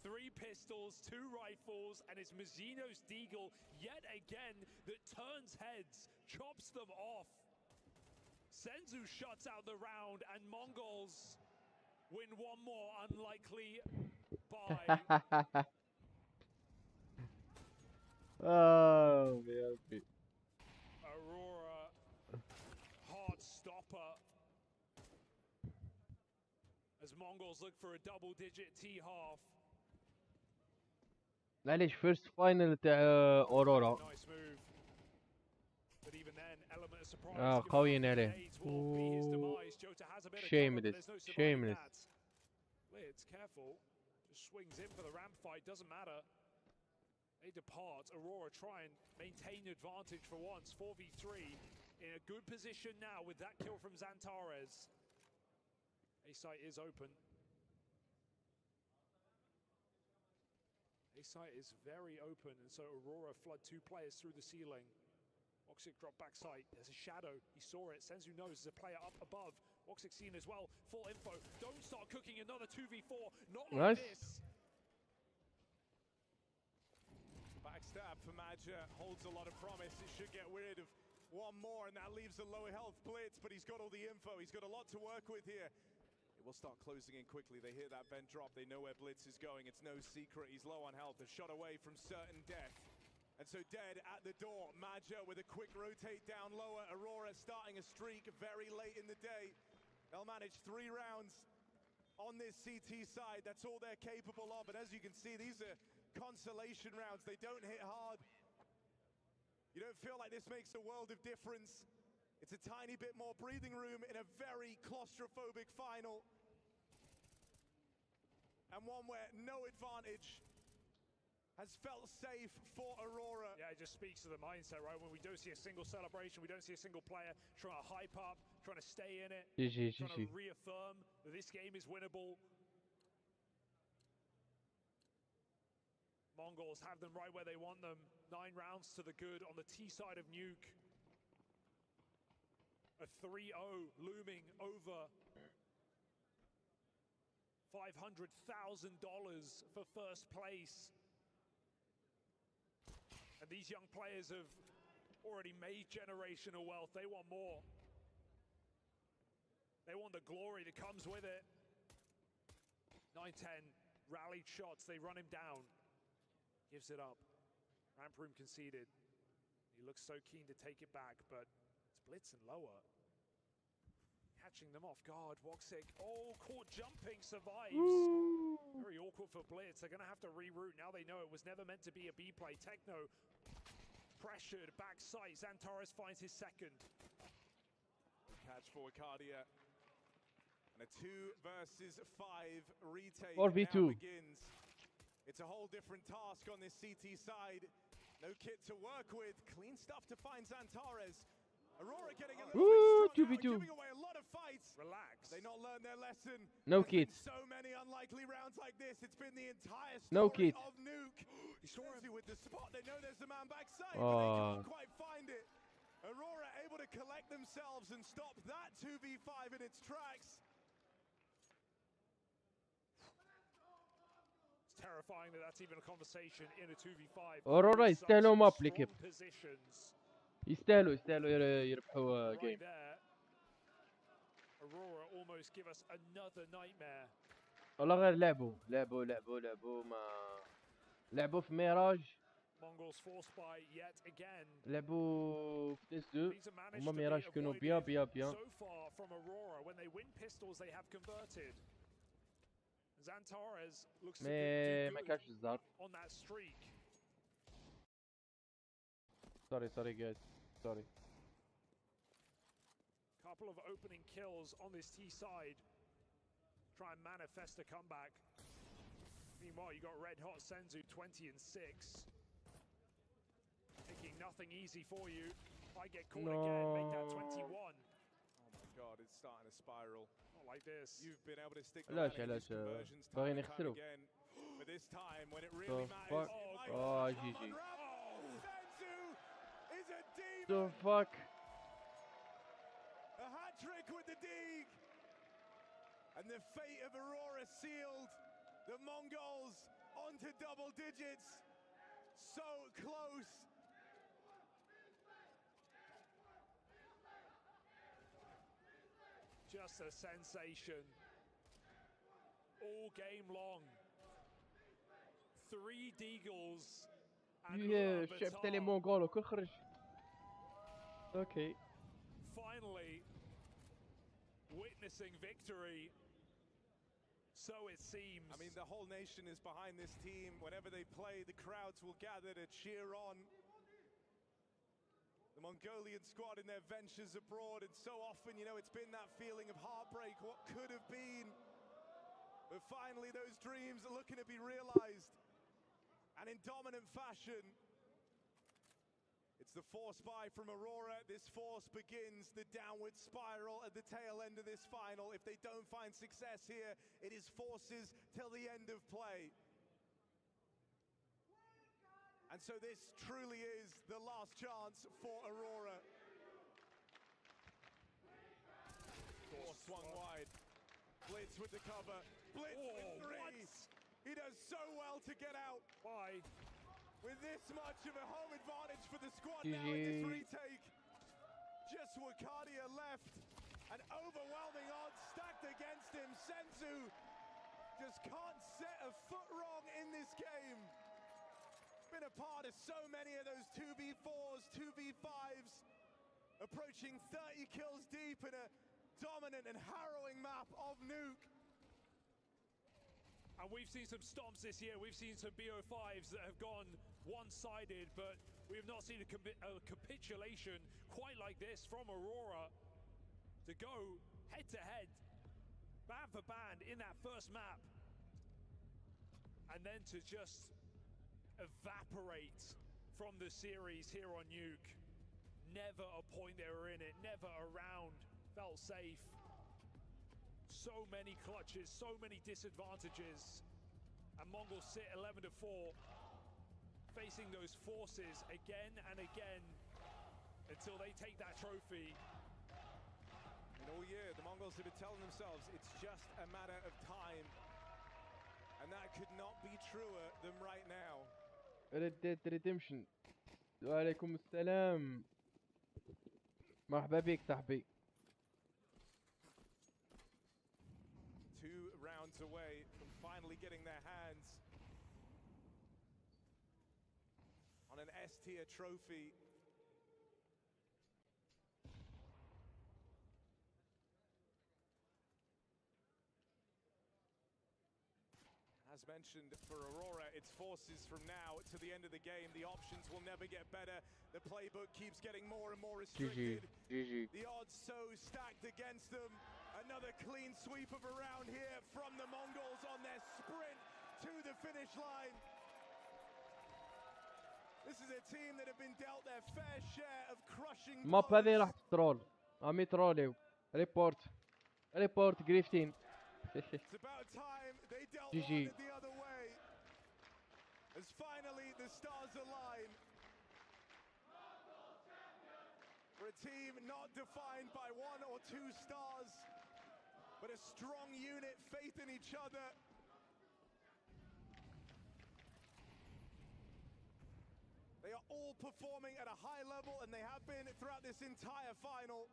Speaker 9: 3 pistols, 2 rifles, and it's Mazino's Deagle yet again that turns heads, chops them off. Senzu shuts out the round, and Mongols win one more unlikely buy.
Speaker 1: Oh, yeah.
Speaker 9: Aurora, hard stopper. As Mongols look for a double-digit T-half.
Speaker 1: معليش فيرست فاينل تاع اورورا.
Speaker 9: Nice move. But even then, element of surprise.
Speaker 1: قويين عليه. Shameless. Shameless.
Speaker 9: Blitz, careful. Just swings in for the ramp fight, doesn't matter. They depart. Aurora try and maintain advantage for once. 4v3 in a good position now with that kill from Zantares. A site is open. A site is very open, and so Aurora flood 2 players through the ceiling. Woxic drop back sight. There's a shadow. He saw it. Senzu knows there's a player up above. Woxic seen as well. Full info. Don't start cooking another 2v4. Not like this.
Speaker 8: Backstab for Maja holds a lot of promise. It should get rid of one more, and that leaves a low health Blitz, but he's got all the info. He's got a lot to work with here. It will start closing in quickly. They hear that vent drop. They know where Blitz is going. It's no secret. He's low on health. A shot away from certain death. And so dead at the door. Maja with a quick rotate down lower. Aurora starting a streak very late in the day. They'll manage 3 rounds on this CT side. That's all they're capable of. And as you can see, these are consolation rounds. They don't hit hard. You don't feel like this makes a world of difference. It's a tiny bit more breathing room in a very claustrophobic final. And one where no advantage has felt safe for Aurora.
Speaker 9: Yeah, it just speaks to the mindset, right? When we don't see a single celebration, we don't see a single player trying to hype up, trying to stay in it, trying to reaffirm that this game is winnable. Mongols have them right where they want them. 9 rounds to the good on the T side of Nuke. A 3-0 looming over $500,000 for first place. And these young players have already made generational wealth. They want more. They want the glory that comes with it. 9-10, rallied shots. They run him down. Gives it up. Ramp room conceded. He looks so keen to take it back, but it's Blitz and lower. Catching them off guard. Woxic, oh, caught jumping, survives. Ooh. Very awkward for Blitz. They're going to have to reroute. Now they know it was never meant to be a B play. Techno pressured, back sight. Zantares finds his second.
Speaker 8: Catch for Cardia. And a 2 versus 5 retake
Speaker 1: 4v2
Speaker 8: now begins. It's a whole different task on this CT side. No kit to work with. Clean stuff to find Zantares. Aurora getting a little bit stronger, giving away a lot of fights.
Speaker 9: Relax.
Speaker 8: They not learned their lesson.
Speaker 1: No kits.
Speaker 8: So many unlikely rounds like this. It's been the entire story
Speaker 1: No kits.
Speaker 8: of Nuke. Senzu with the spot. They know there's a man backside, but they can't quite find it. Aurora able to collect themselves and stop that 2v5 in its tracks.
Speaker 9: It's terrifying that that's even a conversation in a 2v5.
Speaker 1: Aurora يستاهلوا ماب
Speaker 9: Strong
Speaker 1: ليكيب.
Speaker 9: positions.
Speaker 1: يستاهلوا يربحوا
Speaker 9: Right
Speaker 1: جيم.
Speaker 9: there. Aurora almost give us another nightmare.
Speaker 1: والله غير لعبوا ما لعبوا في ميراج
Speaker 9: Mongols forced by yet again.
Speaker 1: لعبوا في اس 2
Speaker 9: These are managed
Speaker 1: هما
Speaker 9: to be
Speaker 1: ميراج كانوا
Speaker 9: avoided
Speaker 1: bien
Speaker 9: so far from Aurora. When they win pistols, they have converted. Zantares looks to
Speaker 1: مي
Speaker 9: do
Speaker 1: ما
Speaker 9: good
Speaker 1: كانش الزهر.
Speaker 9: on that streak.
Speaker 1: sorry guys sorry.
Speaker 9: Couple of opening kills on this T side. Try and manifest a comeback. Meanwhile, you got Red Hot Senzu 20 and 6. Making nothing easy for you. If I get caught again, make that 21.
Speaker 8: Oh my god, it's starting to spiral.
Speaker 9: Not like this.
Speaker 8: You've been able to stick
Speaker 1: علاش
Speaker 8: the
Speaker 1: علاش
Speaker 8: conversions time
Speaker 1: باغيين
Speaker 8: and time
Speaker 1: يخسروا.
Speaker 8: again. But this time, when it really
Speaker 1: the
Speaker 8: matters,
Speaker 1: fuck
Speaker 8: it might
Speaker 1: GG.
Speaker 8: Senzu is a demon.
Speaker 1: the fuck.
Speaker 8: A hat trick with the dig. And the fate of Aurora sealed. The Mongols onto double digits. So close.
Speaker 9: Just a sensation. All game long. 3 Deagles and
Speaker 1: الشعب تاع لي مونغول وكل خرج. اوكي.
Speaker 9: Finally witnessing victory. So it seems.
Speaker 8: I mean, the whole nation is behind this team. Whenever they play, the crowds will gather to cheer on. The Mongolian squad in their ventures abroad, and so often, you know, it's been that feeling of heartbreak, what could have been. But finally, those dreams are looking to be realized. And in dominant fashion, it's the force buy from Aurora. This force begins the downward spiral at the tail end of this final. If they don't find success here, it is forces till the end of play. And so this truly is the last chance for Aurora. Force swung wide. Blitz with the cover. Blitz with 3.
Speaker 9: What?
Speaker 8: He does so well to get out.
Speaker 9: Bye.
Speaker 8: With this much of a home advantage for the squad
Speaker 1: GG.
Speaker 8: now in this retake. Just Wakadia left. And overwhelming odds stacked against him. Senzu just can't set a foot wrong in this game. Been a part of so many of those 2v4s, 2v5s. Approaching 30 kills deep in a dominant and harrowing map of Nuke.
Speaker 9: And we've seen some stomps this year. We've seen some BO5s that have gone one-sided, but we have not seen a capitulation quite like this from Aurora to go head-to-head, band for band in that first map, and then to just evaporate from the series here on Nuke. Never a point they were in it, never a round felt safe. So many clutches, so many disadvantages, and Mongols sit 11-4, facing those forces again and again until they take that trophy.
Speaker 8: And all year, the Mongols have been telling themselves it's just a matter of time, and that could not be truer than right now.
Speaker 1: Red Dead Redemption. وعليكم السلام. مرحبا بك صاحبي.
Speaker 8: 2 rounds away from finally getting their hands on an S-tier trophy. As mentioned, for Aurora, it's forces from now to the end of the game. The options will never get better. The playbook keeps getting more and more restricted.
Speaker 1: GG.
Speaker 8: The odds so stacked against them. Another clean sweep of a round here from the Mongols on their sprint to the finish line. This is a team that have been dealt their fair share of crushing
Speaker 1: الماب
Speaker 8: blows.
Speaker 1: هذه راح تترول. عم يتروليو. ريبورت جريفتين.
Speaker 8: It's about time they dealt
Speaker 1: GG.
Speaker 8: it the other way. As finally the stars align. For a team not defined by 1 or 2 stars, but a strong unit, faith in each other. They are all performing at a high level, and they have been throughout this entire final.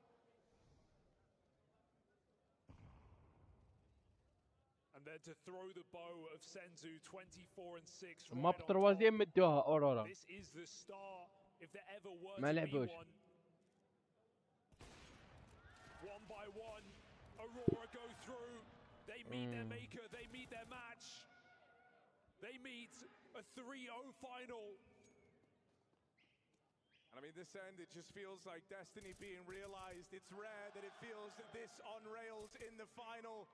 Speaker 9: And then to throw the bow of Senzu 24-6
Speaker 1: ما
Speaker 9: right on top.
Speaker 1: بتروازيام مدوها اورورا.
Speaker 9: This is the start if there ever were
Speaker 1: ما
Speaker 9: to be
Speaker 1: لعبوش.
Speaker 9: one. One by one, Aurora go through. They meet their maker, they meet their match. They meet a 3-0 final.
Speaker 8: And I mean, this end, it just feels like destiny being realized. It's rare that it feels this on rails in the final.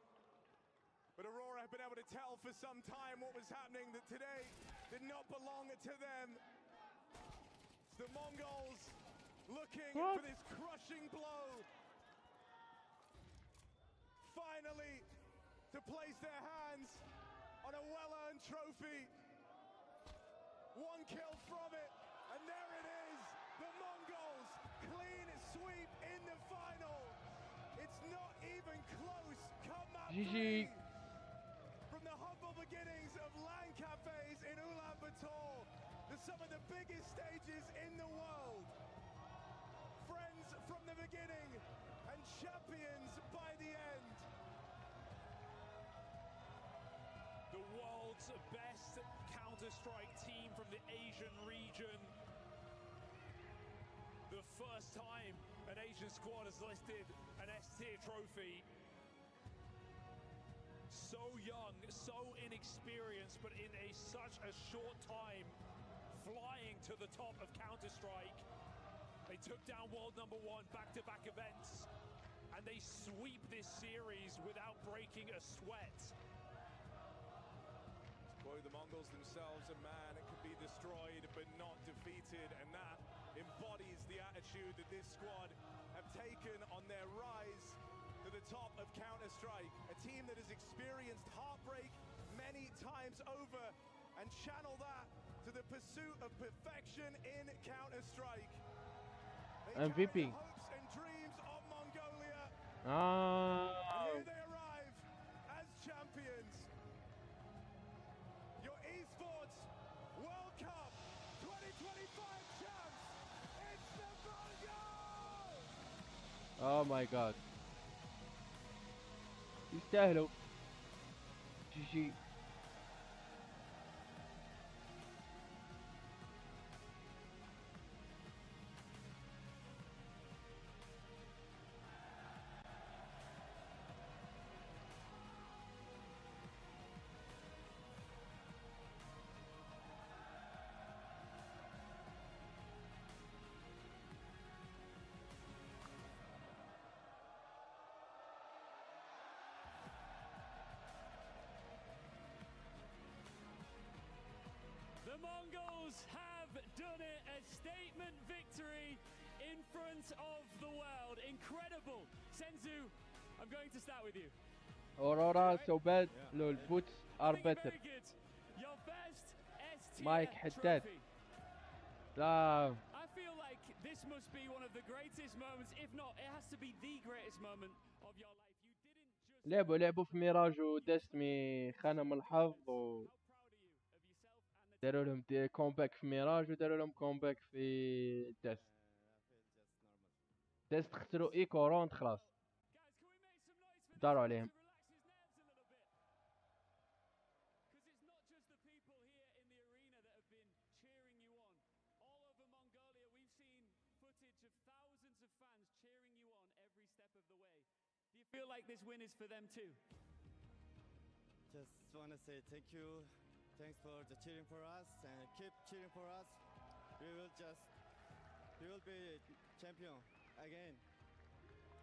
Speaker 8: But Aurora have been able to tell for some time what was happening, that today did not belong to them. It's the Mongols looking for this crushing blow. Finally, to place their hands on a well-earned trophy. One kill from it, and there it is. The Mongols, clean sweep in the final. It's not even close. Come up from the humble beginnings of LAN cafes in Ulaanbaatar to some of the biggest stages in the world. Friends from the beginning and champions by the end.
Speaker 9: The world's best Counter-Strike team from the Asian region. The first time an Asian squad has lifted an S-tier trophy. So young, so inexperienced, but in such a short time, flying to the top of Counter-Strike. They took down world number 1 back-to-back events, and they sweep this series without breaking a sweat.
Speaker 8: Boy, the Mongols themselves, a man can be destroyed but not defeated, and that embodies the attitude that this squad have taken on their rise to the top of Counter-Strike. A team that has experienced heartbreak many times over and channel that to the pursuit of perfection in Counter-Strike. They
Speaker 1: MVP.
Speaker 8: carry the hopes and dreams of Mongolia.
Speaker 1: Ah.
Speaker 8: And here they arrive as champions. Your esports World Cup 2025 champs. It's the Mongols.
Speaker 1: Oh my god. يستاهلوا. GG.
Speaker 16: The Mongols have done it, a statement victory in front of the world. Incredible. Senzu, I'm going to start with you.
Speaker 1: Aurora so bad. Lol, boots are better.
Speaker 16: Very good. Your best S-tier
Speaker 1: Mike حداد.
Speaker 16: trophy.
Speaker 1: لا.
Speaker 16: I feel like this must be one of the greatest moments, if not, it has to be the greatest moment of your life. You didn't just
Speaker 1: لعبوا في ميراج ودستمي خانهم الحظ و داروا لهم كومباك في ميراج وداروا لهم كومباك في دست. دست خسروا ايكو روند خلاص. داروا عليهم.
Speaker 16: Do you feel like this win is for them too?
Speaker 17: Just want to say thank you. Thanks for the cheering for us and keep cheering for us. We will be champion again.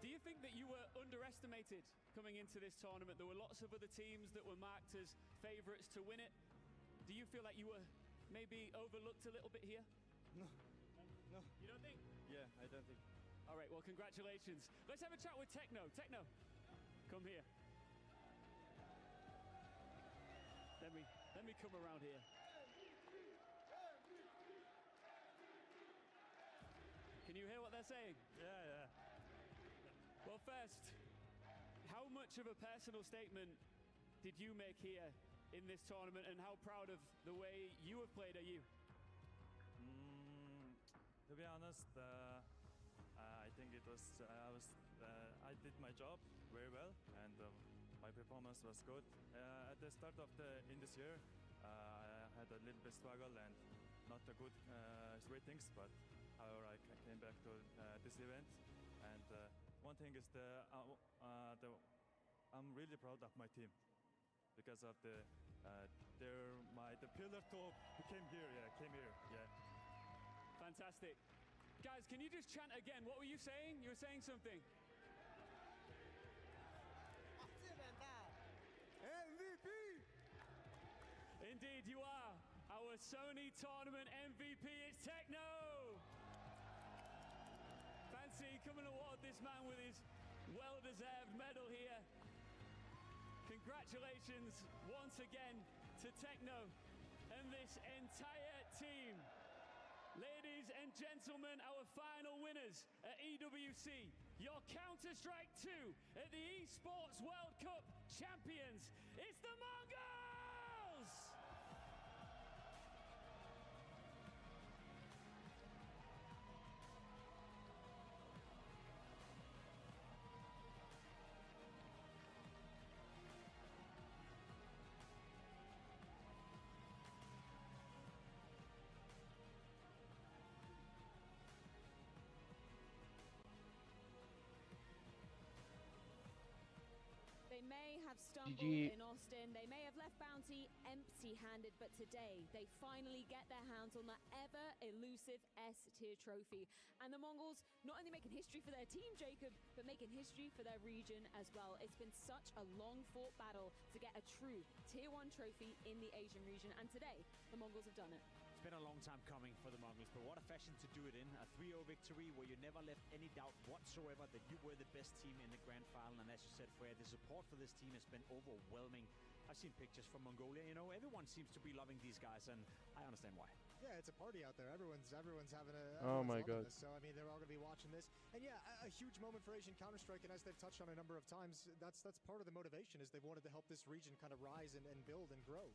Speaker 16: Do you think that you were underestimated coming into this tournament? There were lots of other teams that were marked as favourites to win it. Do you feel like you were maybe overlooked a little bit here?
Speaker 17: No.
Speaker 16: You don't think?
Speaker 17: Yeah, I don't think.
Speaker 16: All right, well, congratulations. Let's have a chat with Techno. Techno, come here. Let me come around here. Can you hear what they're saying?
Speaker 17: Yeah.
Speaker 16: Well, first, how much of a personal statement did you make here in this tournament, and how proud of the way you have played are you?
Speaker 17: To be honest, I think it was I did my job very well, and
Speaker 18: My performance was good. At the start of this year, I had a little bit struggle and not a good ratings, but however I came back to this event. And one thing is I'm really proud of my team because of the pillar top came here. Yeah.
Speaker 16: Fantastic. Guys, can you just chant again? What were you saying? You were saying something.
Speaker 7: MVP!
Speaker 16: Indeed, you are our Sony tournament MVP. It's Techno! Fancy coming to award this man with his well-deserved medal here. Congratulations once again to Techno and this entire team. Ladies and gentlemen, our final winners at EWC, your Counter-Strike 2 at the Esports World Cup champions, it's the MONGOLZ!
Speaker 13: They may have stumbled
Speaker 1: GG.
Speaker 13: in Austin, they may have left Bounty empty-handed, but today they finally get their hands on that ever-elusive S-tier trophy. And the Mongols not only making history for their team, Jacob, but making history for their region as well. It's been such a long-fought battle to get a true Tier 1 trophy in the Asian region, and today the Mongols have done it.
Speaker 11: It's been a long time coming for the Mongols, but what a fashion to do it in. A 3-0 victory where you never left any doubt whatsoever that you were the best team in the grand final. And as you said, Freya, the support for this team has been overwhelming. I've seen pictures from Mongolia, you know, everyone seems to be loving these guys, and I understand why.
Speaker 12: Yeah, it's a party out there. Everyone's having a.
Speaker 1: Oh my God.
Speaker 12: This. So I mean, they're all gonna be watching this, and yeah, a huge moment for Asian Counter-Strike. And as they've touched on a number of times, that's part of the motivation is they've wanted to help this region kind of rise and build and grow.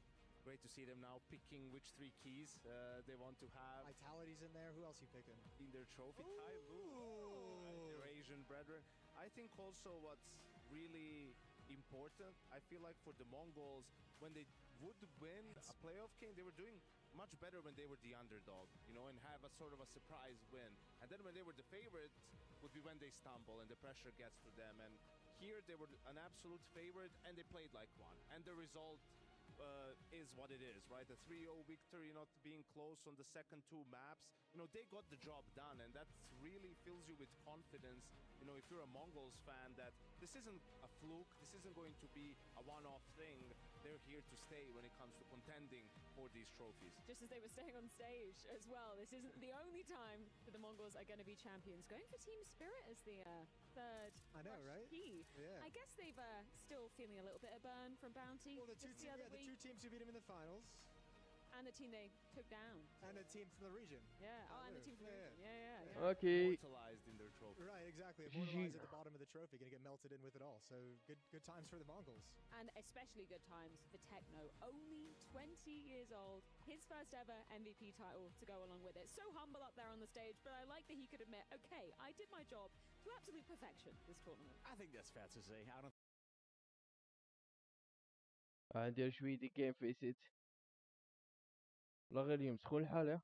Speaker 14: Great to see them now picking which 3 keys they want to have.
Speaker 12: Vitality's in there. Who else you picking?
Speaker 14: In their trophy. Their Asian brethren. I think also what's really important, I feel like for the Mongols, when they would win a playoff game, they were doing much better when they were the underdog, you know, and have a sort of a surprise win. And then when they were the favorite, would be when they stumble and the pressure gets to them. And here they were an absolute favorite and they played like one. And the result is what it is, right? A 3-0 victory, not being close on the second 2 maps. You know, they got the job done, and that really fills you with confidence, you know, if you're a Mongols fan, that this isn't a fluke, this isn't going to be a one-off thing. They're here to stay when it comes to contending for these trophies.
Speaker 13: Just as they were staying on stage as well, this isn't the only time that the Mongols are going to be champions. Going for Team Spirit as the third key.
Speaker 12: Yeah.
Speaker 13: I guess they've still feeling a little bit of burn from Bounty.
Speaker 12: Well, the two teams who beat him in the finals.
Speaker 13: And the team they took down.
Speaker 12: And the team from the region.
Speaker 13: Yeah, and the team from the region. Yeah.
Speaker 1: Okay.
Speaker 14: Immortalized in their trophy.
Speaker 12: Right, exactly. Immortalized at the bottom of the trophy, gonna get melted in with it all. So good times for the Mongols.
Speaker 13: And especially good times for Techno. Only 20 years old. His first ever MVP title to go along with it. So humble up there on the stage, but I like that he could admit, okay, I did my job to absolute perfection this tournament.
Speaker 11: I think that's fair to say. I don't
Speaker 1: ندير شوية دي جيم فيسيت والله غير اليوم سخون الحال يا